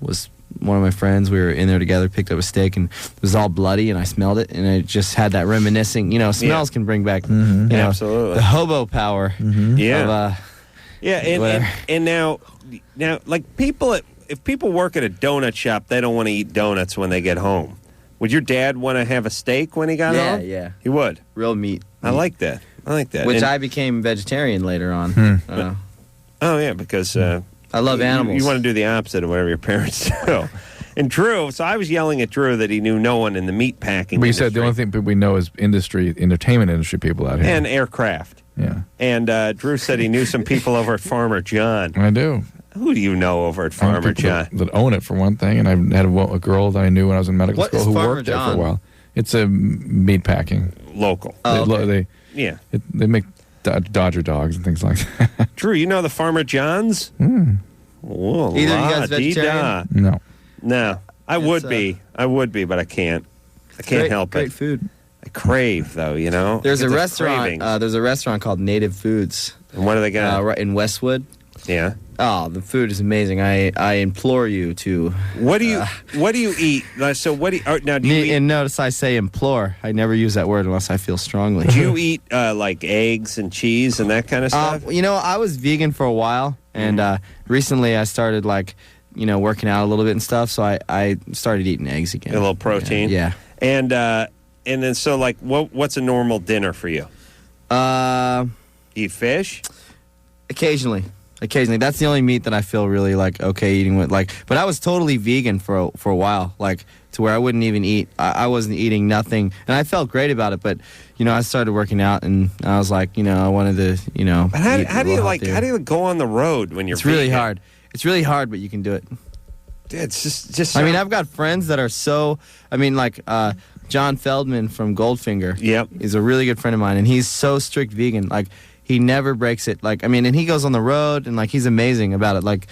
Speaker 13: was. One of my friends, we were in there together, picked up a steak, and it was all bloody, and I smelled it, and it just had that reminiscing, smells can bring back,
Speaker 3: absolutely,
Speaker 13: the hobo power.
Speaker 3: Yeah. And now, like if people work at a donut shop, they don't want to eat donuts when they get home. Would your dad want to have a steak when he got home?
Speaker 13: Yeah.
Speaker 3: He would.
Speaker 13: Real meat.
Speaker 3: I like that.
Speaker 13: Which I became vegetarian later on.
Speaker 3: Because...
Speaker 13: I love animals.
Speaker 3: You want to do the opposite of whatever your parents do. And Drew, so I was yelling at Drew that he knew no one in the meat packing industry.
Speaker 5: You said the only thing we know is entertainment industry people out here.
Speaker 3: And aircraft.
Speaker 5: Yeah.
Speaker 3: And Drew said he knew some people over at Farmer John.
Speaker 5: I do.
Speaker 3: Who do you know over at Farmer John?
Speaker 5: That own it, for one thing. And I had a girl that I knew when I was in medical school who worked there for a while. It's a meat packing.
Speaker 3: Local.
Speaker 13: Oh, okay.
Speaker 5: They make Dodger dogs and things like that.
Speaker 3: Drew, you know the Farmer Johns?
Speaker 13: Either you guys vegetarian?
Speaker 5: No.
Speaker 3: I would be, but I can't. I can't help it.
Speaker 13: Great food.
Speaker 3: I crave, though,
Speaker 13: There's a restaurant. There's a restaurant called Native Foods.
Speaker 3: And what do they got?
Speaker 13: Right in Westwood.
Speaker 3: Yeah.
Speaker 13: Oh, the food is amazing. I implore you to.
Speaker 3: What do you eat? So what do you now? Do you eat?
Speaker 13: And notice I say implore. I never use that word unless I feel strongly.
Speaker 3: Do you eat like eggs and cheese and that kind of stuff?
Speaker 13: I was vegan for a while, and recently I started working out a little bit and stuff. So I started eating eggs again.
Speaker 3: A little protein.
Speaker 13: Yeah.
Speaker 3: And then so what's a normal dinner for you? Eat fish?
Speaker 13: Occasionally. That's the only meat that I feel really okay eating with. But I was totally vegan for a while, to where I wouldn't even eat. I wasn't eating nothing, and I felt great about it. But I started working out, and I was I wanted to
Speaker 3: But how do you go on the road when you're?
Speaker 13: It's really hard. It's really hard, but you can do it.
Speaker 3: It's just.
Speaker 13: I mean, I've got friends that are so. John Feldman from Goldfinger.
Speaker 3: Yep,
Speaker 13: is a really good friend of mine, and he's so strict vegan. He never breaks it. And he goes on the road, and he's amazing about it. What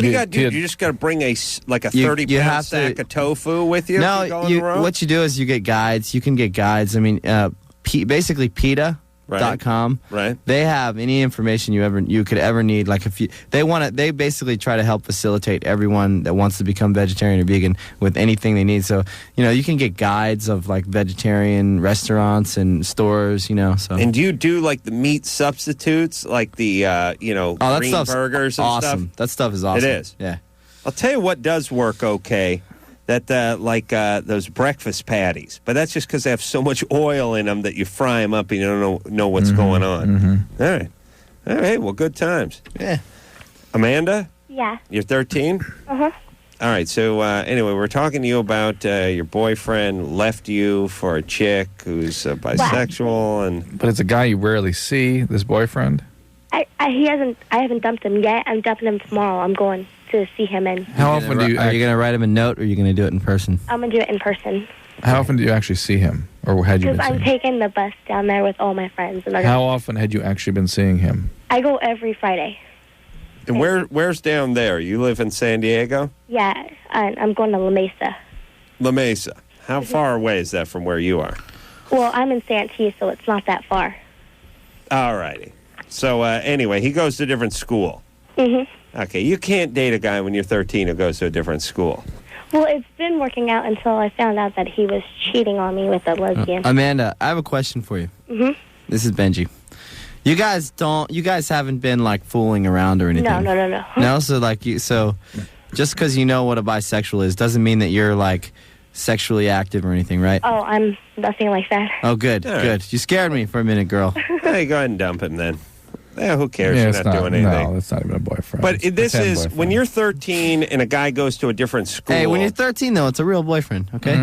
Speaker 13: do
Speaker 3: you got to do? You just got to bring a 30-pound sack of tofu with you?
Speaker 13: No,
Speaker 3: if you go on the road?
Speaker 13: What you do is you get guides. You can get guides. Basically PETA.com.
Speaker 3: Right.
Speaker 13: They have any information you could ever need. They basically try to help facilitate everyone that wants to become vegetarian or vegan with anything they need. So you can get guides of vegetarian restaurants and stores. So.
Speaker 3: And do you do the meat substitutes, the green burgers and
Speaker 13: awesome.
Speaker 3: stuff?
Speaker 13: That stuff is awesome.
Speaker 3: It is.
Speaker 13: Yeah.
Speaker 3: I'll tell you what does work okay. That those breakfast patties, but that's just because they have so much oil in them that you fry them up and you don't know what's going on. All right. Well, good times.
Speaker 13: Yeah.
Speaker 3: Amanda?
Speaker 14: Yeah.
Speaker 3: You're 13?
Speaker 14: Uh-huh.
Speaker 3: All right. So anyway, we're talking to you about your boyfriend left you for a chick who's bisexual,
Speaker 5: But it's a guy you rarely see. This boyfriend.
Speaker 18: I haven't dumped him yet. I'm dumping him tomorrow. I'm going to see him in.
Speaker 5: How often do you?
Speaker 13: Are you going to write him a note, or are you going to do it in person?
Speaker 18: I'm going to do it in person.
Speaker 5: How often do you actually see him, or had you been
Speaker 18: Because
Speaker 5: seeing
Speaker 18: I'm
Speaker 5: him?
Speaker 18: taking the bus down there with all my friends. And
Speaker 5: How often had you actually been seeing him?
Speaker 18: I go every Friday.
Speaker 3: And where's down there? You live in San Diego?
Speaker 18: Yeah, I'm going to La Mesa.
Speaker 3: La Mesa. How far away is that from where you are?
Speaker 18: Well, I'm in Santee, so it's not that far.
Speaker 3: All righty. So anyway, he goes to a different school.
Speaker 18: Mm-hmm.
Speaker 3: Okay, you can't date a guy when you're 13 who goes to a different school.
Speaker 18: Well, it's been working out until I found out that he was cheating on me with a lesbian.
Speaker 13: Amanda, I have a question for you.
Speaker 18: Mm-hmm.
Speaker 13: This is Benji. You guys haven't been fooling around or anything.
Speaker 18: No.
Speaker 13: No, so just because you know what a bisexual is doesn't mean that you're sexually active or anything, right?
Speaker 18: Oh, I'm nothing like that.
Speaker 13: Oh, good,
Speaker 3: All right.
Speaker 13: good. You scared me for a minute, girl.
Speaker 3: Hey, go ahead and dump him then. Yeah, who cares?
Speaker 5: Yeah,
Speaker 3: You're
Speaker 5: it's
Speaker 3: not doing anything.
Speaker 5: No, it's not even a boyfriend.
Speaker 3: But this
Speaker 5: Pretend
Speaker 3: is
Speaker 5: boyfriend.
Speaker 3: when you're 13 and a guy goes to a different school.
Speaker 13: Hey, when you're 13 though, it's a real boyfriend, okay?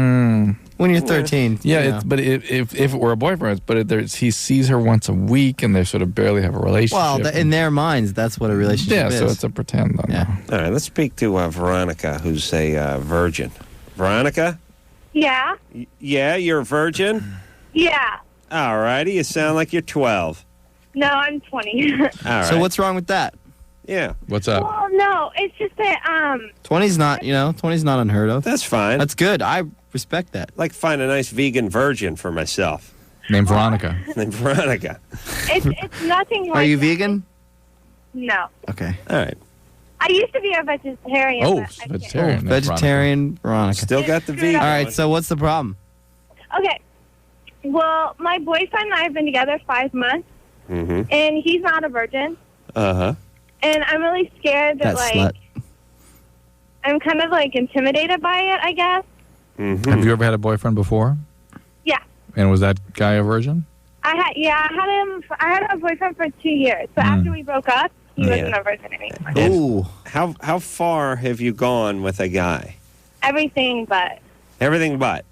Speaker 13: When you're 13.
Speaker 5: Yeah,
Speaker 13: you know.
Speaker 5: but if it were a boyfriend, but he sees her once a week and they sort of barely have a relationship.
Speaker 13: Well, in their minds, that's what a relationship is.
Speaker 5: So it's a pretend.
Speaker 13: Yeah.
Speaker 3: All right, let's speak to Veronica, who's a virgin. Veronica?
Speaker 19: Yeah.
Speaker 3: Yeah, you're a virgin?
Speaker 19: Yeah.
Speaker 3: All righty, you sound like you're 12.
Speaker 19: No, I'm 20.
Speaker 3: All right.
Speaker 13: So what's wrong with that?
Speaker 3: Yeah.
Speaker 5: What's up?
Speaker 19: Well, no, it's just that
Speaker 13: 20's not, 20's not unheard of.
Speaker 3: That's fine.
Speaker 13: That's good. I respect that.
Speaker 3: I'd like to find a nice vegan virgin for myself.
Speaker 5: Named Veronica.
Speaker 3: Named Veronica.
Speaker 19: it's nothing like
Speaker 13: Are you
Speaker 19: that.
Speaker 13: vegan?
Speaker 19: No.
Speaker 13: Okay.
Speaker 3: All right.
Speaker 19: I used to be a vegetarian.
Speaker 5: Oh,
Speaker 19: but I can't.
Speaker 5: vegetarian.
Speaker 13: Vegetarian Veronica.
Speaker 3: Still got the vegan.
Speaker 13: All right, so what's the problem?
Speaker 19: Okay. Well, my boyfriend and I have been together 5 months,
Speaker 3: Mm-hmm.
Speaker 19: and he's not a virgin.
Speaker 3: Uh-huh.
Speaker 19: And I'm really scared that,
Speaker 13: That slut.
Speaker 19: I'm kind of, intimidated by it, I guess.
Speaker 3: Mm-hmm.
Speaker 5: Have you ever had a boyfriend before?
Speaker 19: Yeah.
Speaker 5: And was that guy a virgin?
Speaker 19: I had a boyfriend for 2 years. So after we broke up, he wasn't a virgin anymore.
Speaker 3: Ooh. How far have you gone with a guy?
Speaker 19: Everything but.
Speaker 3: Everything but.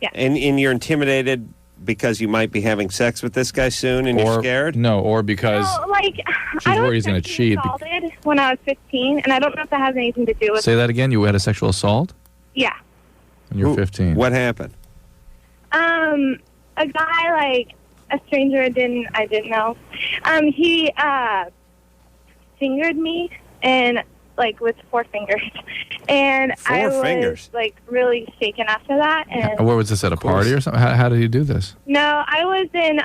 Speaker 19: Yeah.
Speaker 3: And you're intimidated because you might be having sex with this guy soon and you're scared?
Speaker 5: No, or because
Speaker 19: I
Speaker 5: worried he's
Speaker 19: was
Speaker 5: going to cheat.
Speaker 19: assaulted when I was 15, and I don't know if that has anything to do with
Speaker 5: Say that again? You had a sexual assault
Speaker 19: Yeah.
Speaker 5: when you were 15.
Speaker 3: What happened?
Speaker 19: A guy, a stranger I didn't know. He fingered me and with 4 fingers. And I was really shaken after that. And
Speaker 5: Where was this, at a party or something? How did he do this?
Speaker 19: no, I was in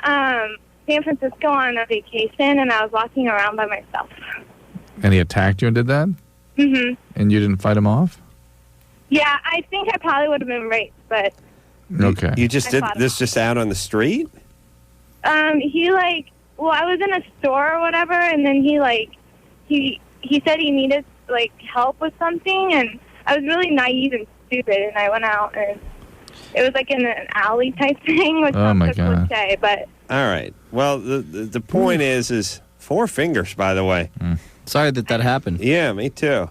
Speaker 19: San Francisco on a vacation, and I was walking around by myself.
Speaker 5: And he attacked you and did that?
Speaker 19: Mhm.
Speaker 5: And you didn't fight him off?
Speaker 19: Yeah, I think I probably would have been raped, but
Speaker 5: Okay.
Speaker 3: You just
Speaker 19: I
Speaker 3: did
Speaker 19: fought him
Speaker 3: this just out on the street?
Speaker 19: he I was in a store or whatever, and then he said he needed help with something, and I was really naive and stupid, and I went out, and it was in an alley type thing, which
Speaker 5: Oh, my
Speaker 19: sounds so
Speaker 5: God.
Speaker 19: cliche, but
Speaker 3: All right. Well, the point is 4 fingers, by the way.
Speaker 13: Sorry that happened.
Speaker 3: Yeah, me too.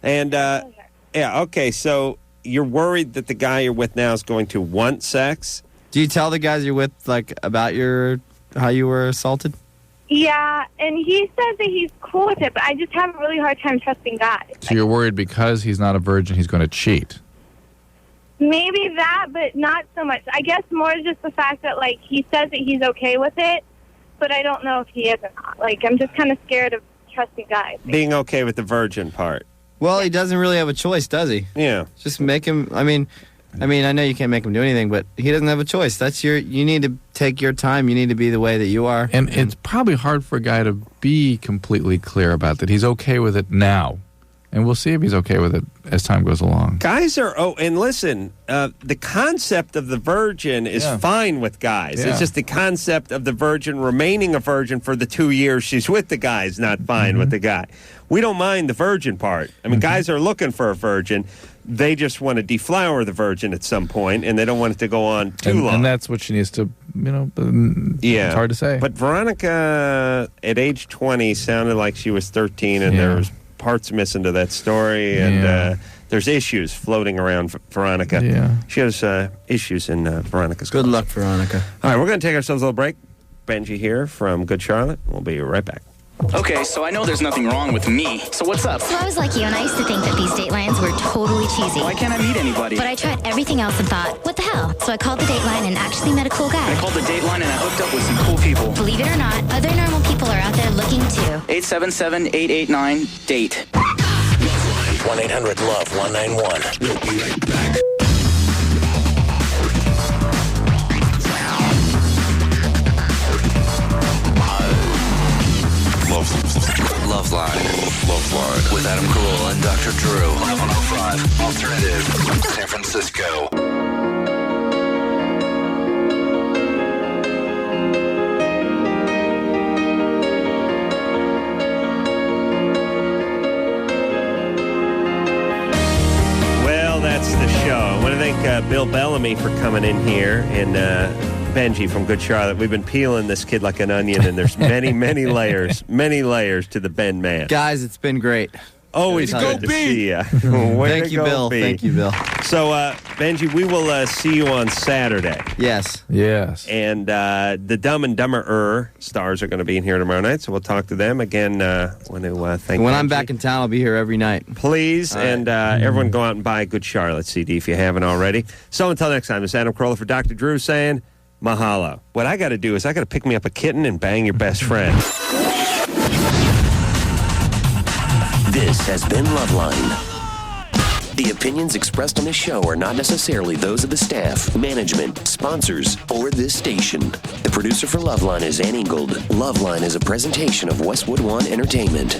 Speaker 3: And, yeah, okay, so you're worried that the guy you're with now is going to want sex?
Speaker 13: Do you tell the guys you're with, about how you were assaulted?
Speaker 19: yeah, and he says that he's cool with it, but I just have a really hard time trusting guys.
Speaker 5: So you're worried because he's not a virgin, he's going to cheat.
Speaker 19: Maybe that, but not so much. I guess more just the fact that, he says that he's okay with it, but I don't know if he is or not. I'm just kind of scared of trusting guys.
Speaker 3: Being okay with the virgin part.
Speaker 13: Well, he doesn't really have a choice, does he?
Speaker 3: Yeah.
Speaker 13: Just make him. I mean, I know you can't make him do anything, but he doesn't have a choice. You need to take your time. You need to be the way that you are.
Speaker 5: And it's probably hard for a guy to be completely clear about that. He's okay with it now. And we'll see if he's okay with it as time goes along.
Speaker 3: Guys are, and listen, the concept of the virgin is fine with guys.
Speaker 5: Yeah.
Speaker 3: It's just the concept of the virgin remaining a virgin for the 2 years she's with the guy is not fine with the guy. We don't mind the virgin part. I mean, guys are looking for a virgin. They just want to deflower the virgin at some point, and they don't want it to go on too long.
Speaker 5: And that's what she needs to, it's hard to say.
Speaker 3: But Veronica, at age 20, sounded like she was 13, and there was parts missing to that story, and there's issues floating around Veronica.
Speaker 5: Yeah.
Speaker 3: She has issues in Veronica's
Speaker 13: Good
Speaker 3: closet.
Speaker 13: luck, Veronica.
Speaker 3: All right, we're going to take ourselves a little break. Benji here from Good Charlotte. We'll be right back.
Speaker 20: Okay, so I know there's nothing wrong with me. So what's up?
Speaker 21: So I was like you, and I used to think that these Datelines were totally cheesy.
Speaker 20: Why can't I meet anybody?
Speaker 21: But I tried everything else and thought, what the hell? So I called the Dateline and actually met a cool guy.
Speaker 20: I called the Dateline and I hooked up with some cool people.
Speaker 21: Believe it or not, other normal people are out there looking too.
Speaker 20: 877-889-DATE.
Speaker 11: 1-800-LOVE-191. We'll be right back. LoveLine. LoveLine. With Adam Carolla and Dr. Drew. 1105 Alternative. San Francisco.
Speaker 3: Well, that's the show. I want to thank Bill Bellamy for coming in here, and Benji from Good Charlotte. We've been peeling this kid like an onion, and there's many, many layers to the Ben man.
Speaker 13: Guys, it's been great.
Speaker 3: Always good to see you.
Speaker 13: Thank you, Bill. Thank you, Bill.
Speaker 3: So, Benji, we will see you on Saturday.
Speaker 13: Yes.
Speaker 5: Yes.
Speaker 3: And the Dumb and Dumber stars are going to be in here tomorrow night, so we'll talk to them again. When
Speaker 13: I'm back in town, I'll be here every night.
Speaker 3: Please, and everyone go out and buy a good Charlotte CD if you haven't already. So until next time, it's Adam Carolla for Dr. Drew saying mahalo. What I got to do is I got to pick me up a kitten and bang your best friend.
Speaker 11: This has been LoveLine. The opinions expressed on this show are not necessarily those of the staff, management, sponsors, or this station. The producer for LoveLine is Ann Ingrid. LoveLine is a presentation of Westwood One Entertainment.